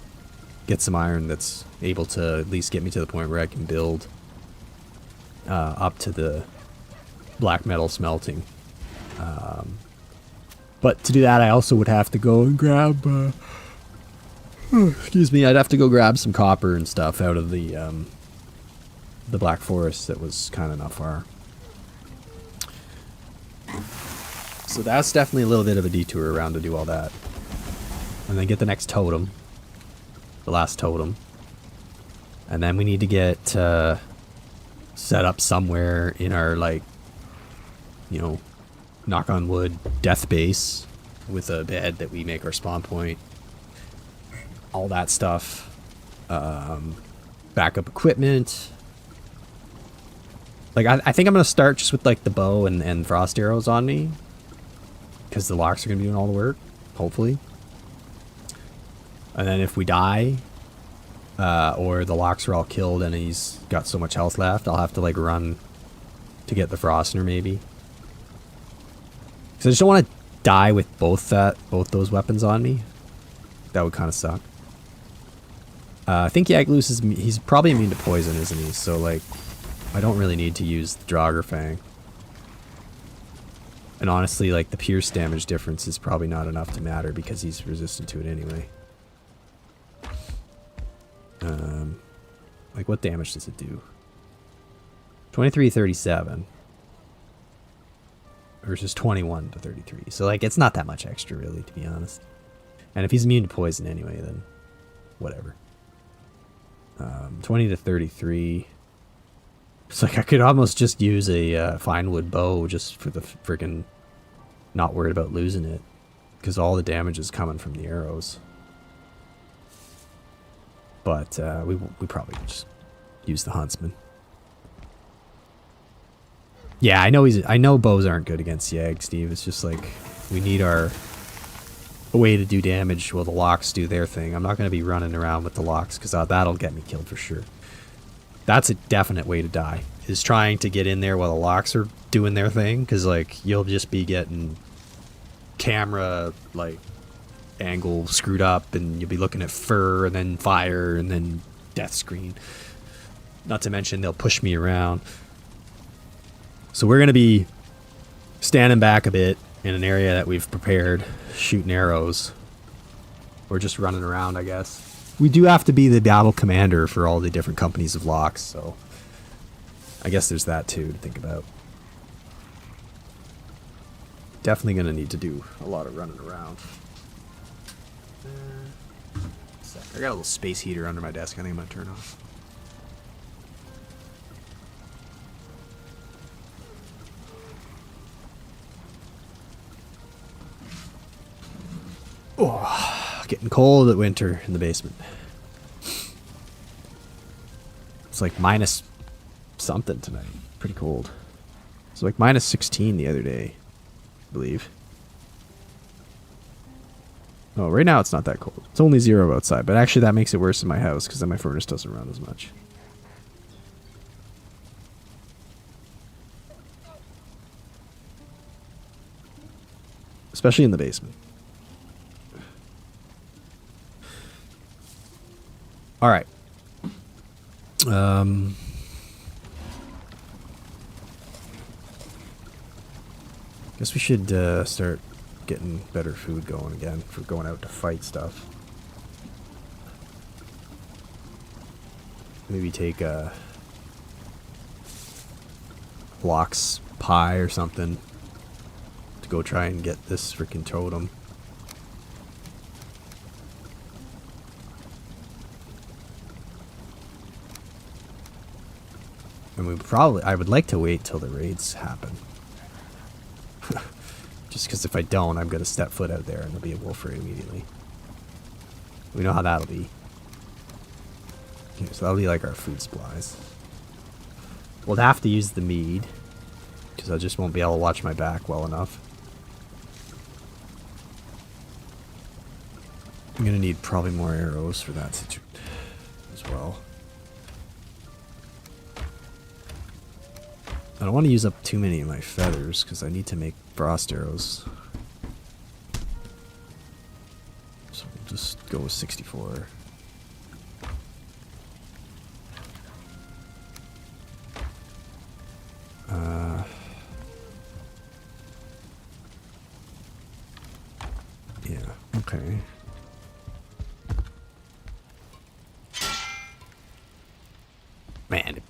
Speaker 1: Get some iron that's able to at least get me to the point where I can build up to the black metal smelting. But to do that, I also would have to go and grab... excuse me, I'd have to go grab some copper and stuff out of the Black Forest that was kind of not far. So that's definitely a little bit of a detour around to do all that. And then get the next totem. The last totem. And then we need to get set up somewhere in our, like, you know, knock on wood, death base with a bed that we make our spawn point. All that stuff. Backup equipment. Like, I think I'm going to start just with, like, the bow and frost arrows on me. Because the Lox are going to be doing all the work. Hopefully. And then if we die, or the Lox are all killed and he's got so much health left, I'll have to, like, run to get the Frostner, maybe. Because I just don't want to die with both those weapons on me. That would kind of suck. I think Yagluth is... he's probably immune to poison, isn't he? So, like, I don't really need to use the Draugr Fang. And honestly, like, the pierce damage difference is probably not enough to matter because he's resistant to it anyway. Like, what damage does it do? 23-37 versus 21 to 33. So, like, it's not that much extra, really, to be honest. And if he's immune to poison anyway, then whatever. 20 to 33. It's like I could almost just use a fine wood bow just for the freaking not worried about losing it. Because all the damage is coming from the arrows. But we probably just use the huntsman. Yeah, I know bows aren't good against Yag, Steve. It's just like we need a way to do damage while the locks do their thing. I'm not going to be running around with the locks because that'll get me killed for sure. That's a definite way to die, is trying to get in there while the locks are doing their thing, because like you'll just be getting camera like angle screwed up and you'll be looking at fur and then fire and then death screen. Not to mention they'll push me around. So we're going to be standing back a bit in an area that we've prepared, shooting arrows. Or just running around, I guess. We do have to be the battle commander for all the different companies of locks, so I guess there's that too to think about. Definitely going to need to do a lot of running around. I got a little space heater under my desk. I think I'm going to turn off. Oh, getting cold at winter in the basement. It's like minus something tonight. Pretty cold. It's like minus 16 the other day, I believe. Oh, right now it's not that cold. It's only 0 outside, but actually that makes it worse in my house because then my furnace doesn't run as much. Especially in the basement. All right. Guess we should start getting better food going again for going out to fight stuff. Maybe take a lox pie or something to go try and get this freaking totem. And I would like to wait till the raids happen. Just because if I don't, I'm going to step foot out there and there'll be a wolf raid immediately. We know how that'll be. Okay, so that'll be like our food supplies. We'll have to use the mead, because I just won't be able to watch my back well enough. I'm going to need probably more arrows for that situation as well. I don't want to use up too many of my feathers because I need to make frost arrows. So we'll just go with 64. Yeah, okay. Man,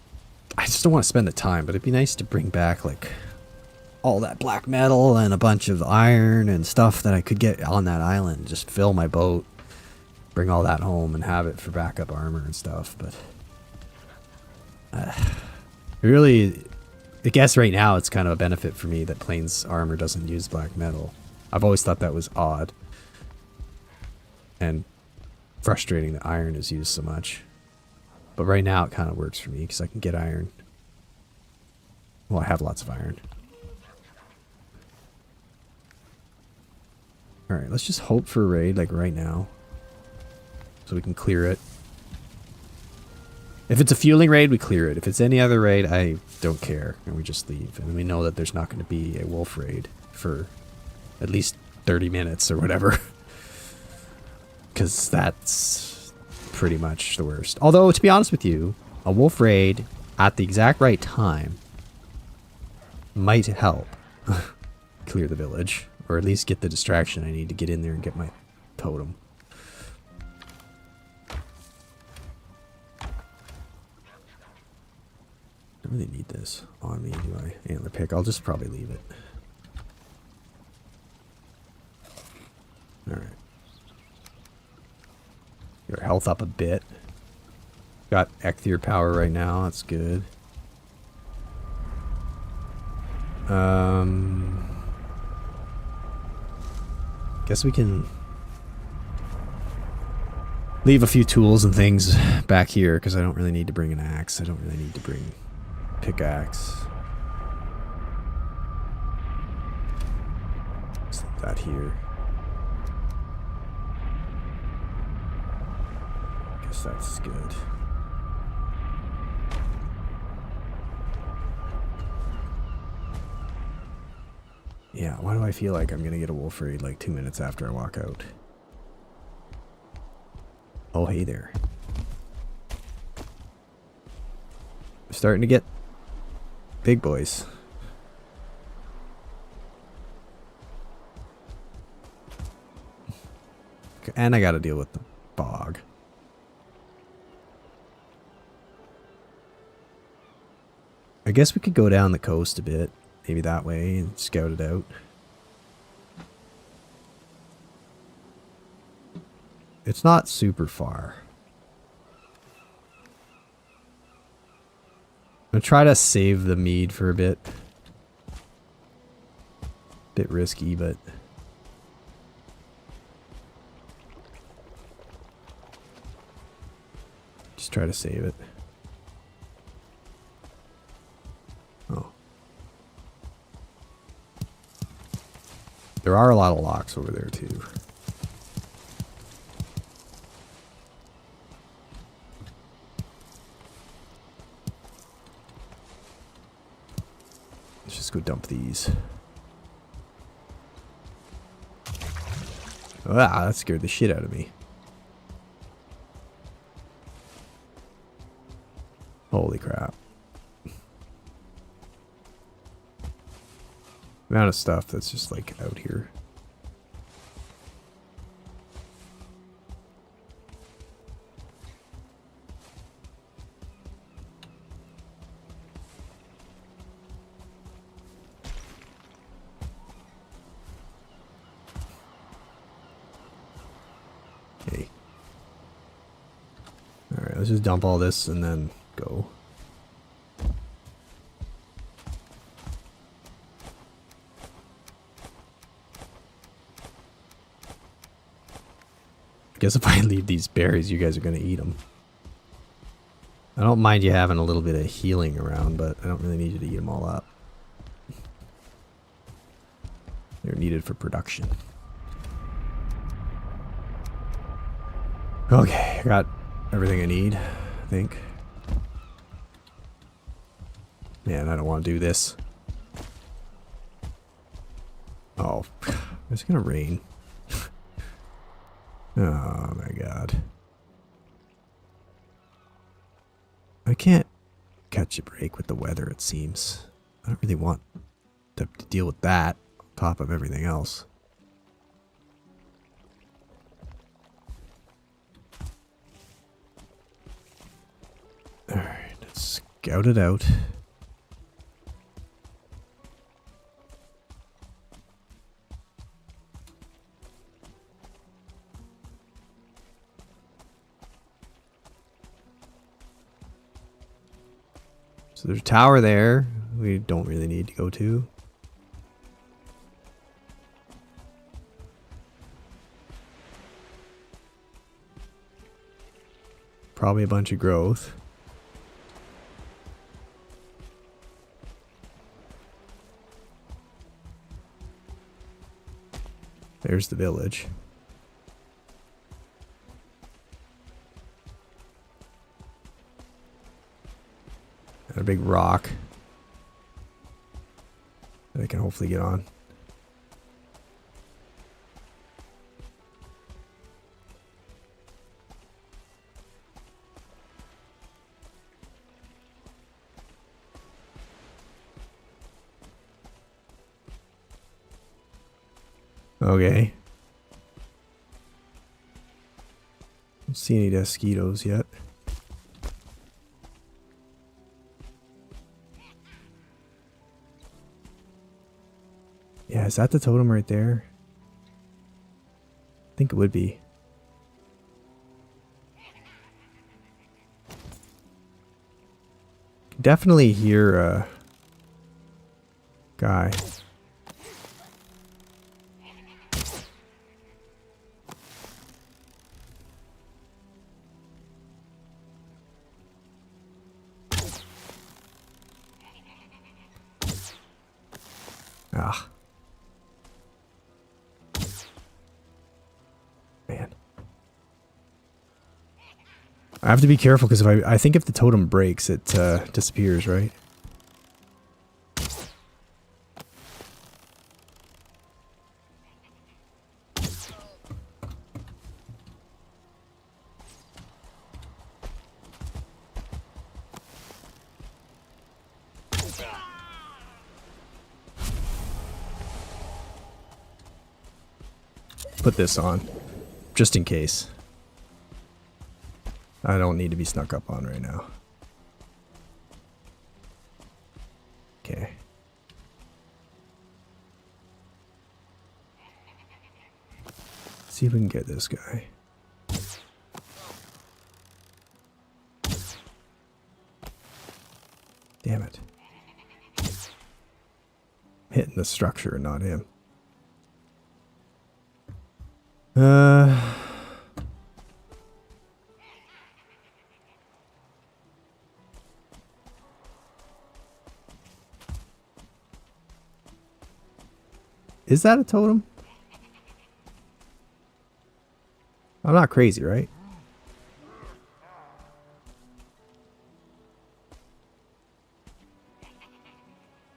Speaker 1: I just don't want to spend the time, but it'd be nice to bring back like all that black metal and a bunch of iron and stuff that I could get on that island. Just fill my boat, bring all that home and have it for backup armor and stuff. But really, I guess right now it's kind of a benefit for me that Plains armor doesn't use black metal. I've always thought that was odd and frustrating that iron is used so much. But right now it kind of works for me because I can get iron. Well, I have lots of iron. Alright, let's just hope for a raid like right now. So we can clear it. If it's a fueling raid, we clear it. If it's any other raid, I don't care. And we just leave. And we know that there's not going to be a wolf raid for at least 30 minutes or whatever. Because that's pretty much the worst. Although, to be honest with you, a wolf raid at the exact right time might help clear the village. Or at least get the distraction I need to get in there and get my totem. don't really need this on me, do I? Antler pick. I'll just probably leave it. Alright. Your health up a bit. Got Ecthier power right now. That's good. Guess we can leave a few tools and things back here because I don't really need to bring an axe. I don't really need to bring pickaxe. Let's leave that here. Guess that's good. Yeah, why do I feel like I'm gonna get a wolf raid like 2 minutes after I walk out? Oh, hey there. We're starting to get big boys. And I gotta deal with the bog. I guess we could go down the coast a bit. Maybe that way and scout it out. It's not super far. I'm gonna try to save the mead for a bit. Bit risky, but just try to save it. Oh. There are a lot of locks over there too. Let's just go dump these. Ah, that scared the shit out of me. Holy crap. Amount of stuff that's just like out here. Okay. Alright, let's just dump all this and then go. I guess if I leave these berries, you guys are going to eat them. I don't mind you having a little bit of healing around, but I don't really need you to eat them all up. They're needed for production. Okay, I got everything I need, I think. Man, I don't want to do this. Oh, it's going to rain. Oh my god. I can't catch a break with the weather, it seems. I don't really want to deal with that on top of everything else. Alright, let's scout it out. So there's a tower there we don't really need to go to. Probably a bunch of growth. There's the village. And a big rock that I can hopefully get on. Okay. Don't see any mosquitoes yet. Yeah, is that the totem right there? I think it would be. Definitely hear a guy. Ah. Man. I have to be careful because if I think if the totem breaks, it disappears, right? Put this on, just in case. I don't need to be snuck up on right now. Okay. See if we can get this guy. Damn it. I'm hitting the structure, not him. Is that a totem? I'm not crazy, right?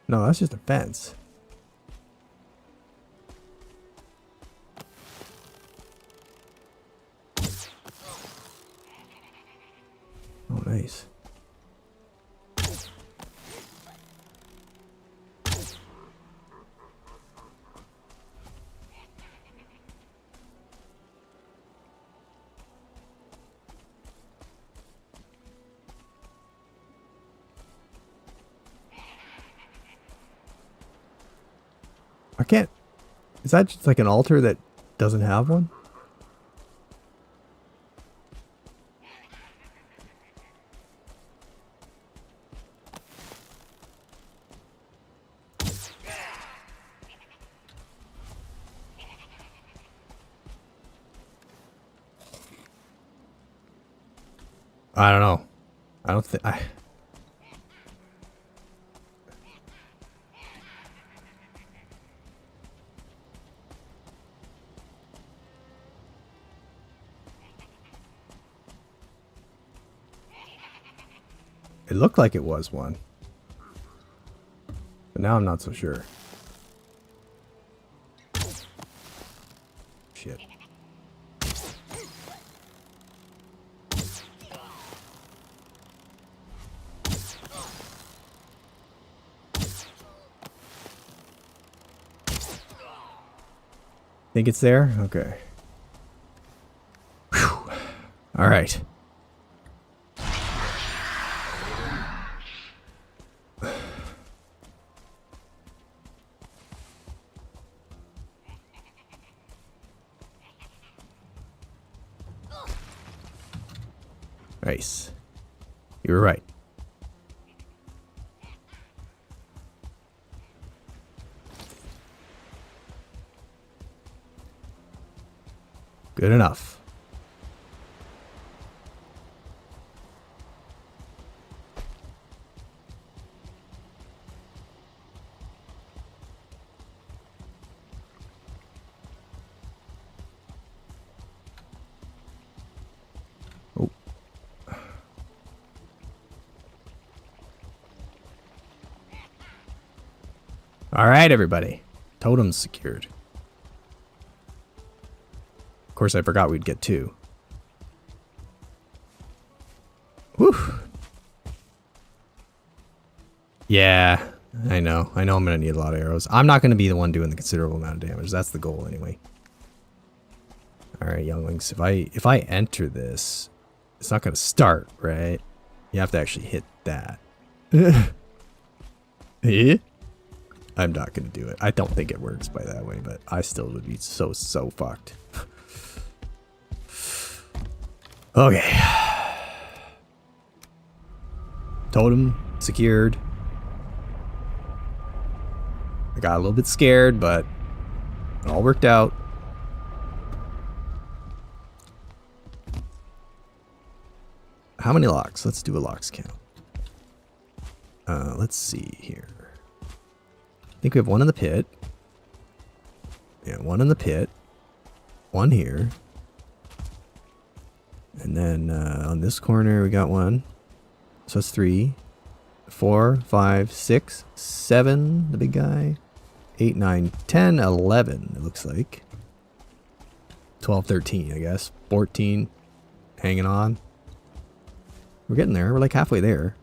Speaker 1: No, that's just a fence. Oh, nice. I can't. Is that just like an altar that doesn't have one? I don't know. I don't think I. It looked like it was one. But now I'm not so sure. Shit. Think it's there? Okay. Whew. All right. Nice. You were right. Good enough. Oh. All right, everybody. Totem's secured. Of course, I forgot we'd get two. Whew. Yeah, I know. I know I'm going to need a lot of arrows. I'm not going to be the one doing the considerable amount of damage. That's the goal anyway. All right, younglings. If I enter this, it's not going to start, right? You have to actually hit that. Eh? I'm not going to do it. I don't think it works by that way, but I still would be so fucked. Okay. Totem secured. I got a little bit scared, but it all worked out. How many locks? Let's do a locks count. Let's see here. I think we have one in the pit. Yeah, one in the pit. One here. And then on this corner we got one. So that's 3, 4, 5, 6, 7, the big guy. 8, 9, 10, 11, it looks like. 12, 13, I guess. 14, hanging on. We're getting there. We're like halfway there.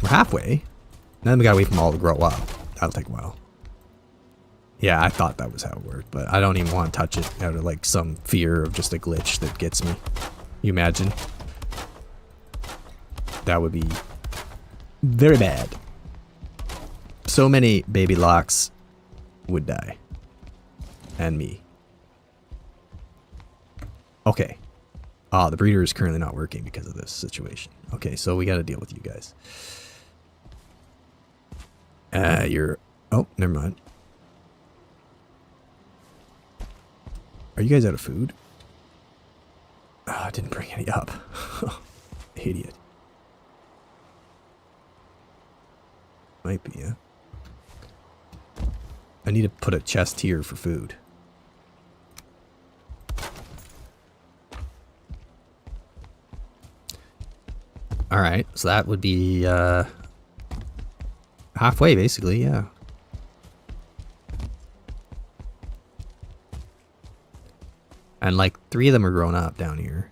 Speaker 1: We're halfway. And then we gotta wait for them all to grow up. That'll take a while. Yeah, I thought that was how it worked, but I don't even want to touch it out of like some fear of just a glitch that gets me. You imagine? That would be very bad. So many baby locks would die. And me. Okay. Ah, the breeder is currently not working because of this situation. Okay, so we got to deal with you guys. You're... Oh, never mind. Are you guys out of food? Oh, I didn't bring any up. Idiot. Might be, yeah. I need to put a chest here for food. Alright, so that would be halfway, basically, yeah. And like 3 of them are grown up down here.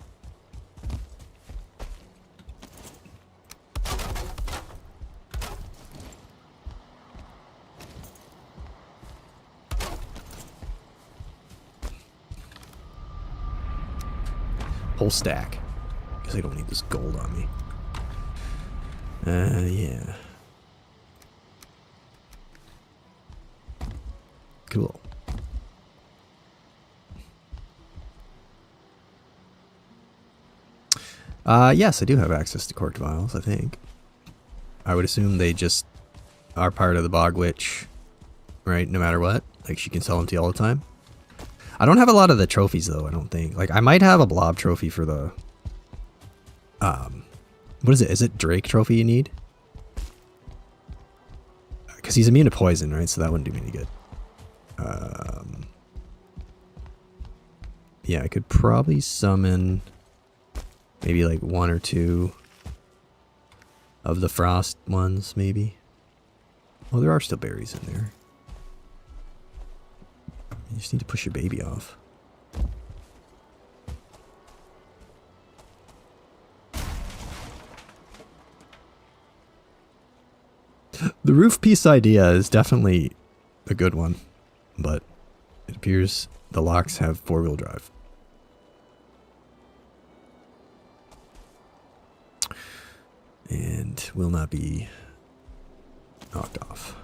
Speaker 1: Whole stack. Because I don't need this gold on me. Yeah. Cool. Yes, I do have access to corked vials, I think. I would assume they just are part of the bog witch, right? No matter what. Like, she can sell them to you all the time. I don't have a lot of the trophies, though, I don't think. Like, I might have a blob trophy for the... what is it? Is it Drake trophy you need? Because he's immune to poison, right? So that wouldn't do me any good. Yeah, I could probably summon... maybe like 1 or 2 of the frost ones, maybe. Oh, there are still berries in there. You just need to push your baby off. The roof piece idea is definitely a good one, but it appears the locks have 4-wheel drive. And will not be knocked off.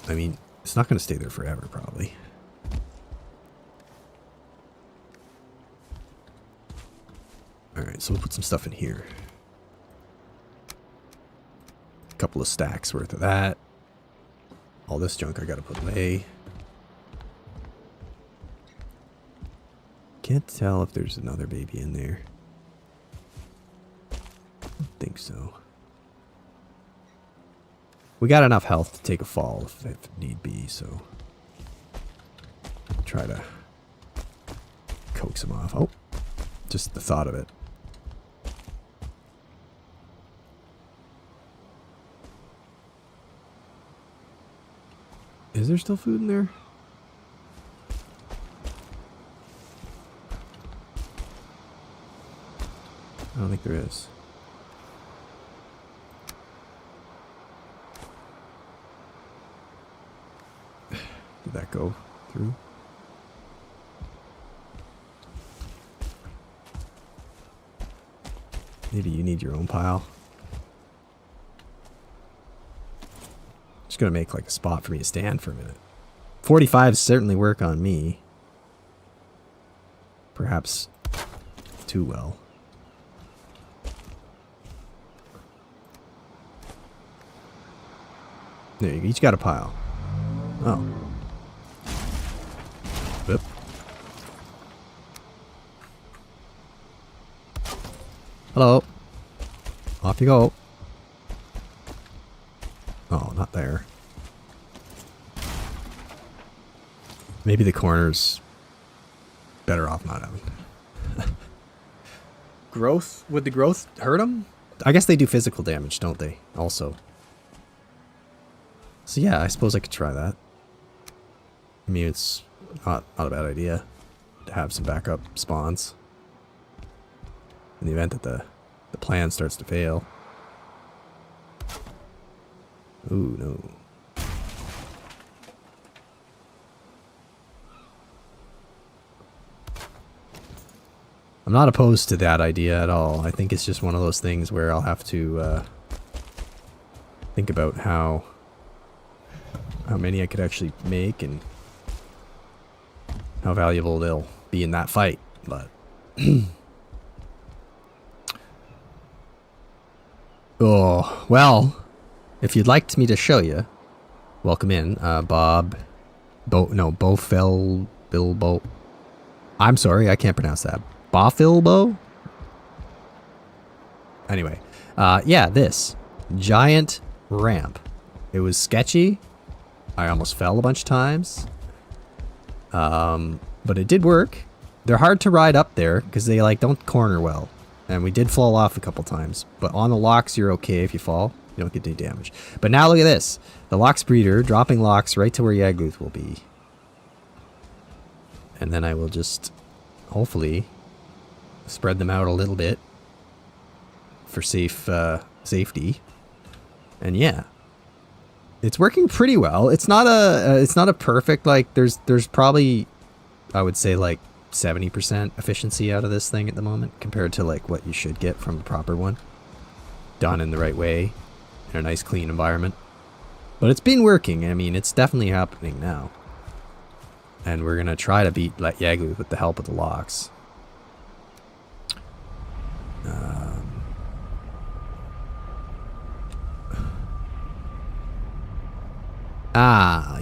Speaker 1: I mean, it's not going to stay there forever, probably. Alright, so we'll put some stuff in here. A couple of stacks worth of that. All this junk I got to put away. Can't tell if there's another baby in there. I don't think so. We got enough health to take a fall if need be, so try to coax him off. Oh, just the thought of it. Is there still food in there? I don't think there is. Did that go through? Maybe you need your own pile. Just gonna make like a spot for me to stand for a minute. 45s certainly work on me. Perhaps too well. There, you each got a pile. Oh. Whoop. Hello. Off you go. Oh, not there. Maybe the corner's better off not having. Growth? Would the growth hurt them? I guess they do physical damage, don't they? Also. So yeah, I suppose I could try that. I mean, it's not a bad idea to have some backup spawns in the event that the plan starts to fail. Ooh, no. I'm not opposed to that idea at all. I think it's just one of those things where I'll have to think about how many I could actually make and how valuable they'll be in that fight. But oh, well, if you'd like me to show you, welcome in, Bilbo. I'm sorry, I can't pronounce that. Bofilbo? Anyway, yeah, this giant ramp. It was sketchy. I almost fell a bunch of times. But it did work. They're hard to ride up there because they like don't corner well. And we did fall off a couple times. But on the locks, you're okay if you fall. You don't get any damage. But now look at this. The Lox Breeder dropping locks right to where Yagluth will be. And then I will just hopefully spread them out a little bit for safety. And yeah. It's working pretty well. It's not a perfect, like there's probably I would say like 70% efficiency out of this thing at the moment compared to like what you should get from a proper one done in the right way in a nice clean environment. But it's been working. I mean, it's definitely happening now. And we're going to try to beat Yagluth with the help of the locks.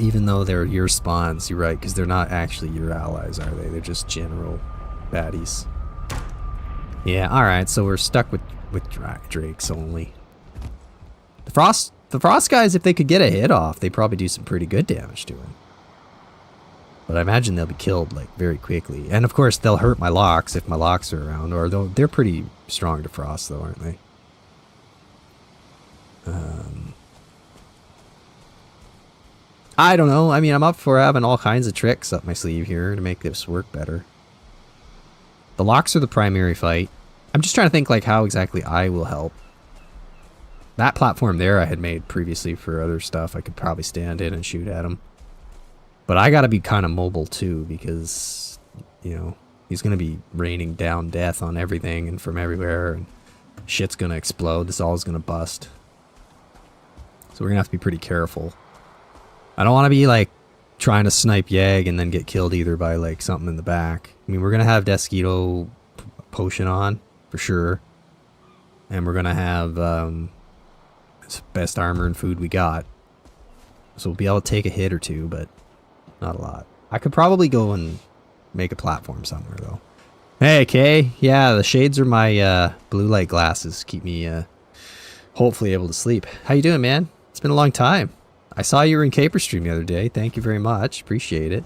Speaker 1: Even though they're your spawns, you're right, because they're not actually your allies, are they? They're just general baddies. Yeah, alright, so we're stuck with Drakes only. The Frost guys, if they could get a hit off, they probably do some pretty good damage to him. But I imagine they'll be killed, like, very quickly. And, of course, they'll hurt my locks if my locks are around. Or they're pretty strong to Frost, though, aren't they? I don't know. I mean, I'm up for having all kinds of tricks up my sleeve here to make this work better. The locks are the primary fight. I'm just trying to think, like, how exactly I will help. That platform there I had made previously for other stuff. I could probably stand in and shoot at him. But I gotta be kind of mobile too, because, you know, he's gonna be raining down death on everything and from everywhere, and shit's gonna explode. This all is gonna bust. So we're gonna have to be pretty careful. I don't want to be like trying to snipe Yag and then get killed either by like something in the back. I mean, we're gonna have Desquito potion on for sure, and we're gonna have best armor and food we got, so we'll be able to take a hit or two, but not a lot. I could probably go and make a platform somewhere though. Hey Kay, yeah, the shades are my blue light glasses, keep me hopefully able to sleep. How you doing, man? It's been a long time. I saw you were in CaperStream the other day. Thank you very much. Appreciate it.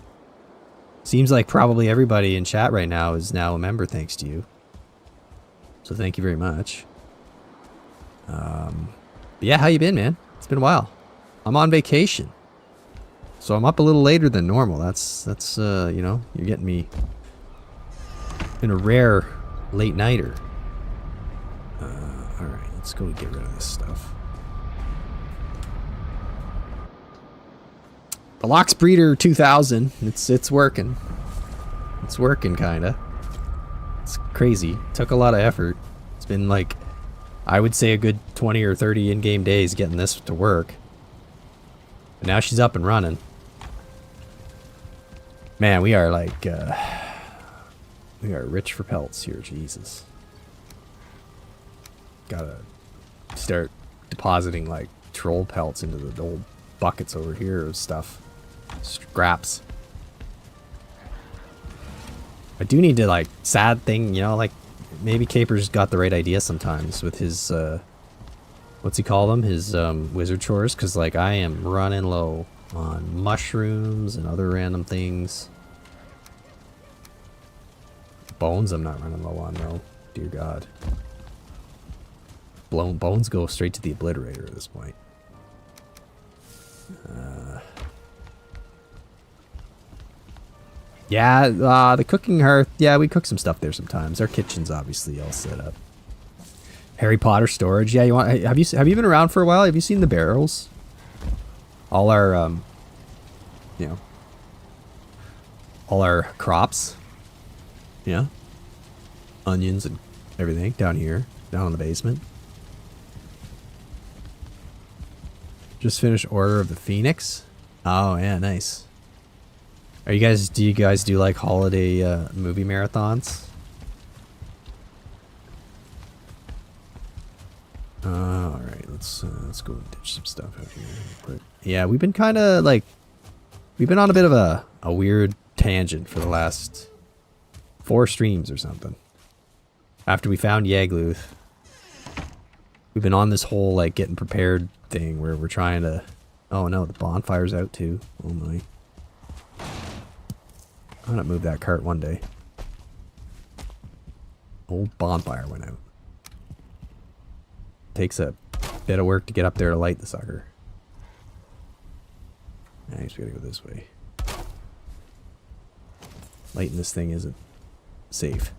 Speaker 1: Seems like probably everybody in chat right now is now a member thanks to you. So thank you very much. But yeah, how you been, man? It's been a while. I'm on vacation. So I'm up a little later than normal. That's you know, you're getting me in a rare late nighter. Alright, let's go get rid of this stuff. The Lox Breeder 2000, it's working. It's working, kinda. It's crazy. Took a lot of effort. It's been like I would say a good 20 or 30 in-game days getting this to work. But now she's up and running. Man, we are like, we are rich for pelts here, Jesus. Gotta start depositing like troll pelts into the old buckets over here of stuff. Scraps. I do need to, like, sad thing, you know, like, maybe Caper's got the right idea sometimes with his, what's he call them? His, wizard chores, because, like, I am running low on mushrooms and other random things. Bones I'm not running low on, though. Dear God. Bones go straight to the obliterator at this point. Yeah, the cooking hearth. Yeah, we cook some stuff there sometimes. Our kitchen's obviously all set up. Harry Potter storage. Yeah, you want? Have you been around for a while? Have you seen the barrels? All our, you know, all our crops. Yeah. Onions and everything down here, down in the basement. Just finished Order of the Phoenix. Oh yeah, nice. Do you guys do like holiday movie marathons? All right, let's go and ditch some stuff out here. But yeah, we've been kind of like, we've been on a bit of a weird tangent for the last 4 streams or something. After we found Yagluth, we've been on this whole like getting prepared thing where we're trying to. Oh no, the bonfire's out too. Oh my. I'm gonna move that cart one day. Old bonfire went out. Takes a bit of work to get up there to light the sucker. I guess we gotta go this way. Lighting this thing isn't safe.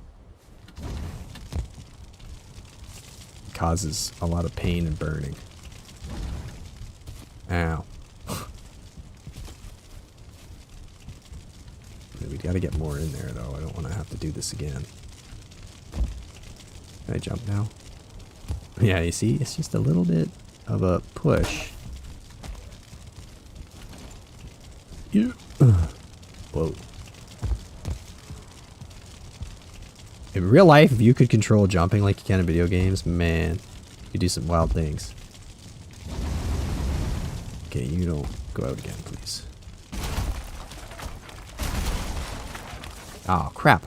Speaker 1: It causes a lot of pain and burning. Ow. We gotta get more in there though. I don't want to have to do this again. Can I jump now? Yeah, you see? It's just a little bit of a push. Yeah. Whoa. In real life, if you could control jumping like you can in video games, man, you could do some wild things. Okay, you don't go out again, please. Oh, crap.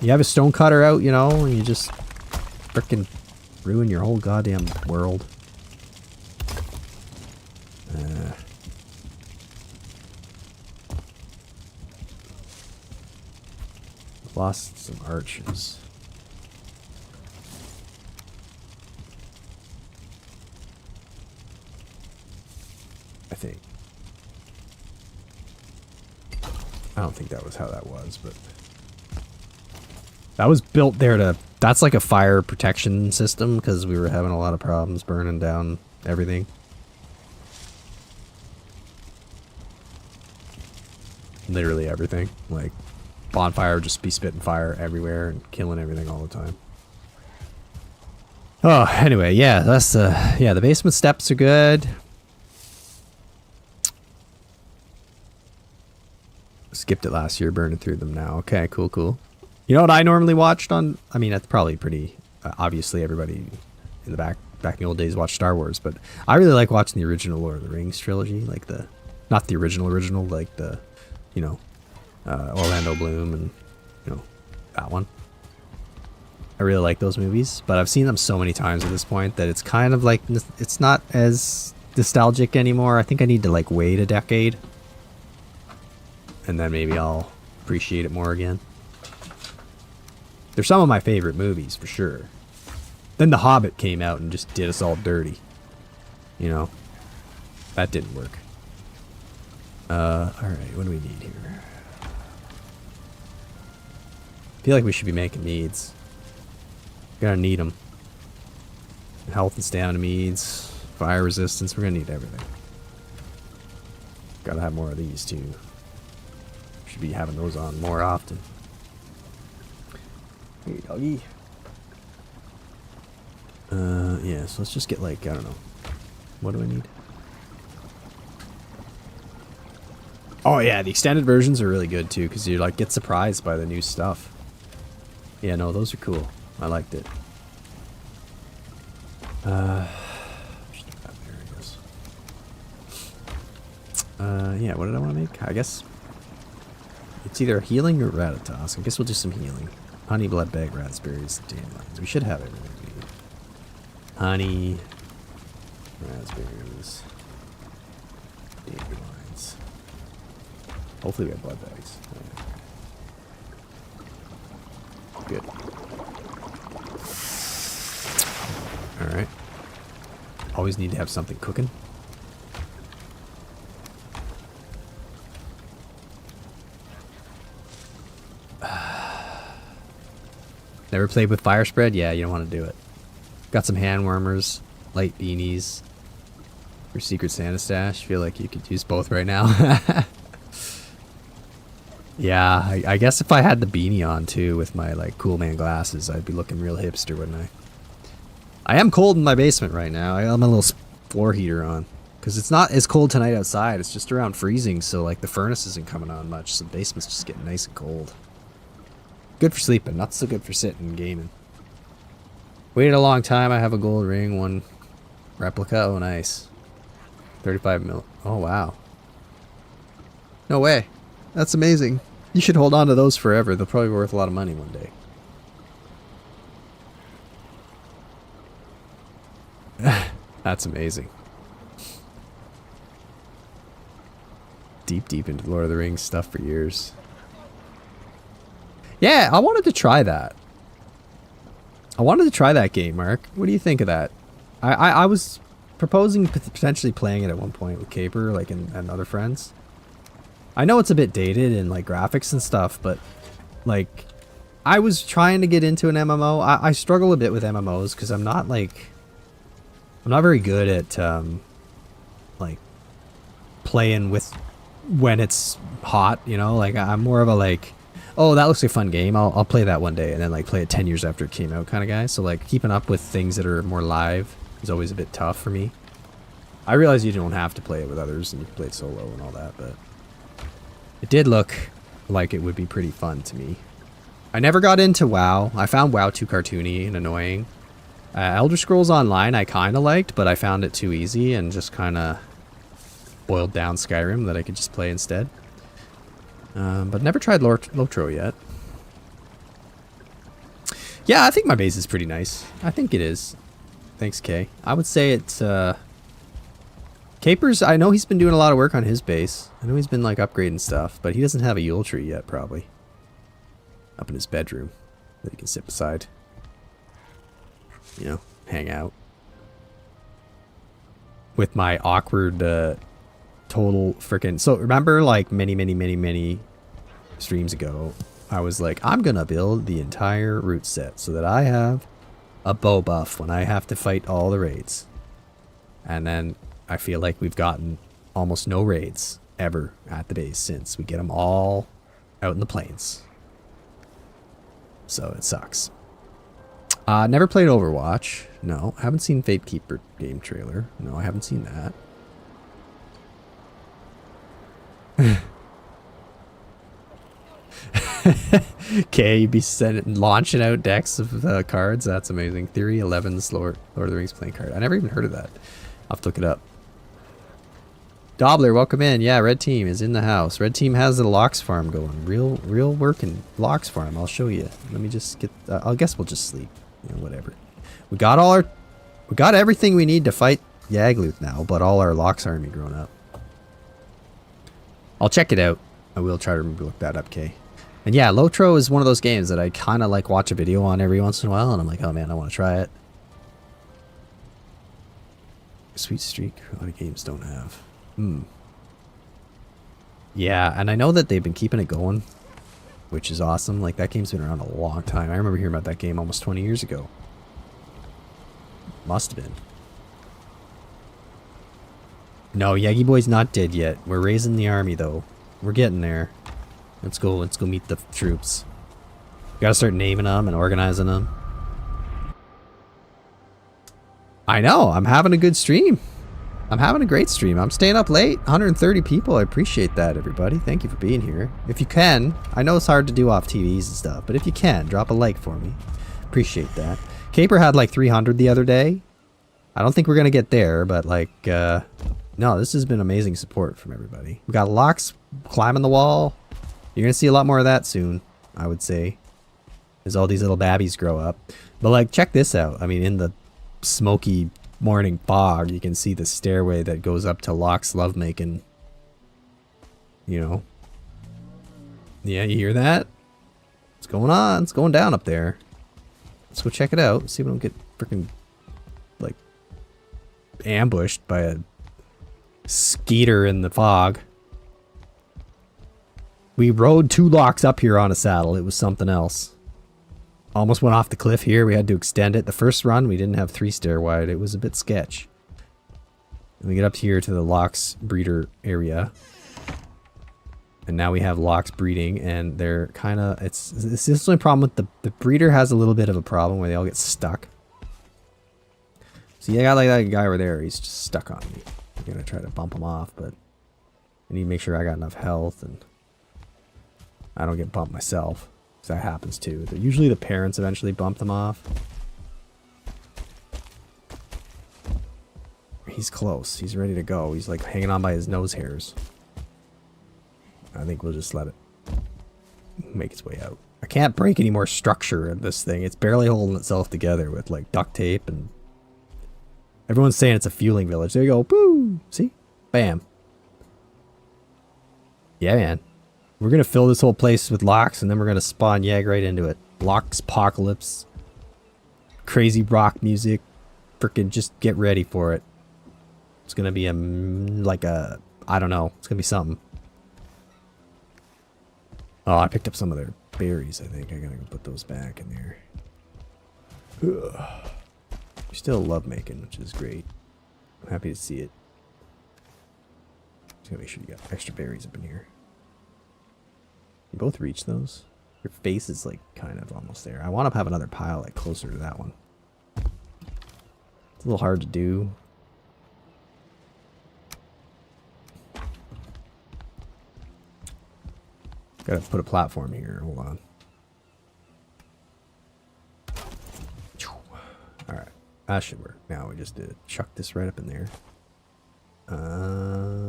Speaker 1: You have a stone cutter out, you know, and you just frickin' ruin your whole goddamn world. Lost some archers. I think. I don't think that was how that was, but that was built there to, that's like a fire protection system because we were having a lot of problems burning down everything. Literally everything. Like bonfire would just be spitting fire everywhere and killing everything all the time. Oh, anyway, yeah, that's yeah, the basement steps are good. Skipped it last year, burning through them now. Okay, cool, cool. You know what I normally watched on? I mean, that's probably pretty obviously everybody in the back in the old days watched Star Wars, but I really like watching the original Lord of the Rings trilogy, like the, not the original, like the, you know, Orlando Bloom and, you know, that one. I really like those movies, but I've seen them so many times at this point that it's kind of like, it's not as nostalgic anymore. I think I need to like wait a decade and then maybe I'll appreciate it more again. They're some of my favorite movies for sure. Then The Hobbit came out and just did us all dirty. You know, that didn't work. Alright, what do we need here? I feel like we should be making meads. We're gonna need them. Health and stamina meads, fire resistance, we're gonna need everything. Gotta have more of these too. Should be having those on more often. Hey doggy. Yeah, so let's just get like, I don't know. What do I need? Oh yeah, the extended versions are really good too, because you like get surprised by the new stuff. Yeah, no, those are cool. I liked it. There it goes. Yeah, what did I want to make? I guess it's either healing or Ratatosk. I guess we'll do some healing. Honey, blood bag, raspberries, dandelions. We should have everything we need. Honey, raspberries, dandelions. Hopefully we have blood bags. Good. Alright. Always need to have something cooking. Never played with fire spread? Yeah, you don't want to do it. Got some hand warmers, light beanies. Your Secret Santa stash. Feel like you could use both right now. Yeah, I guess if I had the beanie on too with my like cool man glasses, I'd be looking real hipster, wouldn't I? I am cold in my basement right now. I got my little floor heater on because it's not as cold tonight outside. It's just around freezing, so like the furnace isn't coming on much, so the basement's just getting nice and cold. Good for sleeping, not so good for sitting and gaming. Waited a long time. I have a gold ring, one replica. Oh, nice. 35 mil. Oh, wow. No way. That's amazing. You should hold on to those forever. They'll probably be worth a lot of money one day. That's amazing. Deep into Lord of the Rings stuff for years. Yeah, I wanted to try that. I wanted to try that game, Mark. What do you think of that? I was proposing potentially playing it at one point with Caper, like, and other friends. I know it's a bit dated and like graphics and stuff, but like I was trying to get into an MMO. I struggle a bit with MMOs because I'm not very good at like playing with when it's hot, you know, like I'm more of a like, oh, that looks like a fun game. I'll play that one day and then like play it 10 years after it came out kind of guy. So like keeping up with things that are more live is always a bit tough for me. I realize you don't have to play it with others and you can play it solo and all that, but it did look like it would be pretty fun to me. I never got into WoW. I found WoW too cartoony and annoying. Elder Scrolls Online I kind of liked, but I found it too easy and just kind of boiled down Skyrim that I could just play instead. But never tried Lotro yet. Yeah, I think my base is pretty nice. I think it is. Thanks, Kay. I would say it's... Capers, I know he's been doing a lot of work on his base. I know he's been like upgrading stuff, but he doesn't have a Yule tree yet, probably. Up in his bedroom that he can sit beside. You know, hang out. With my awkward, total freaking... So remember like many streams ago, I was like, I'm gonna build the entire root set so that I have a bow buff when I have to fight all the raids. And then I feel like we've gotten almost no raids ever at the base since. We get them all out in the plains. So it sucks. Never played Overwatch. No. Haven't seen Fatekeeper game trailer. No, I haven't seen that. Okay, you'd be launching out decks of cards. That's amazing. Theory 11's Lord of the Rings playing card. I never even heard of that. I'll have to look it up. Dobler, welcome in. Yeah, Red Team is in the house. Red Team has the Lox farm going. Real working Lox farm. I'll show you. Let me just get... I guess we'll just sleep. You know, whatever. We got everything we need to fight Yagluth now, but all our Lox army grown up. I'll check it out. I will try to look that up, Kay. And yeah, Lotro is one of those games that I kind of like watch a video on every once in a while, and I'm like, oh man, I want to try it. Sweet streak, a lot of games don't have. Yeah, and I know that they've been keeping it going, which is awesome. Like, that game's been around a long time. I remember hearing about that game almost 20 years ago. Must have been. No, Yagi Boy's not dead yet. We're raising the army, though. We're getting there. Let's go meet the troops. Gotta start naming them and organizing them. I know. I'm having a good stream. I'm having a great stream. I'm staying up late. 130 people. I appreciate that, everybody. Thank you for being here. If you can, I know it's hard to do off TVs and stuff, but if you can, drop a like for me. Appreciate that. Caper had like 300 the other day. I don't think we're going to get there, but like, no, this has been amazing support from everybody. We got Locks climbing the wall. You're going to see a lot more of that soon, I would say, as all these little babbies grow up. But like, check this out. I mean, in the smoky morning fog, you can see the stairway that goes up to Locke's lovemaking. You know. Yeah, you hear that? What's going on? It's going down up there. Let's go check it out. See if we don't get freaking like ambushed by a skeeter in the fog. We rode 2 Locks up here on a saddle. It was something else. Almost went off the cliff here. We had to extend it. The first run, we didn't have 3 stair wide. It was a bit sketch. And we get up here to the Locks breeder area. And now we have Locks breeding, and they're kind of... It's the only problem with the breeder has a little bit of a problem where they all get stuck. See, I got like that guy over there. He's just stuck on me. I'm going to try to bump him off, but I need to make sure I got enough health and I don't get bumped myself. Because that happens too. Usually the parents eventually bump them off. He's close. He's ready to go. He's like hanging on by his nose hairs. I think we'll just let it make its way out. I can't break any more structure in this thing. It's barely holding itself together with like duct tape, and everyone's saying it's a fueling village. There you go. Boo! See? Bam. Yeah, man. We're going to fill this whole place with Locks, and then we're going to spawn Yag right into it. Locks apocalypse. Crazy rock music. Freaking just get ready for it. It's going to be I don't know. It's going to be something. Oh, I picked up some of their berries, I think. I got to go put those back in there. Ugh. We still love making, which is great. I'm happy to see it. Just gotta make sure you got extra berries up in here. You both reach those? Your face is like kind of almost there. I want to have another pile like closer to that one. It's a little hard to do. Gotta put a platform here. Hold on. Alright. That should work. Now we just did chuck this right up in there.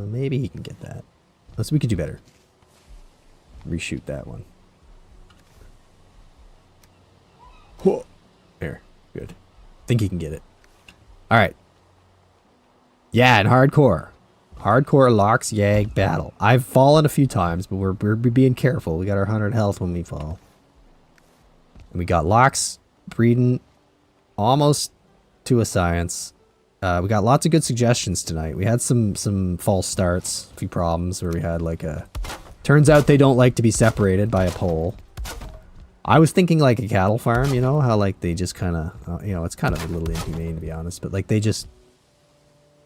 Speaker 1: Maybe he can get that. We could do better. Reshoot that one. Whoa. There. Good. Think he can get it. Alright. Yeah, and hardcore. Hardcore Locks Yag battle. I've fallen a few times, but we're being careful. We got our 100 health when we fall. And we got Locks breeding almost to a science. We got lots of good suggestions tonight. We had some false starts, a few problems where we had like a... Turns out they don't like to be separated by a pole. I was thinking like a cattle farm, you know, how like they just kind of, you know, it's kind of a little inhumane to be honest, but like they just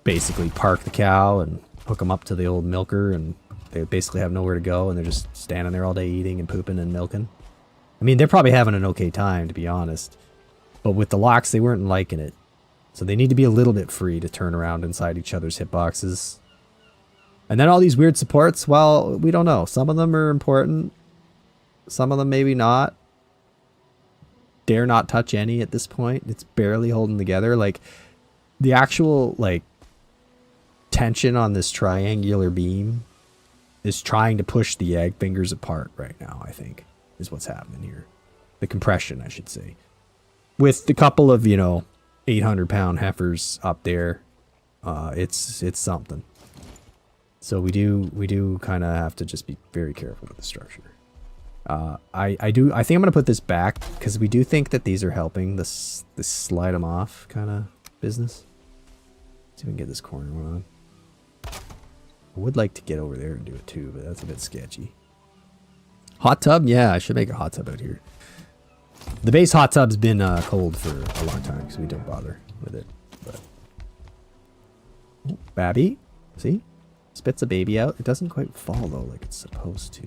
Speaker 1: basically park the cow and hook them up to the old milker, and they basically have nowhere to go, and they're just standing there all day eating and pooping and milking. I mean, they're probably having an okay time, to be honest, but with the Locks, they weren't liking it. So they need to be a little bit free to turn around inside each other's hitboxes. And then all these weird supports, well, we don't know. Some of them are important. Some of them maybe not. Dare not touch any at this point. It's barely holding together. Like, the actual, like, tension on this triangular beam is trying to push the Yag fingers apart right now, I think, is what's happening here. The compression, I should say. With a couple of, you know, 800-pound heifers up there, it's something. So we do kind of have to just be very careful with the structure. I think I'm gonna put this back because we do think that these are helping this slide them off kind of business. Let's see if we can get this corner one on. I would like to get over there and do it too, but that's a bit sketchy. Hot tub? Yeah, I should make a hot tub out here. The base hot tub's been cold for a long time, so we don't bother with it. But ooh, Babby, see? Spits a baby out. It doesn't quite fall though, like it's supposed to.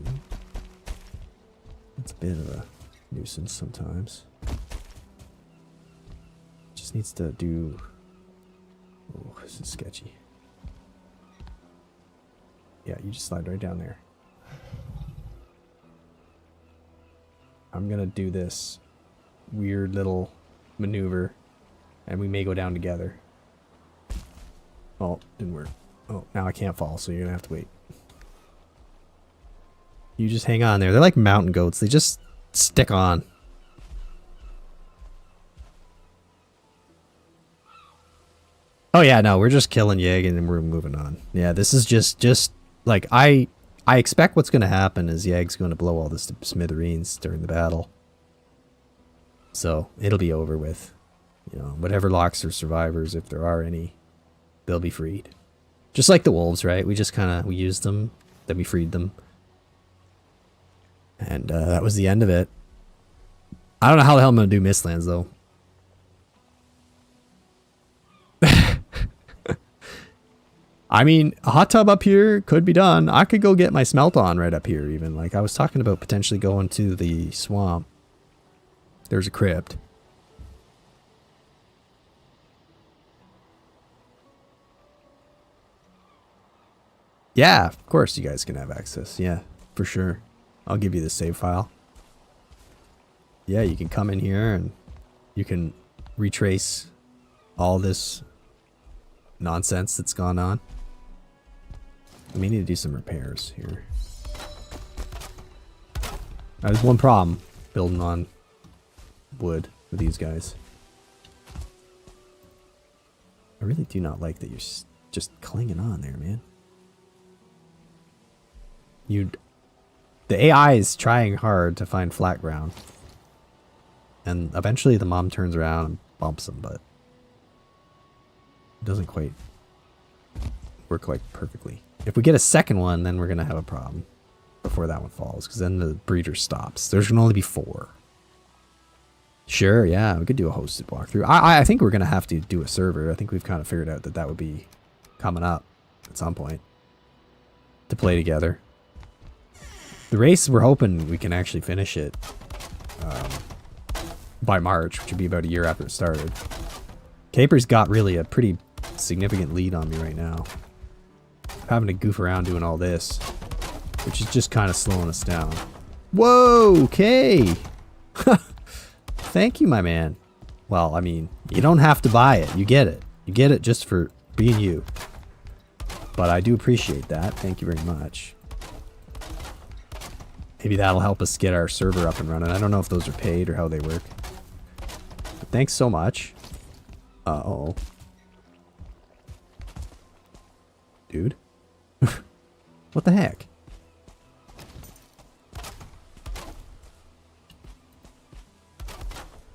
Speaker 1: It's a bit of a nuisance sometimes. Just needs to do this is sketchy. Yeah, you just slide right down there. I'm gonna do this weird little maneuver, and we may go down together. Oh, didn't work. Oh, now I can't fall, so you're gonna have to wait. You just hang on there. They're like mountain goats. They just stick on. Oh yeah, no, we're just killing Yeg and then we're moving on. Yeah, this is just like I expect what's gonna happen is Yeg's gonna blow all this to smithereens during the battle. So it'll be over with. You know, whatever locks are survivors, if there are any, they'll be freed. Just like the wolves, right? We just we used them, then we freed them. And that was the end of it. I don't know how the hell I'm going to do Mistlands, though. I mean, a hot tub up here could be done. I could go get my smelt on right up here, even. Like, I was talking about potentially going to the swamp. There's a crypt. Yeah, of course you guys can have access. Yeah, for sure. I'll give you the save file. Yeah, you can come in here and you can retrace all this nonsense that's gone on. We need to do some repairs here. There's one problem building on wood with these guys. I really do not like that you're just clinging on there, man. The AI is trying hard to find flat ground. And eventually the mom turns around and bumps him, but it doesn't quite work like perfectly. If we get a second one, then we're going to have a problem before that one falls, because then the breeder stops. There's going to only be 4. Sure, yeah, we could do a hosted walkthrough. I think we're going to have to do a server. I think we've kind of figured out that that would be coming up at some point to play together. The race, we're hoping we can actually finish it by March, which would be about a year after it started. Caper's got really a pretty significant lead on me right now. I'm having to goof around doing all this, which is just kind of slowing us down. Whoa, okay. Thank you, my man. Well, I mean, you don't have to buy it. You get it. You get it just for being you. But I do appreciate that. Thank you very much. Maybe that'll help us get our server up and running. I don't know if those are paid or how they work. But thanks so much. Uh-oh. Dude. What the heck? I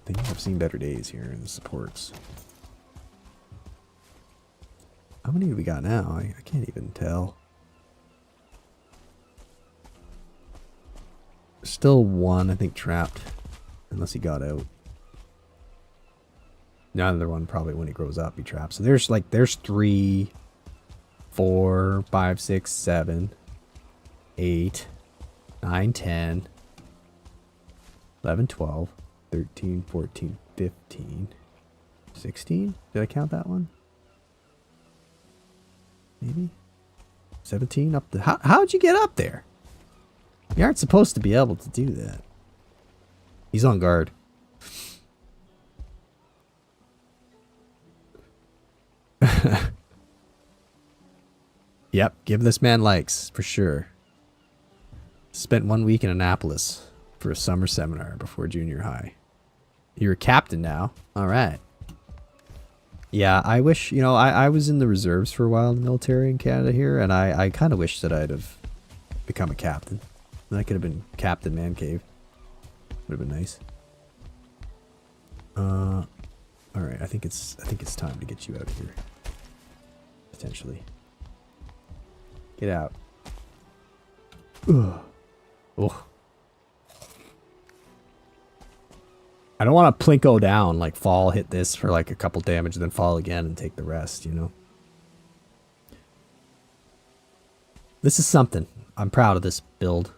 Speaker 1: think I've seen better days here in the supports. How many do we got now? I can't even tell. Still one, I think, trapped. Unless he got out. Another one probably when he grows up he traps. So there's 3, 4, 5, 6, 7, 8, 9, 10, 11, 12, 13, 14, 15, 16? Did I count that one? Maybe? 17 up the... How'd you get up there? You aren't supposed to be able to do that. He's on guard. Yep, give this man likes, for sure. Spent 1 week in Annapolis for a summer seminar before junior high. You're a captain now. Alright. Yeah, I wish, you know, I was in the reserves for a while in the military in Canada here, and I kind of wish that I'd have become a captain. And I could have been Captain Man Cave. Would have been nice. Alright, I think it's time to get you out of here. Potentially. Get out. Ugh. Oh. I don't want to plinko down, like fall, hit this for like a couple damage, then fall again and take the rest, you know? This is something. I'm proud of this build.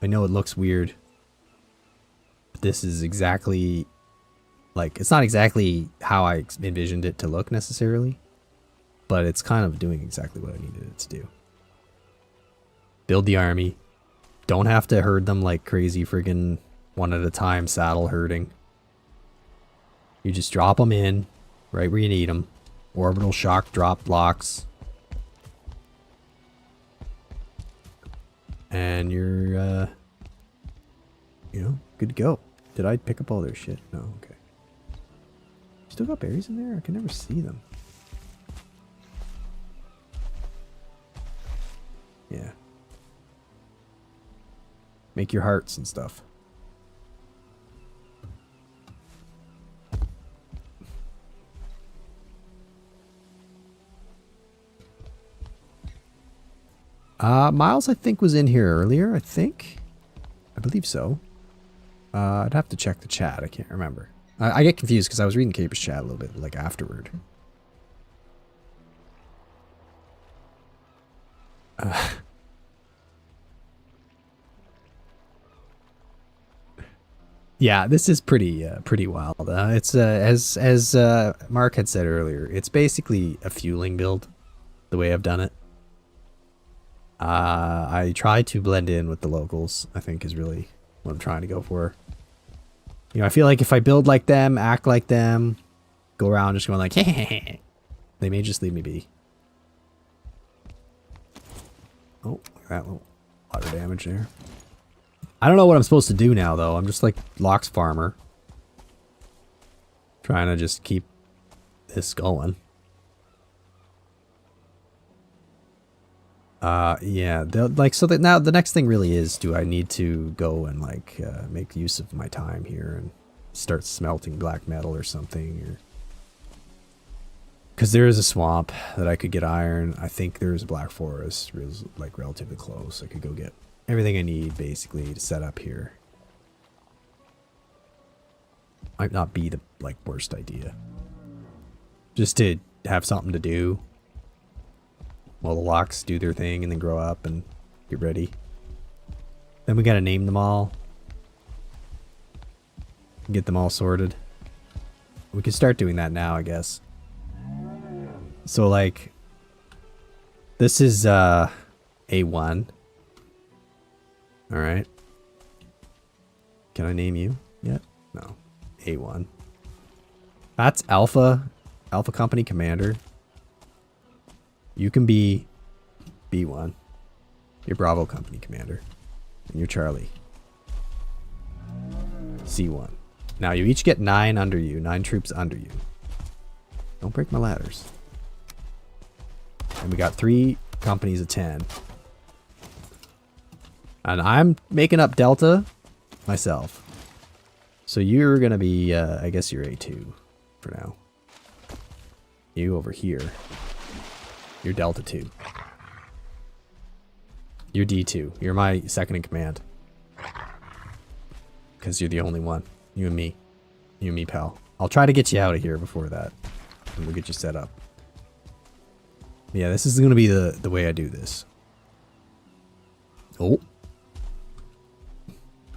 Speaker 1: I know it looks weird. But this is exactly... Like, it's not exactly how I envisioned it to look necessarily. but it's kind of doing exactly what I needed it to do. Build the army. Don't have to herd them like crazy friggin' one at a time saddle herding. You just drop them in right where you need them. Orbital shock drop blocks. And you're, you know, good to go. Did I pick up all their shit? No, okay. Still got berries in there? I can never see them. Yeah. Make your hearts and stuff. Miles, I think, was in here earlier, I think. I believe so. I'd have to check the chat. I can't remember. I get confused because I was reading Caper's chat a little bit, like, afterward. Yeah, this is pretty wild. It's as Mark had said earlier, it's basically a fueling build, the way I've done it. I try to blend in with the locals, I think is really what I'm trying to go for. You know, I feel like if I build like them, act like them, go around just going like, hey, they may just leave me be. Oh, look at that little water damage there. I don't know what I'm supposed to do now, though. I'm just like Locke's farmer. Trying to just keep this going. Yeah, like, so that now the next thing really is, do I need to go and like make use of my time here and start smelting black metal or something? Or because there is a swamp that I could get iron. I think there's a black forest, like relatively close. I could go get everything I need basically to set up here. Might not be the like worst idea. Just to have something to do while the locks do their thing and then grow up and get ready. Then we gotta name them all. Get them all sorted. We can start doing that now, I guess. So like, this is A1. Alright. Can I name you yet? No. A1. That's Alpha. Alpha Company Commander. You can be B1. You're Bravo Company Commander. And you're Charlie. C1. Now you each get 9 under you. 9 troops under you. Don't break my ladders. And we got 3 companies of 10. And I'm making up Delta myself. So you're going to be, I guess you're A2 for now. You over here. You're Delta 2. You're D2. You're my second in command. Because you're the only one. You and me. You and me, pal. I'll try to get you out of here before that. And we'll get you set up. Yeah, this is going to be the way I do this. Oh.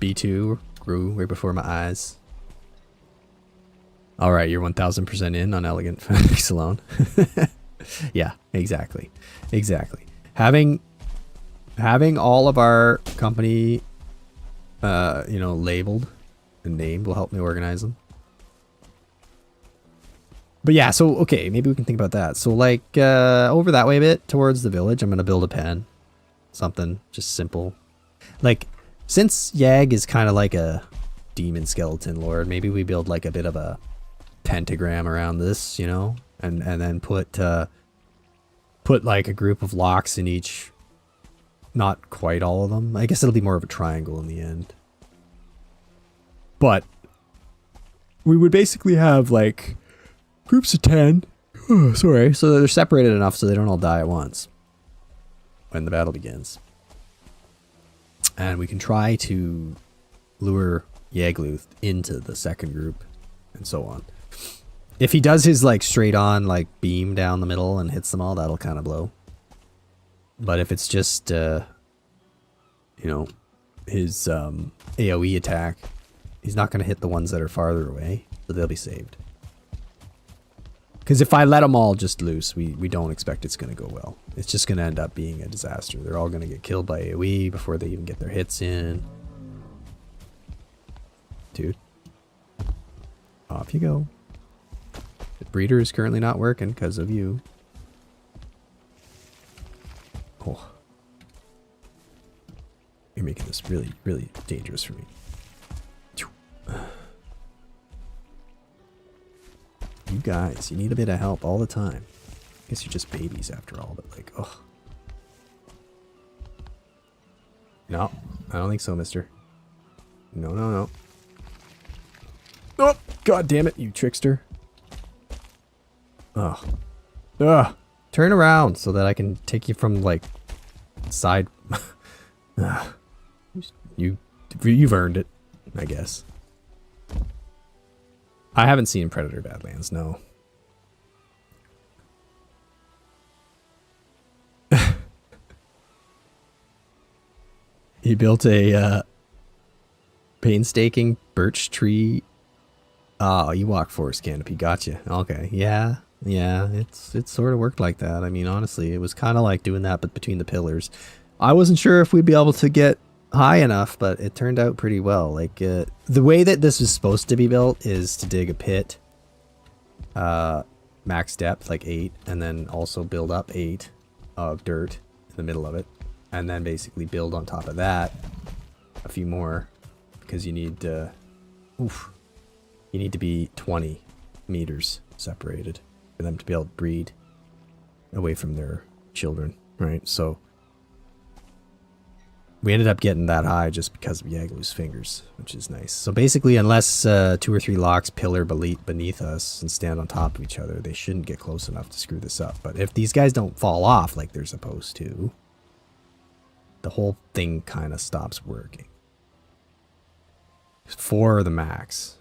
Speaker 1: B2 grew right before my eyes. Alright, you're 1000% in on Elegant Phoenix alone. Yeah, exactly. Exactly. Having all of our company, you know, labeled and named will help me organize them. But yeah, so, okay, maybe we can think about that. So, like, over that way a bit towards the village, I'm going to build a pen. Something just simple. Like, since Yag is kind of like a demon skeleton lord, maybe we build like a bit of a pentagram around this, you know? And then put like a group of locks in each. Not quite all of them. I guess it'll be more of a triangle in the end. But we would basically have like groups of 10. Oh, sorry. So that they're separated enough so they don't all die at once when the battle begins. And we can try to lure Yagluth into the second group and so on. If he does his like straight on like beam down the middle and hits them all, that'll kind of blow. But if it's just, you know, his AoE attack, he's not going to hit the ones that are farther away, so they'll be saved. Because if I let them all just loose, we don't expect it's going to go well. It's just going to end up being a disaster. They're all going to get killed by AoE before they even get their hits in. Dude. Off you go. The breeder is currently not working because of you. Oh. You're making this really, really dangerous for me. You guys, you need a bit of help all the time. I guess you're just babies after all, but like, ugh. No, I don't think so, mister. No, no, no. Oh, god damn it, you trickster. Ugh. Ugh. Turn around so that I can take you from, like, side. Ugh. You've earned it, I guess. I haven't seen Predator Badlands, no. He built a painstaking birch tree. Oh, Ewok forest canopy. Gotcha. Okay. Yeah. Yeah. It sort of worked like that. I mean, honestly, it was kind of like doing that, but between the pillars. I wasn't sure if we'd be able to get high enough, but it turned out pretty well. Like the way that this is supposed to be built is to dig a pit, max depth like 8, and then also build up 8 of dirt in the middle of it, and then basically build on top of that a few more, because you need you need to be 20 meters separated for them to be able to breed away from their children, right? So we ended up getting that high just because of Yaglu's fingers, which is nice. So basically, unless 2 or 3 locks pillar beneath us and stand on top of each other, they shouldn't get close enough to screw this up. But if these guys don't fall off like they're supposed to, the whole thing kind of stops working. 4 are the max.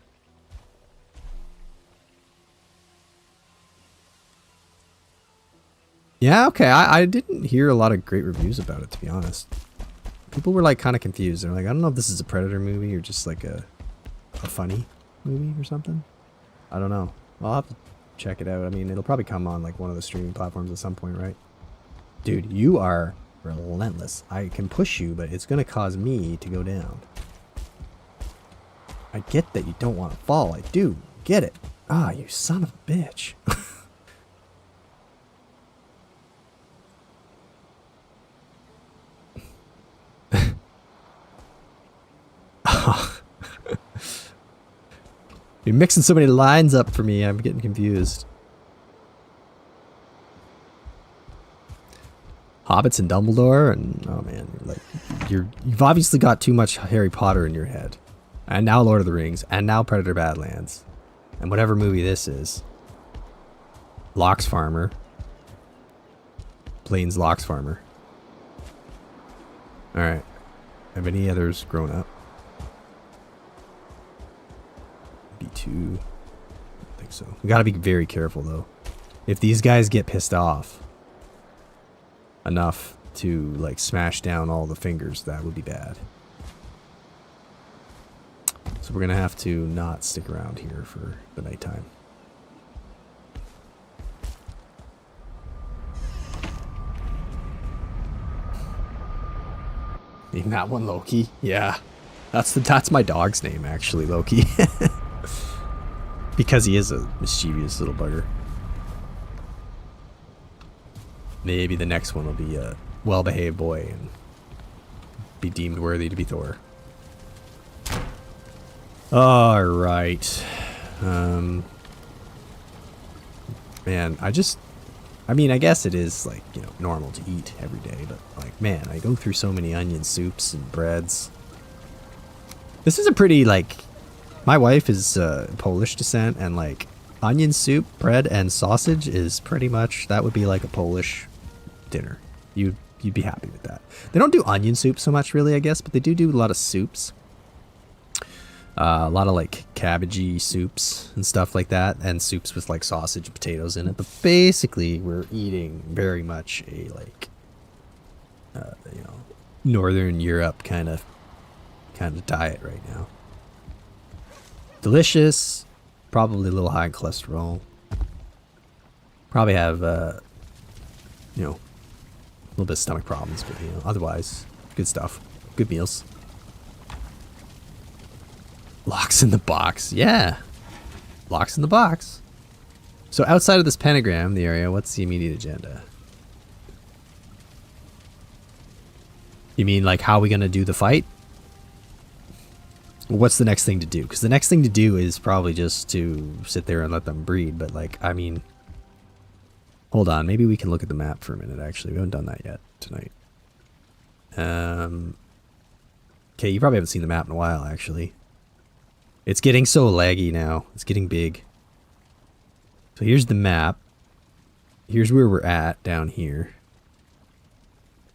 Speaker 1: Yeah, okay. I didn't hear a lot of great reviews about it, to be honest. People were like kind of confused. They're like, I don't know if this is a Predator movie or just like a funny movie or something. I don't know. I'll have to check it out. I mean, it'll probably come on like one of the streaming platforms at some point, right? Dude, you are relentless. I can push you, but it's going to cause me to go down. I get that you don't want to fall. I do. Get it. Ah, you son of a bitch. You're mixing so many lines up for me, I'm getting confused. Hobbits and Dumbledore, and oh man, you've obviously got too much Harry Potter in your head. And now Lord of the Rings, and now Predator Badlands. And whatever movie this is. Lox Farmer. Plains Lox Farmer. Alright. Have any others grown up? B2. I don't think so. We gotta be very careful though. If these guys get pissed off enough to like smash down all the fingers, that would be bad. So we're gonna have to not stick around here for the nighttime. Name that one Loki. Yeah, that's my dog's name actually, Loki. Because he is a mischievous little bugger. Maybe the next one will be a well-behaved boy and be deemed worthy to be Thor. All right. Man, I mean, I guess it is like, you know, normal to eat every day, but like, man, I go through so many onion soups and breads. This is a pretty like, my wife is Polish descent, and like onion soup, bread, and sausage is pretty much, that would be like a Polish dinner. You'd be happy with that. They don't do onion soup so much really, I guess, but they do a lot of soups. A lot of like cabbagey soups and stuff like that, and soups with like sausage and potatoes in it. But basically, we're eating very much a like, you know, Northern Europe kind of diet right now. Delicious, probably a little high in cholesterol. Probably have, you know, a little bit of stomach problems, but, you know, otherwise, good stuff. Good meals. Locks in the box. Yeah. Locks in the box. So outside of this pentagram, the area, what's the immediate agenda? You mean like how are we going to do the fight? What's the next thing to do? Because the next thing to do is probably just to sit there and let them breed. But like, I mean, hold on. Maybe we can look at the map for a minute, actually. We haven't done that yet tonight. Okay, you probably haven't seen the map in a while, actually. It's getting so laggy now. It's getting big. So here's the map. Here's where we're at down here.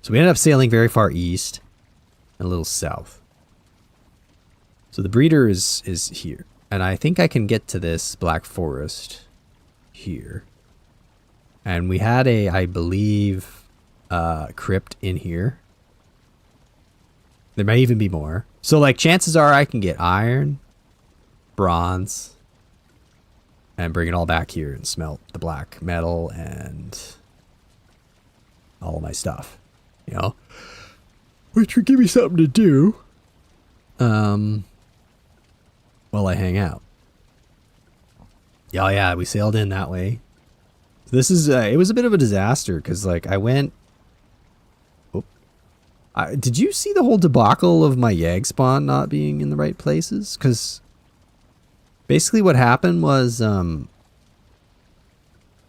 Speaker 1: So we ended up sailing very far east and a little south. So the breeder is here. And I think I can get to this Black Forest here. And we had a, I believe, crypt in here. There may even be more. So like chances are I can get iron, bronze, and bring it all back here and smelt the black metal and all of my stuff. You know, which would give me something to do while I hang out. Yeah, we sailed in that way. This is it was a bit of a disaster because like I went. Did you see the whole debacle of my Yag spawn not being in the right places? Because basically what happened was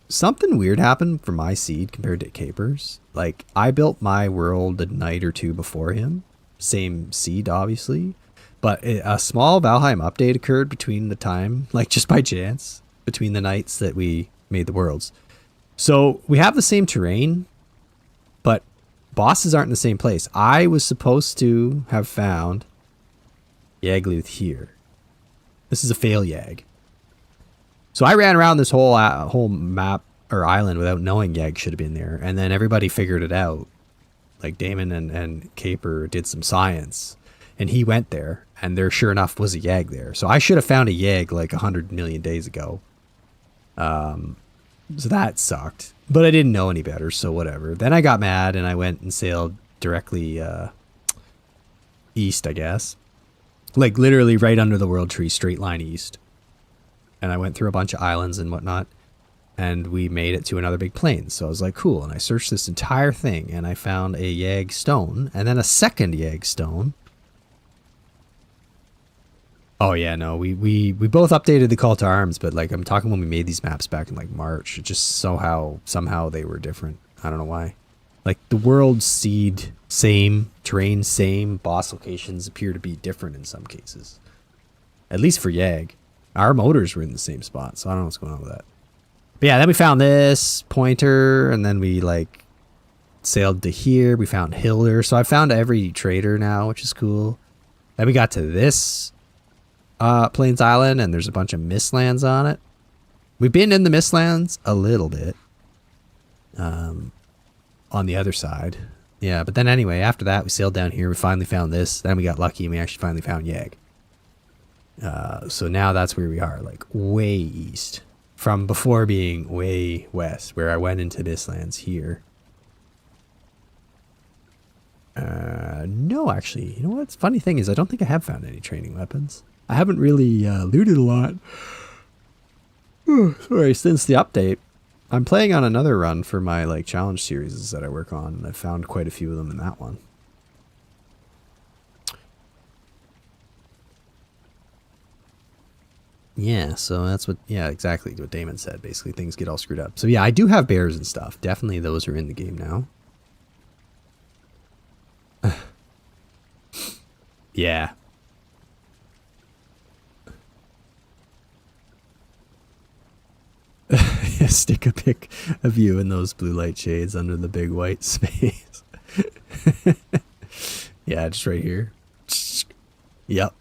Speaker 1: something weird happened for my seed compared to Caper's. Like, I built my world a night or two before him. Same seed, obviously. But a small Valheim update occurred between the time, like just by chance, between the nights that we made the worlds. So we have the same terrain, but bosses aren't in the same place. I was supposed to have found Yagluth here. This is a fail Yag. So I ran around this whole map or island without knowing Yag should have been there. And then everybody figured it out. Like Damon and Caper did some science. And he went there. And there sure enough was a Yag there. So I should have found a Yag like 100 million days ago. So that sucked. But I didn't know any better, so whatever. Then I got mad and I went and sailed directly east, I guess. Like literally right under the world tree, straight line east. And I went through a bunch of islands and whatnot. And we made it to another big plain. So I was like, cool. And I searched this entire thing. And I found a Yag stone. And then a second Yag stone. Oh, yeah, no. We both updated the call to arms. But, like, I'm talking when we made these maps back in, like, March. It just somehow they were different. I don't know why. Like, the world seed, same. Terrain, same. Boss locations appear to be different in some cases. At least for Yag. Our motors were in the same spot, so I don't know what's going on with that. But yeah, then we found this pointer, and then we like sailed to here. We found Hilder, so I found every trader now, which is cool. Then we got to this Plains Island, and there's a bunch of Mistlands on it. We've been in the Mistlands a little bit on the other side. Yeah, but then anyway, after that, we sailed down here. We finally found this. Then we got lucky, and we actually finally found Yag. So now that's where we are, like way east from before being way west, where I went into Mistlands here. No, actually, you know what? Funny thing is, I don't think I have found any training weapons. I haven't really looted a lot. Sorry, since the update. I'm playing on another run for my like challenge series that I work on, and I found quite a few of them in that one. Yeah, so that's what, yeah, exactly what Damon said. Basically, things get all screwed up. So yeah, I do have bears and stuff. Definitely those are in the game now. Yeah. Stick a pic of you in those blue light shades under the big white space. Yeah, just right here. Yep.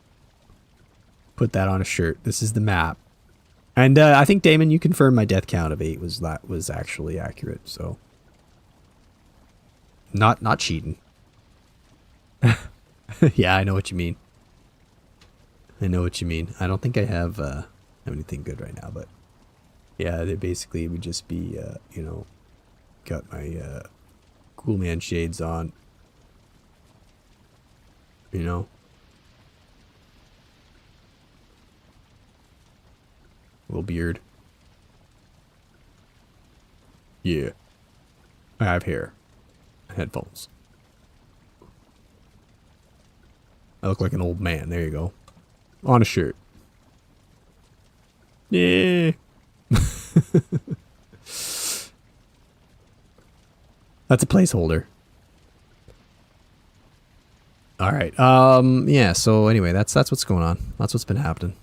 Speaker 1: Put that on a shirt. This is the map. And I think, Damon, you confirmed my death count of 8 was actually accurate, so not cheating. Yeah, I know what you mean. I know what you mean. I don't think I have anything good right now, but Yeah, they basically would just be, you know, got my cool man shades on. You know? Little beard. Yeah. I have hair. Headphones. I look like an old man. There you go. On a shirt. Yeah. That's a placeholder. All right. Yeah, so anyway, that's what's going on. That's what's been happening.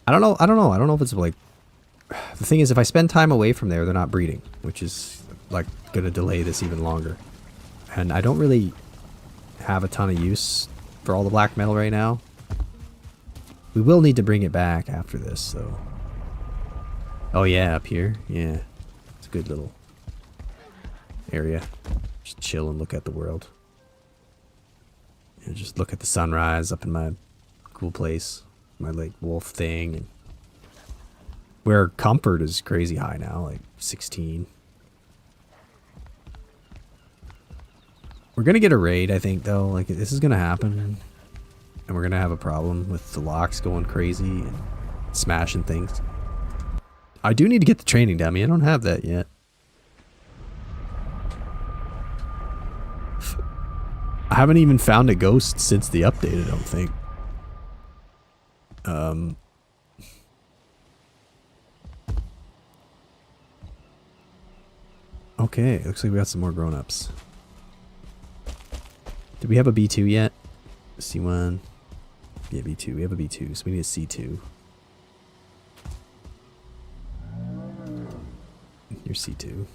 Speaker 1: I don't know. I don't know if it's like, the thing is, if I spend time away from there, they're not breeding, which is like going to delay this even longer. And I don't really have a ton of use for all the black metal right now. We will need to bring it back after this, so. Oh yeah, up here. Yeah. It's a good little area. Just chill and look at the world. And just look at the sunrise up in my cool place. My like wolf thing. And where comfort is crazy high now, like 16. We're gonna get a raid, I think, though. Like, this is gonna happen. And we're gonna have a problem with the locks going crazy and smashing things. I do need to get the training dummy. I don't have that yet. I haven't even found a ghost since the update, I don't think. Okay, looks like we got some more grown-ups. Did we have a B2 yet? C1. Yeah, B2. We have a B2, so we need a C2. You're C2.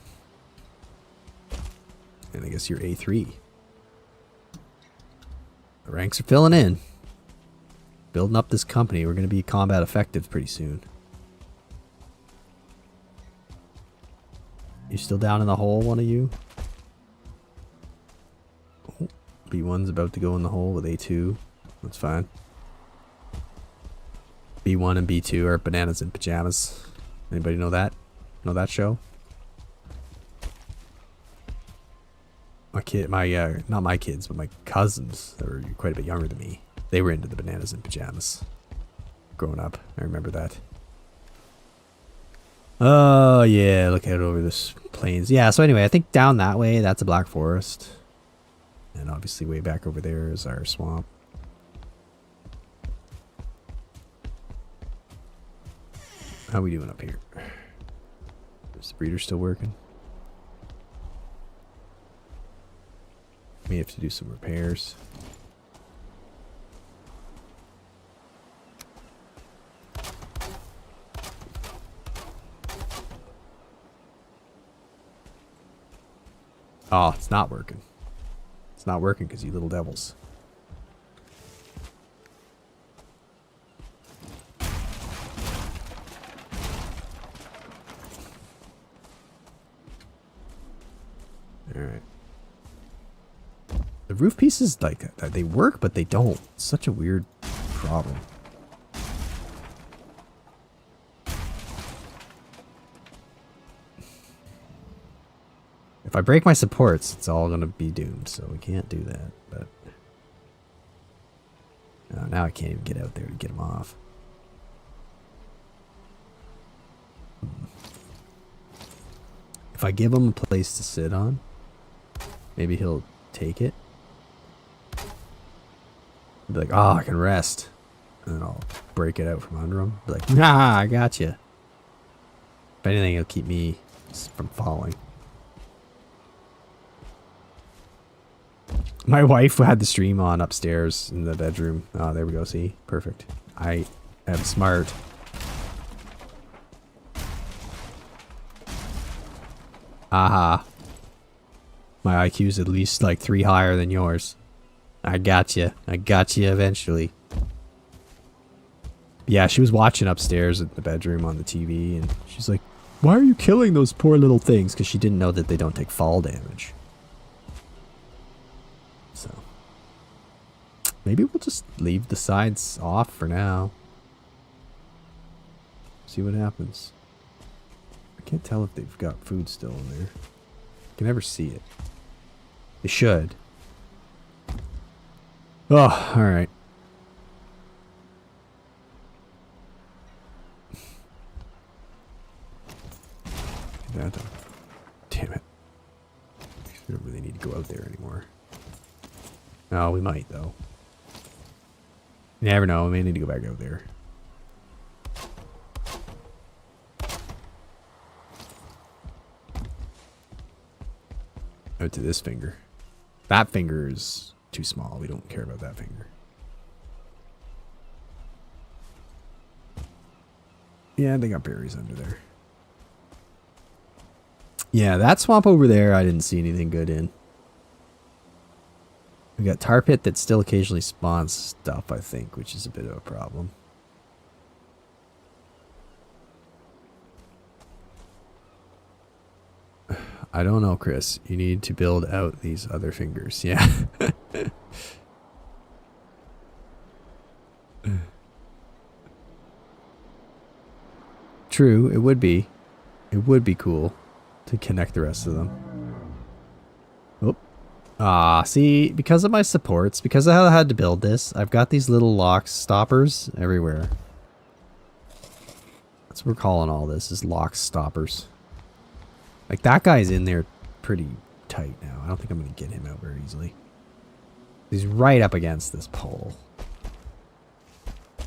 Speaker 1: And I guess you're A3. The ranks are filling in. Building up this company. We're going to be combat effective pretty soon. You still down in the hole, one of you? Oh, B1's about to go in the hole with A2. That's fine. B1 and B2 are bananas in pajamas. Anybody know that? Know that show? Not my kids, but my cousins that were quite a bit younger than me. They were into the bananas in pajamas. Growing up, I remember that. Oh, yeah, look out over this plains. Yeah, so anyway, I think down that way, that's a black forest. And obviously way back over there is our swamp. How we doing up here? Is the breeder still working? May have to do some repairs. Oh, it's not working. It's not working because you little devils. Alright. The roof pieces, like, they work, but they don't. It's such a weird problem. If I break my supports, it's all going to be doomed, so we can't do that, but... now I can't even get out there to get them off. If I give him a place to sit on, maybe he'll take it. He'll be like, oh, I can rest. And then I'll break it out from under him. Be like, nah, I got you. If anything, it'll keep me from falling. My wife had the stream on upstairs in the bedroom. Oh, there we go. See? Perfect. I am smart. Aha. My IQ's at least like 3 higher than yours. I got you. I got you eventually. Yeah, she was watching upstairs in the bedroom on the TV, and she's like, why are you killing those poor little things? Because she didn't know that they don't take fall damage. So maybe we'll just leave the sides off for now. See what happens. I can't tell if they've got food still in there. I can never see it. They should. Oh, alright. That done. Damn it. We don't really need to go out there anymore. Oh, we might, though. You never know. We may need to go back out there. Out to this finger. That finger is too small. We don't care about that finger. Yeah, they got berries under there. Yeah, that swamp over there, I didn't see anything good in. We got tar pit that still occasionally spawns stuff, I think, which is a bit of a problem. I don't know, Chris. You need to build out these other fingers. Yeah. True, it would be. It would be cool to connect the rest of them. Oh. Ah, see, because of my supports, because I had to build this, I've got these little lock stoppers everywhere. That's what we're calling all this, is lock stoppers. Like, that guy's in there pretty tight now. I don't think I'm going to get him out very easily. He's right up against this pole.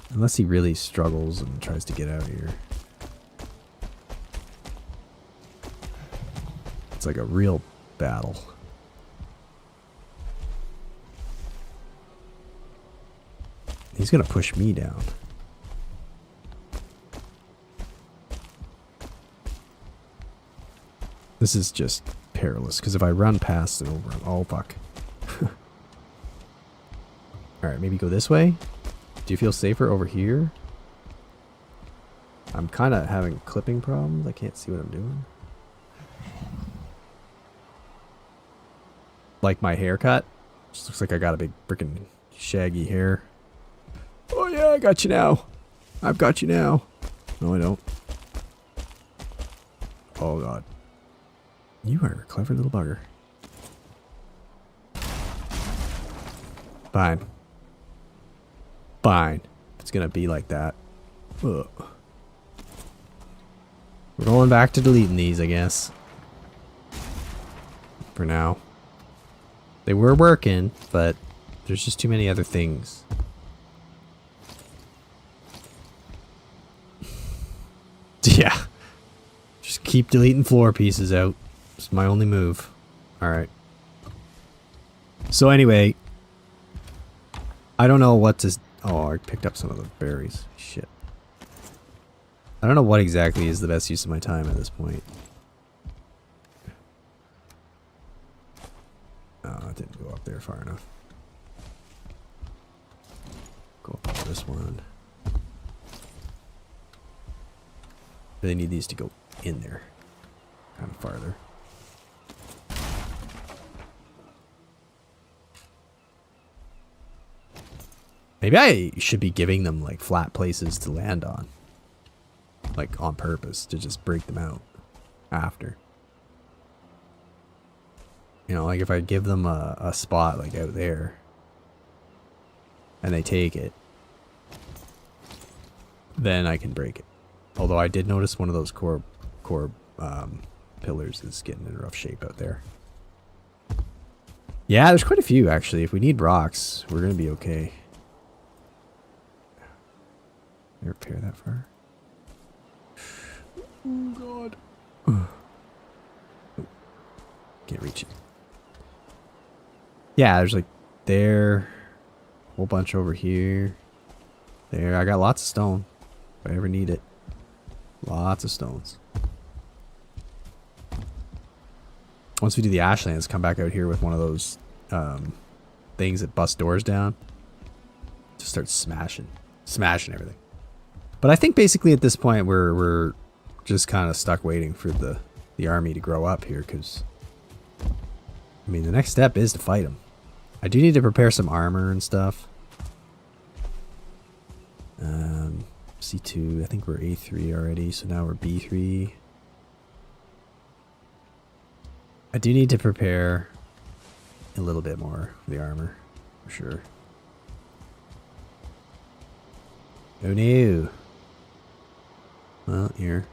Speaker 1: Unless he really struggles and tries to get out here. It's like a real battle. He's going to push me down. This is just perilous, because if I run past and over him... Oh, fuck. Alright, maybe go this way? Do you feel safer over here? I'm kind of having clipping problems. I can't see what I'm doing. Like my haircut? Just looks like I got a big freaking shaggy hair. Oh yeah, I got you now. I've got you now. No, I don't. Oh god. You are a clever little bugger. Fine. Fine. It's gonna be like that. Ugh. We're going back to deleting these, I guess. For now. They were working, but there's just too many other things. Yeah. Just keep deleting floor pieces out. It's my only move. Alright. So anyway. I don't know what to... Oh, I picked up some of the berries. Shit. I don't know what exactly is the best use of my time at this point. Oh, it didn't go up there far enough. Go up on this one. Really need these to go in there. Kind of farther. Maybe I should be giving them like flat places to land on. Like on purpose to just break them out after. You know, like if I give them a spot like out there and they take it, then I can break it. Although I did notice one of those core pillars is getting in rough shape out there. Yeah, there's quite a few actually. If we need rocks, we're gonna be okay. Can I repair that far? Oh god. Oh, can't reach it. Yeah, there's like there, a whole bunch over here. There, I got lots of stone. If I ever need it. Lots of stones. Once we do the ashlands, come back out here with one of those things that bust doors down. Just start smashing everything. But I think basically at this point we're just kind of stuck waiting for the army to grow up here, because I mean the next step is to fight them. I do need to prepare some armor and stuff. C2. I think we're A3 already, so now we're B3. I do need to prepare a little bit more for the armor, for sure. Oh no. Well, you're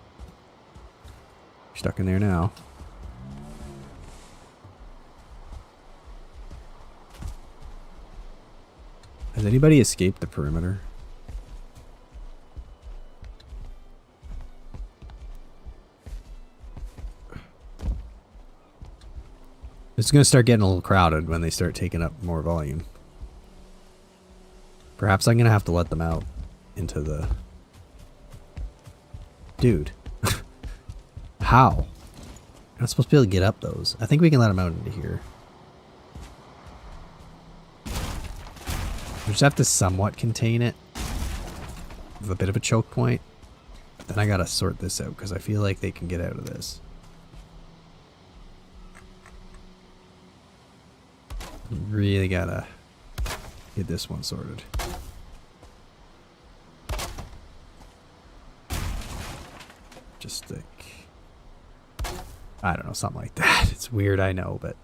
Speaker 1: stuck in there now. Has anybody escaped the perimeter? It's going to start getting a little crowded when they start taking up more volume. Perhaps I'm going to have to let them out into the... Dude. How? You're not supposed to be able to get up those. I think we can let them out into here. We just have to somewhat contain it with a bit of a choke point. Then I got to sort this out because I feel like they can get out of this. Really gotta get this one sorted. Just like, I don't know, something like that. It's weird, I know, but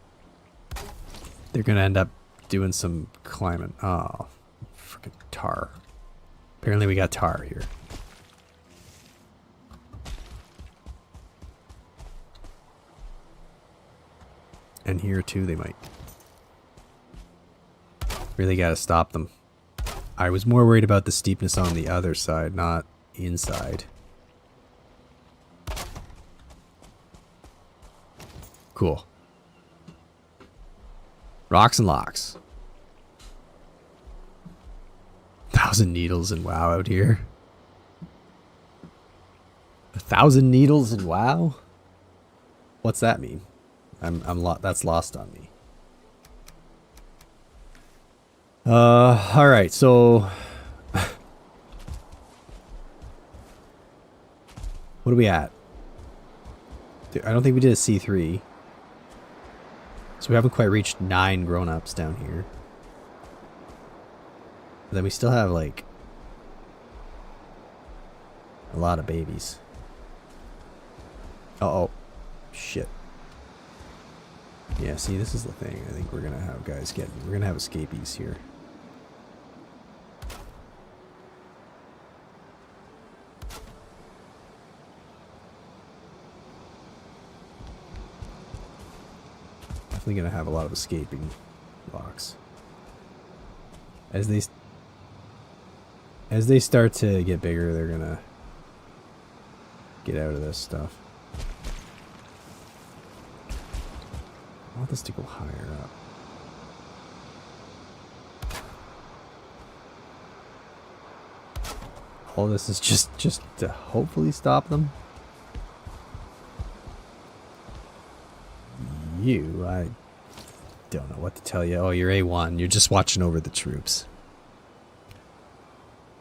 Speaker 1: they're gonna end up doing some climbing. Oh, freaking tar. Apparently we got tar here. And here too they might. Really gotta stop them. I was more worried about the steepness on the other side, not inside. Cool. Rocks and locks. 1,000 needles and WoW out here. 1,000 needles and WoW? What's that mean? That's lost on me. All right, so what are we at? I don't think we did a C3. So we haven't quite reached 9 grown-ups down here. But then we still have like a lot of babies. Uh-oh. Shit. Yeah, see, this is the thing. I think we're gonna have guys we're gonna have escapees here. Definitely gonna have a lot of escaping blocks. As they start to get bigger, they're gonna get out of this stuff. I want this to go higher up. All this is just to hopefully stop them. I don't know what to tell you. Oh, you're A1. You're just watching over the troops.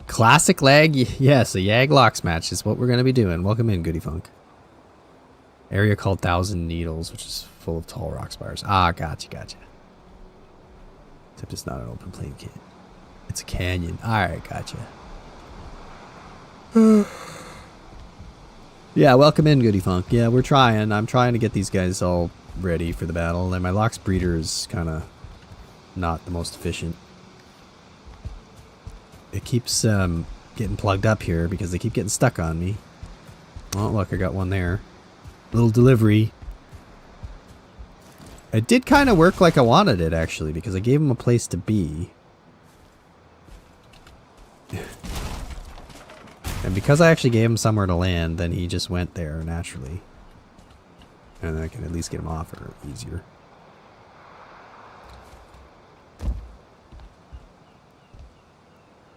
Speaker 1: Classic lag? Yes, a Yag Locks match is what we're going to be doing. Welcome in, Goody Funk. Area called 1,000 Needles, which is full of tall rock spires. Ah, gotcha. Except it's not an open plain kit. It's a canyon. Alright, gotcha. Yeah, welcome in, Goody Funk. Yeah, we're trying. I'm trying to get these guys all ready for the battle. And my Lox breeder is kind of not the most efficient. It keeps getting plugged up here because they keep getting stuck on me. Oh, look, I got one there. Little delivery. It did kind of work like I wanted it, actually, because I gave him a place to be. And because I actually gave him somewhere to land, then he just went there naturally. And I can at least get him off or easier.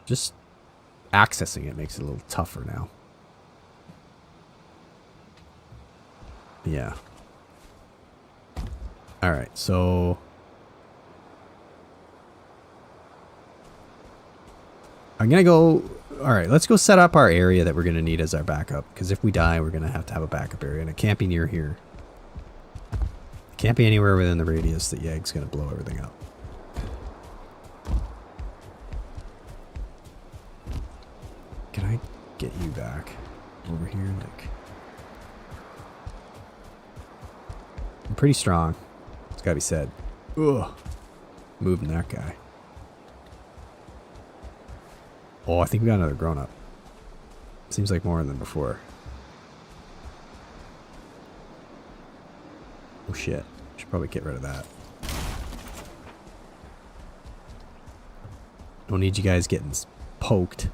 Speaker 1: Just accessing it makes it a little tougher now. Yeah. Alright, so I'm gonna go. Alright, let's go set up our area that we're gonna need as our backup. Because if we die, we're gonna have to have a backup area. And it can't be near here. It can't be anywhere within the radius that Yag's gonna blow everything up. Can I get you back over here, Nick. I'm pretty strong. It's gotta be said. Ugh. Moving that guy. Oh, I think we got another grown-up. Seems like more than before. Oh shit. Should probably get rid of that. Don't need you guys getting poked.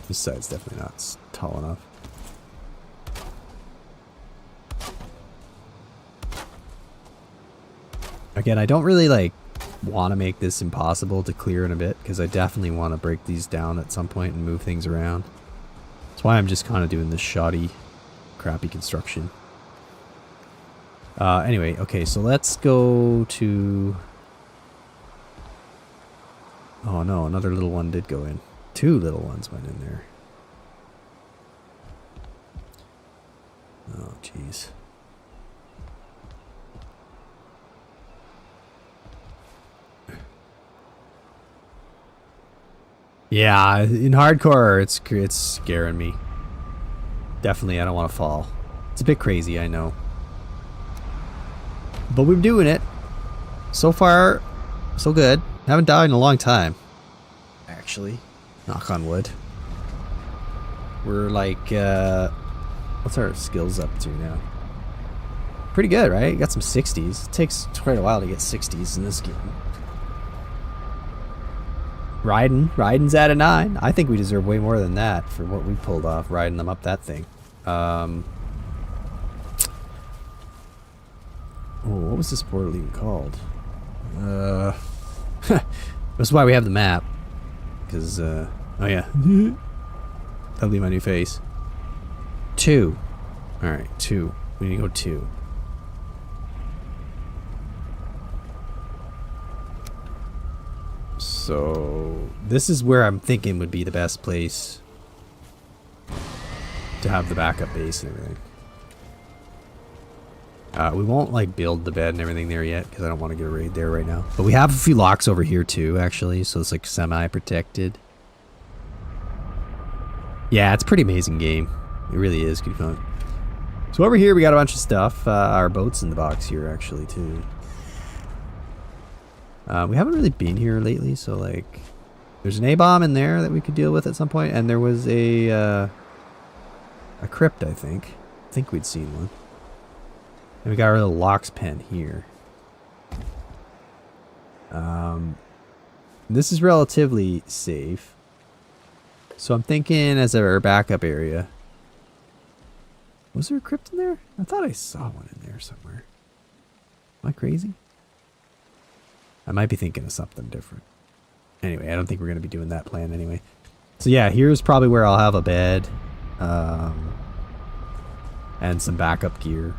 Speaker 1: This side's definitely not tall enough. Again, I don't really like want to make this impossible to clear in a bit, because I definitely want to break these down at some point and move things around. That's why I'm just kind of doing this shoddy, crappy construction. Anyway, okay, so let's go to... Oh no, another little one did go in. 2 little ones went in there. Oh, jeez. Yeah, in hardcore, it's scaring me. Definitely, I don't want to fall. It's a bit crazy, I know. But we're doing it. So far, so good. Haven't died in a long time. Actually. Knock on wood. We're like, what's our skills up to now? Pretty good, right? Got some 60s. It takes quite a while to get 60s in this game. Riding's at a 9. I think we deserve way more than that for what we pulled off riding them up that thing. Oh, what was this portal even called? That's why we have the map. Because, oh yeah. That'll be my new face. 2. Alright, 2. We need to go 2. So, this is where I'm thinking would be the best place to have the backup base and everything. We won't like build the bed and everything there yet because I don't want to get a raid there right now. But we have a few locks over here too, actually, so it's like semi-protected. Yeah, it's a pretty amazing game. It really is good fun. So over here we got a bunch of stuff. Our boat's in the box here actually too. We haven't really been here lately, so like there's an A-bomb in there that we could deal with at some point, and there was a crypt, I think. I think we'd seen one. And we got our little locks pen here. This is relatively safe. So I'm thinking as our backup area. Was there a crypt in there? I thought I saw one in there somewhere. Am I crazy? I might be thinking of something different. Anyway, I don't think we're going to be doing that plan anyway. So yeah, here's probably where I'll have a bed. And some backup gear.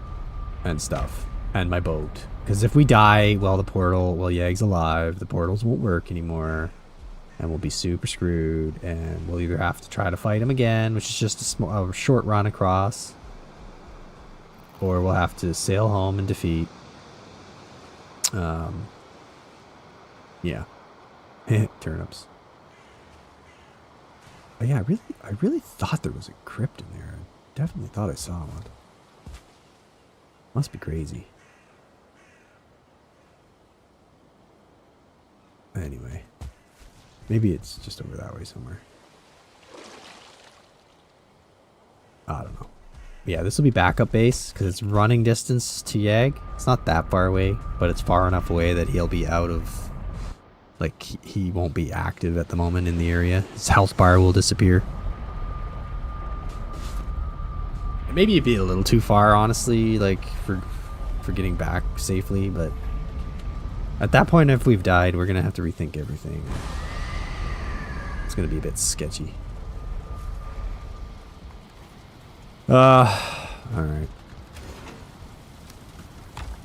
Speaker 1: And stuff. And my boat. Because if we die while Yag's alive, the portals won't work anymore. And we'll be super screwed. And we'll either have to try to fight him again, which is just a short run across. Or we'll have to sail home and defeat. Yeah. Turnips. But yeah, I really thought there was a crypt in there. I definitely thought I saw one. Must be crazy. Anyway. Maybe it's just over that way somewhere. I don't know. Yeah, this will be backup base because it's running distance to Yag. It's not that far away, but it's far enough away that he'll be out of... Like, he won't be active at the moment in the area. His health bar will disappear. Maybe it'd be a little too far, honestly, like, for getting back safely, but at that point, if we've died, we're going to have to rethink everything. It's going to be a bit sketchy. Alright.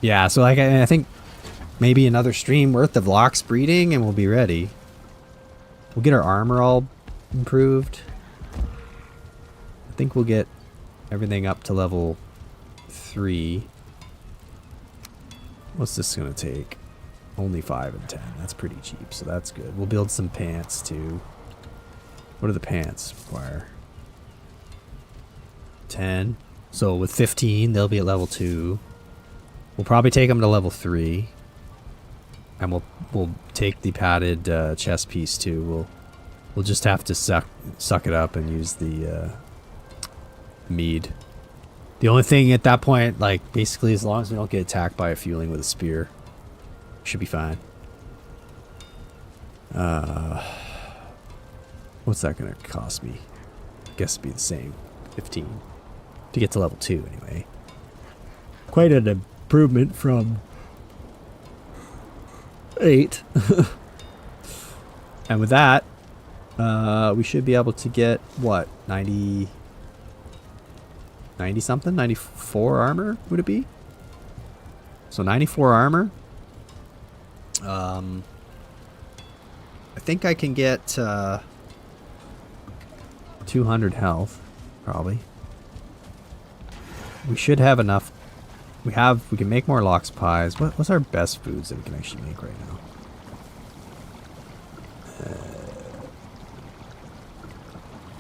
Speaker 1: Yeah, so like, I think maybe another stream worth of locks breeding and we'll be ready. We'll get our armor all improved. I think we'll get everything up to level 3. What's this gonna take? Only 5 and 10. That's pretty cheap, so that's good. We'll build some pants too. What do the pants require? 10. So with 15, they'll be at level 2. We'll probably take them to level 3. And we'll take the padded chest piece too. We'll just have to suck it up and use the mead. The only thing at that point, like, basically, as long as we don't get attacked by a fueling with a spear, should be fine. What's that gonna cost me? I guess it'd be the same. 15. To get to level 2, anyway. Quite an improvement from 8. And with that, we should be able to get, what, 90 something? 94 armor, would it be? So 94 armor. I think I can get 200 health, probably. We should have enough. We can make more lox pies. What's our best foods that we can actually make right now?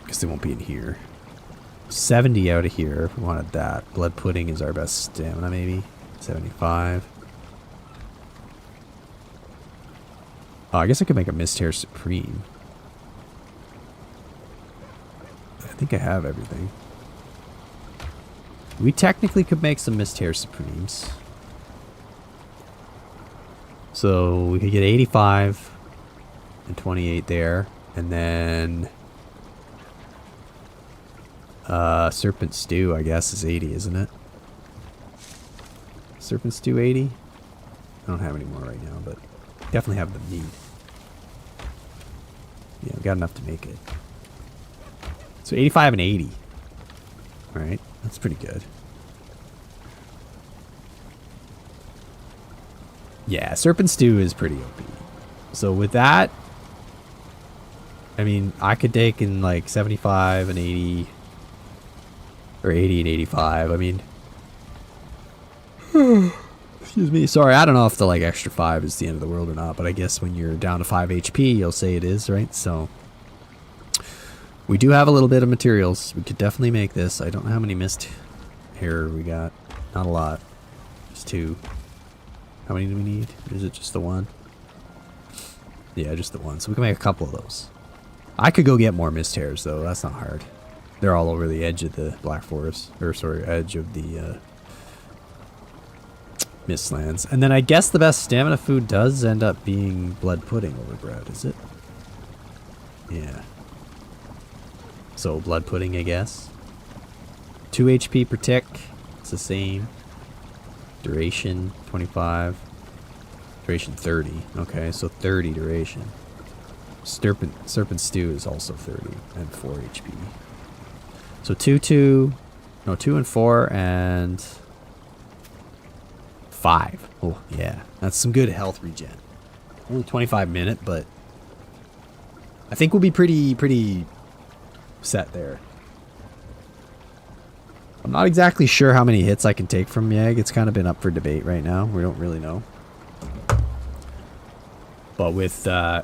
Speaker 1: Because they won't be in here. 70 out of here if we wanted that. Blood pudding is our best stamina, maybe. 75. Oh, I guess I could make a mist hair supreme. I think I have everything. We technically could make some mist hair supremes. So we could get 85 and 28 there. And then serpent stew, I guess, is 80, isn't it? Serpent stew 80? I don't have any more right now, but definitely have the meat. Yeah, we got enough to make it. So 85 and 80. Alright, that's pretty good. Yeah, serpent stew is pretty OP. So with that, I mean, I could take in like 75 and 80. Or 80 and 85, I mean. Excuse me. Sorry, I don't know if the like extra 5 is the end of the world or not, but I guess when you're down to 5 HP, you'll say it is, right? So we do have a little bit of materials. We could definitely make this. I don't know how many mist hair we got. Not a lot. Just 2. How many do we need? Is it just the 1? Yeah, just the 1. So we can make a couple of those. I could go get more mist hairs though. That's not hard. They're all over the edge of the Black Forest. Or, sorry, edge of the Mistlands. And then I guess the best stamina food does end up being blood pudding over bread, is it? Yeah. So, blood pudding, I guess. 2 HP per tick. It's the same. Duration, 25. Duration, 30. Okay, so 30 duration. Serpent stew is also 30 and 4 HP. So 2 and 4 and 5. Oh yeah, that's some good health regen. Only 25 minute, but I think we'll be pretty set there. I'm not exactly sure how many hits I can take from Yag. It's kind of been up for debate right now. We don't really know. But with 80,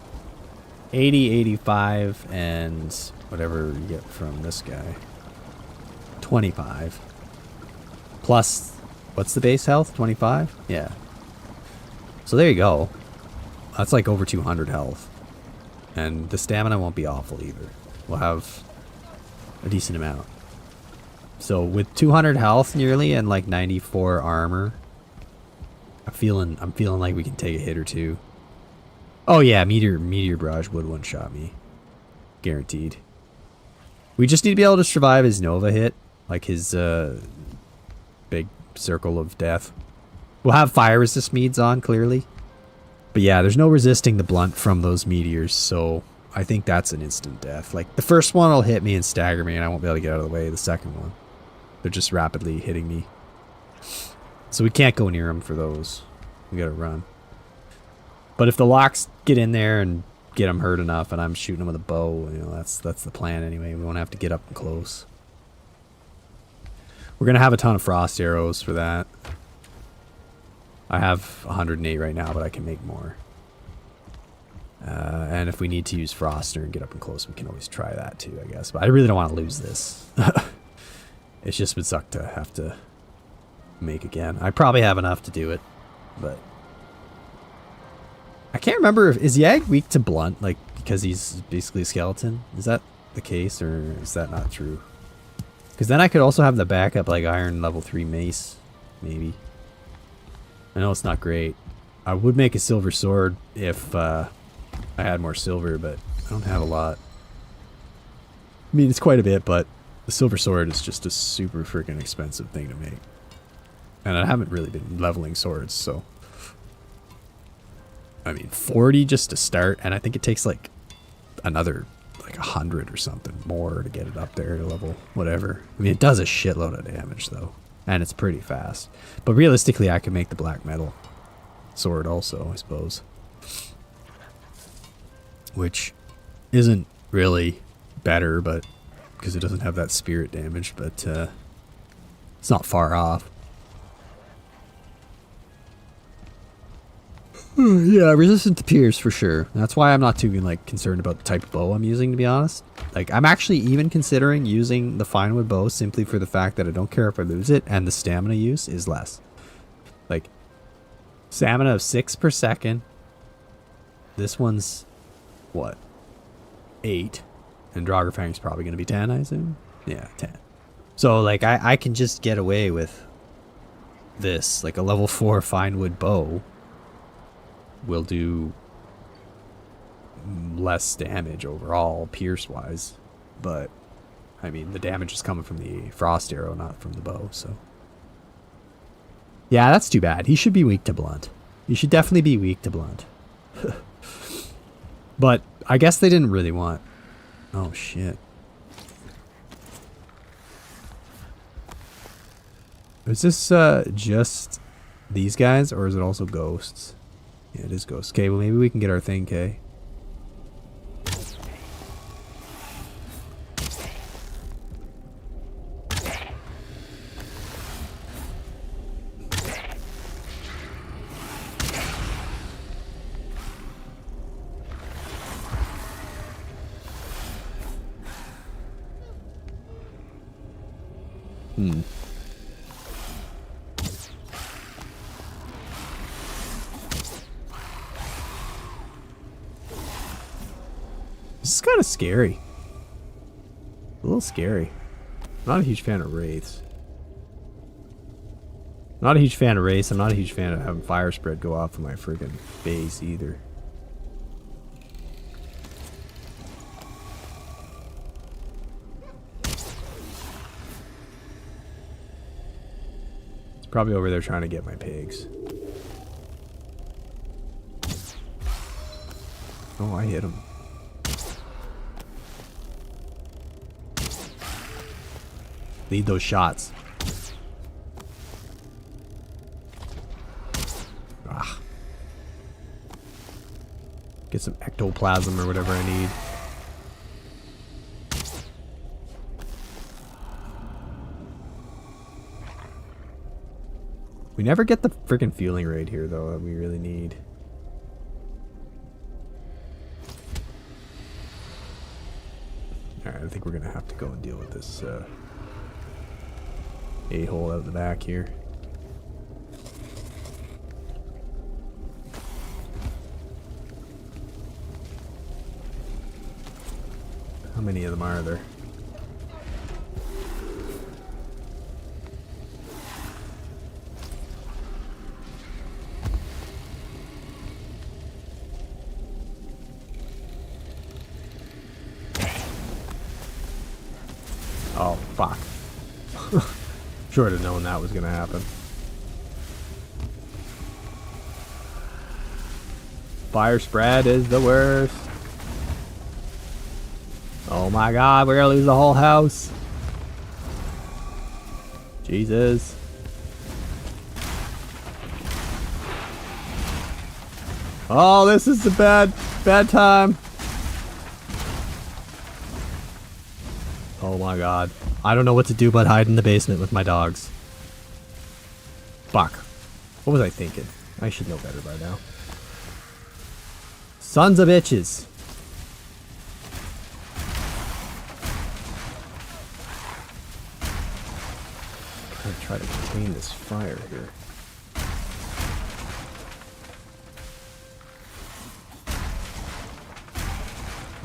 Speaker 1: 85, and whatever you get from this guy. 25 plus what's the base health? 25? Yeah. So there you go. That's like over 200 health. And the stamina won't be awful either. We'll have a decent amount. So with 200 health nearly and like 94 armor, I'm feeling like we can take a hit or two. Oh yeah, meteor barrage would one-shot me. Guaranteed. We just need to be able to survive his Nova hit. Like his big circle of death. We'll have fire resist meads on, clearly. But yeah, there's no resisting the blunt from those meteors, so I think that's an instant death. Like, the first one will hit me and stagger me, and I won't be able to get out of the way. The second one, they're just rapidly hitting me. So we can't go near them for those. We gotta run. But if the locks get in there and get them hurt enough, and I'm shooting them with a bow, you know, that's the plan anyway. We won't have to get up close. We're gonna have a ton of frost arrows for that. I have 108 right now, but I can make more. And if we need to use Froster and get up and close, we can always try that too, I guess. But I really don't want to lose this. It just would suck to have to make again. I probably have enough to do it, but I can't remember if is Yag weak to blunt, like because he's basically a skeleton. Is that the case, or is that not true? Because then I could also have the backup like iron level 3 mace, maybe. I know it's not great. I would make a silver sword if I had more silver, but I don't have a lot. I mean, it's quite a bit, but the silver sword is just a super freaking expensive thing to make. And I haven't really been leveling swords, so... I mean, 40 just to start, and I think it takes like another like 100 or something more to get it up there to level whatever. I mean, it does a shitload of damage though, and it's pretty fast. But realistically, I could make the black metal sword also, I suppose. Which isn't really better, but because it doesn't have that spirit damage, but it's not far off. Yeah, resistant to pierce for sure. That's why I'm not too like concerned about the type of bow I'm using, to be honest. Like, I'm actually even considering using the Finewood bow simply for the fact that I don't care if I lose it, and the stamina use is less. Like, stamina of 6 per second. This one's, what, 8. And Draugr probably going to be 10, I assume? Yeah, 10. So, like, I can just get away with this. Like, a level 4 Finewood bow will do less damage overall, pierce-wise. But, I mean, the damage is coming from the frost arrow, not from the bow, so. Yeah, that's too bad. He should be weak to blunt. He should definitely be weak to blunt. But I guess they didn't really want... Oh, shit. Is this just these guys, or is it also ghosts? Yeah, it is ghosts. Okay, well, maybe we can get our thing, Kay. This is kind of scary. A little scary. Not a huge fan of wraiths. Not a huge fan of wraiths. I'm not a huge fan of having fire spread go off of my friggin' base either. It's probably over there trying to get my pigs. Oh, I hit him. Lead those shots. Ah. Get some ectoplasm or whatever I need. We never get the freaking fueling rate here though that we really need. Alright, I think we're gonna have to go and deal with this a-hole out of the back here. How many of them are there? Oh, fuck. Sure to known that was gonna happen. Fire spread is the worst. Oh my god, we're gonna lose the whole house. Jesus. Oh, this is a bad time. Oh my god. I don't know what to do but hide in the basement with my dogs. Fuck. What was I thinking? I should know better by now. Sons of bitches. I'm gonna try to contain this fire here.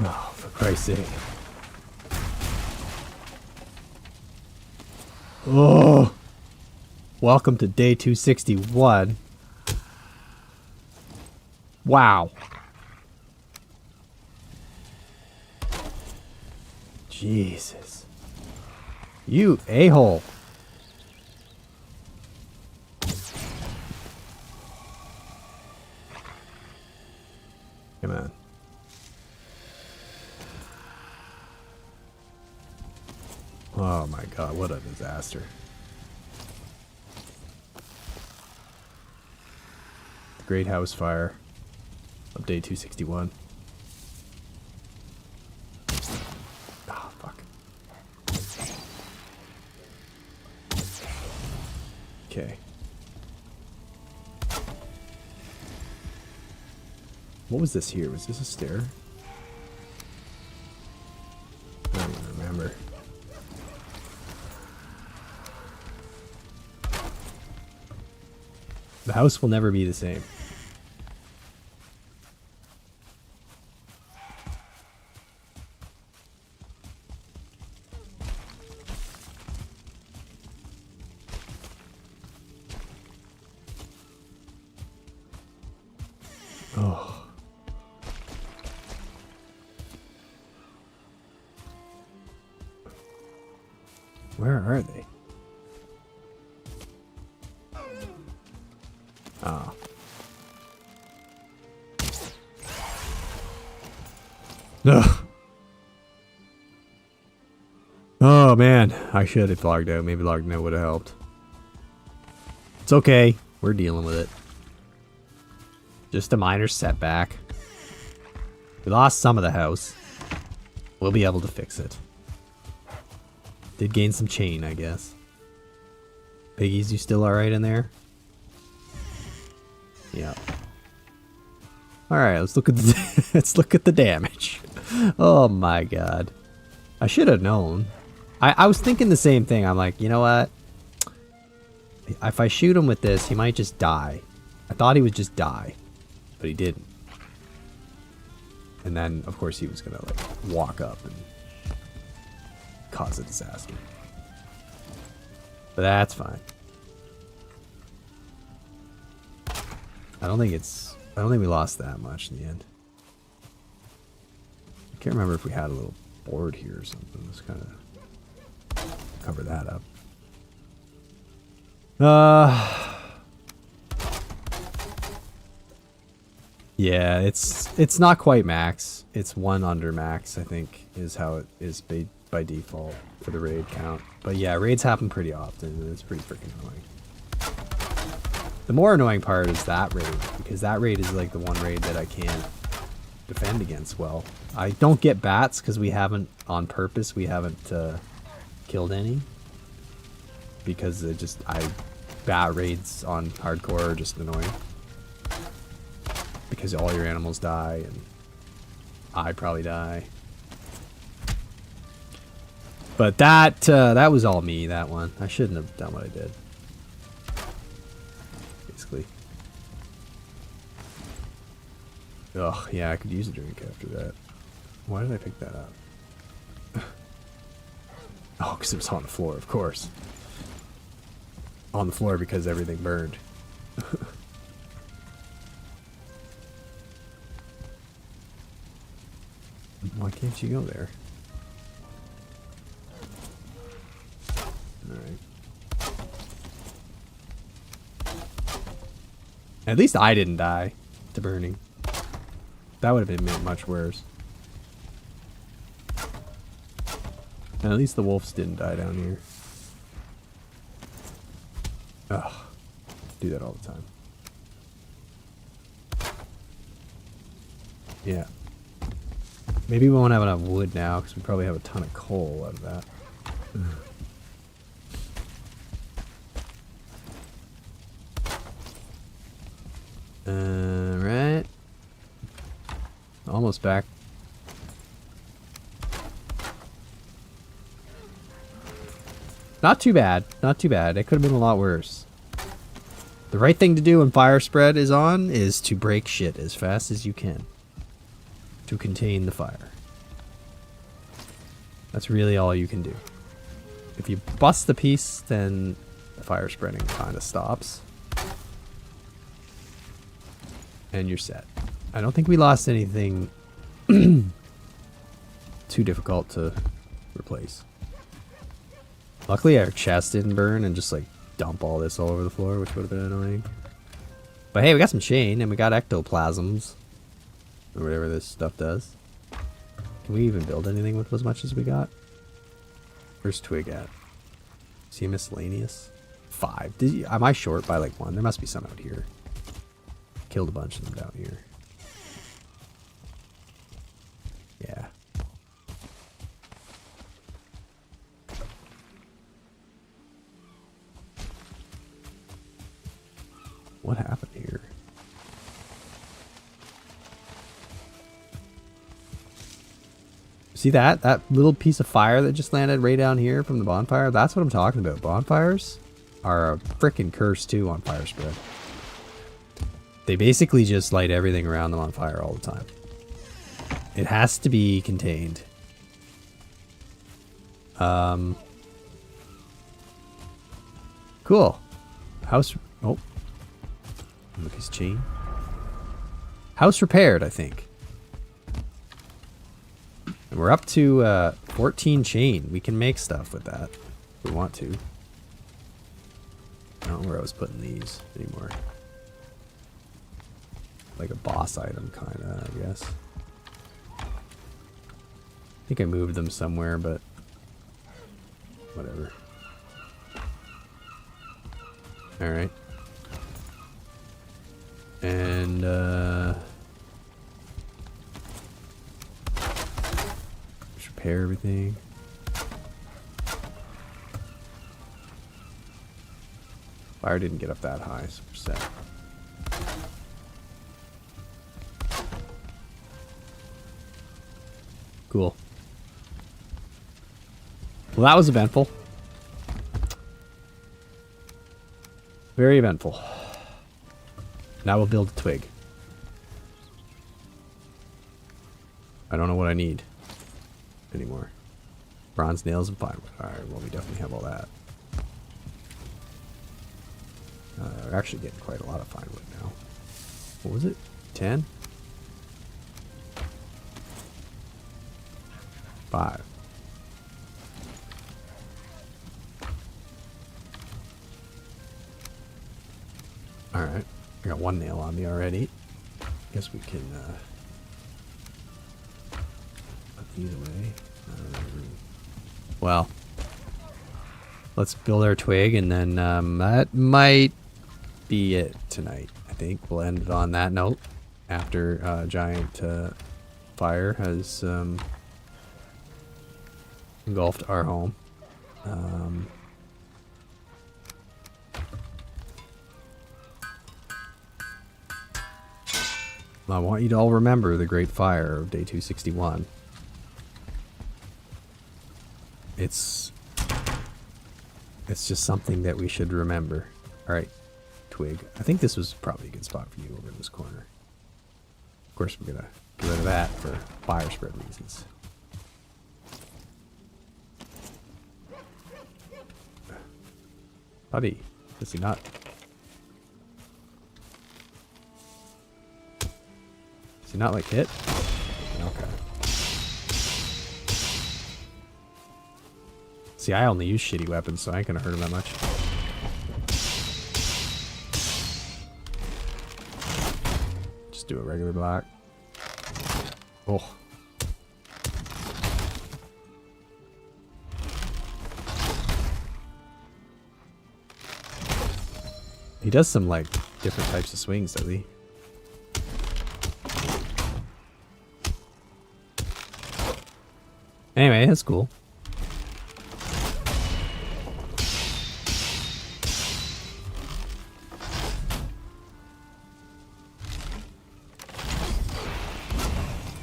Speaker 1: Oh, for Christ's sake. Oh! Welcome to day 261. Wow. Jesus. You a-hole. Come on. Oh my god, what a disaster. The Great House Fire of day 261. Oh, fuck. Okay. What was this here? Was this a stair? I don't even remember. The house will never be the same. Oh. Where are they? Oh. No. Oh man, I should have logged out. Maybe logging out would have helped. It's okay. We're dealing with it. Just a minor setback. We lost some of the house. We'll be able to fix it. Did gain some chain, I guess. Piggies, you still alright in there? Yeah. Alright, let's look at the let's look at the damage. Oh my god. I should have known. I was thinking the same thing. I'm like, you know what? If I shoot him with this, he might just die. I thought he would just die. But he didn't. And then, of course, he was gonna like walk up and cause a disaster. But that's fine. I don't think we lost that much in the end. I can't remember if we had a little board here or something. Let's kind of cover that up. Yeah, it's not quite max. It's 1 under max, I think, is how it is by default for the raid count. But yeah, raids happen pretty often, and it's pretty freaking annoying. The more annoying part is that raid, because that raid is like the one raid that I can't defend against well. I don't get bats because we haven't, on purpose, we haven't killed any. Because bat raids on hardcore are just annoying. Because all your animals die, and I probably die. But that was all me, that one. I shouldn't have done what I did. Basically. Ugh, yeah, I could use a drink after that. Why did I pick that up? Oh, because it was on the floor, of course. On the floor because everything burned. Why can't you go there? Alright. At least I didn't die to burning. That would have been much worse. And at least the wolves didn't die down here. Ugh. Do that all the time. Yeah. Maybe we won't have enough wood now because we probably have a ton of coal out of that. Right. Almost back. Not too bad. Not too bad. It could have been a lot worse. The right thing to do when fire spread is on is to break shit as fast as you can. To contain the fire. That's really all you can do. If you bust the piece, then the fire spreading kind of stops. And you're set. I don't think we lost anything too difficult to replace. Luckily our chest didn't burn and just like dump all this all over the floor, which would have been annoying. But hey, we got some chain and we got ectoplasms. Or whatever this stuff does. Can we even build anything with as much as we got? Where's Twig at? Is he miscellaneous? 5. Am I short by like 1? There must be some out here. Killed a bunch of them down here. Yeah. What happened here? See that? That little piece of fire that just landed right down here from the bonfire? That's what I'm talking about. Bonfires are a freaking curse too on fire spread. They basically just light everything around them on fire all the time. It has to be contained. Cool. House... Oh. Look, his chain. House repaired, I think. And we're up to 14 chain. We can make stuff with that if we want to. I don't know where I was putting these anymore. Like a boss item, kind of, I guess. I think I moved them somewhere, but whatever. Alright. And, repair everything. Fire didn't get up that high, so we're set. Cool. Well, that was eventful. Very eventful. Now we'll build a twig. I don't know what I need anymore. Bronze nails and plywood. Alright, well, we definitely have all that. We're actually getting quite a lot of fine wood now. What was it? 10? 5. Alright. I got 1 nail on me already. Guess we can put these away. Well, let's build our twig and then that might be it tonight. I think we'll end it on that note after giant fire has engulfed our home. I want you to all remember the Great Fire of day 261. It's just something that we should remember. Alright, twig. I think this was probably a good spot for you over in this corner. Of course, we're gonna get rid of that for fire spread reasons. Buddy, does he not? Does he not like hit? Okay. See, I only use shitty weapons, so I ain't gonna hurt him that much. Just do a regular block. Oh. He does some, like, different types of swings, does he? Anyway, that's cool.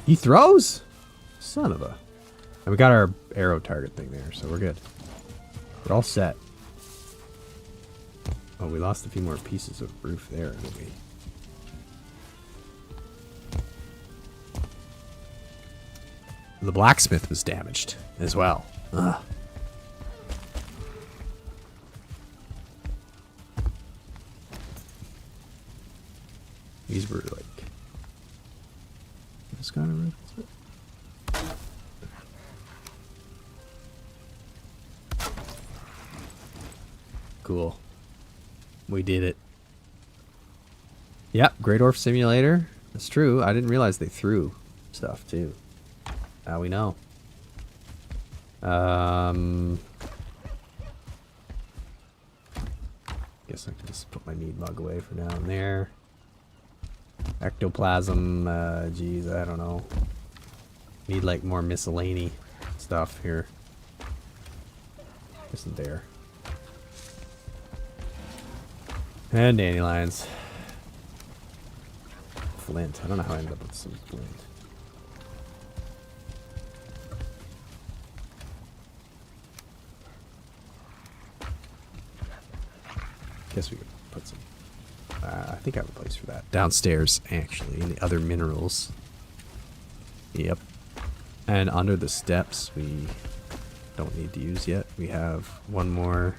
Speaker 1: He throws? Son of a... And we got our arrow target thing there, so we're good. We're all set. Oh, we lost a few more pieces of roof there, didn't we? The blacksmith was damaged as well. Ugh. These were like... This kind of roof? Cool. We did it. Yep, Great Orph Simulator. That's true. I didn't realize they threw stuff too. Now we know. Guess I can just put my mead mug away for now and there. Ectoplasm, geez, I don't know. Need like more miscellany stuff here. Isn't there? And dandelions. Flint. I don't know how I ended up with some flint. Guess we could put some... I think I have a place for that. Downstairs, actually, in the other minerals. Yep. And under the steps, we don't need to use yet. We have one more.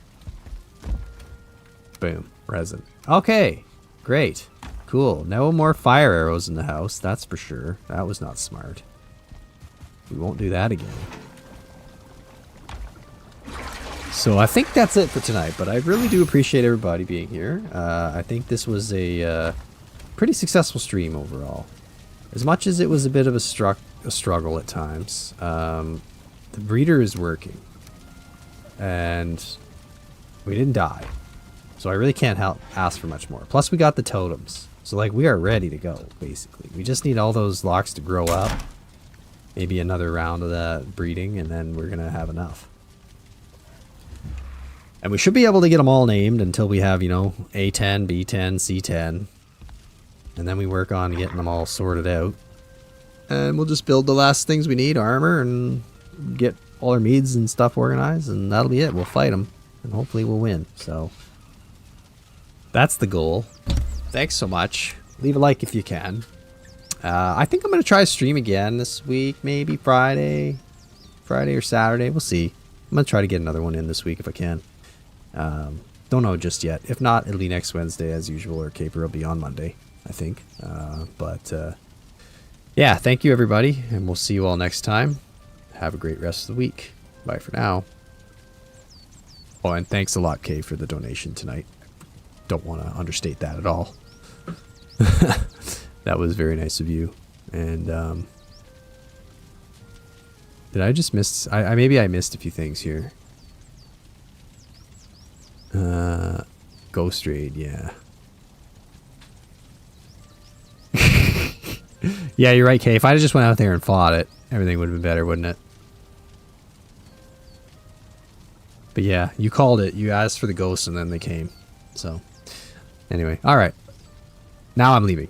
Speaker 1: Boom. Resin. Okay. Great. Cool. No more fire arrows in the house, that's for sure. That was not smart. We won't do that again. So I think that's it for tonight, but I really do appreciate everybody being here. I think this was a pretty successful stream overall. As much as it was a bit of a struggle at times, the breeder is working. And we didn't die. So I really can't ask for much more. Plus we got the totems. So like we are ready to go, basically. We just need all those locks to grow up. Maybe another round of that breeding, and then we're going to have enough. And we should be able to get them all named until we have, you know, A10, B10, C10. And then we work on getting them all sorted out. And we'll just build the last things we need, armor, and get all our meads and stuff organized, and that'll be it. We'll fight them, and hopefully we'll win. So that's the goal. Thanks so much. Leave a like if you can. I think I'm going to try to stream again this week, maybe Friday or Saturday. We'll see. I'm going to try to get another one in this week if I can. Don't know just yet. If not, it'll be next Wednesday as usual, or Caper will be on Monday, I think. Yeah, thank you everybody, and we'll see you all next time. Have a great rest of the week. Bye for now. Oh, and thanks a lot, Kay, for the donation tonight. Don't want to understate that at all. That was very nice of you. And did I just miss... maybe I missed a few things here. Ghost Raid, yeah. Yeah, you're right, Kay. If I just went out there and fought it, everything would have been better, wouldn't it? But yeah, you called it. You asked for the ghosts and then they came. So, anyway. Alright. Now I'm leaving.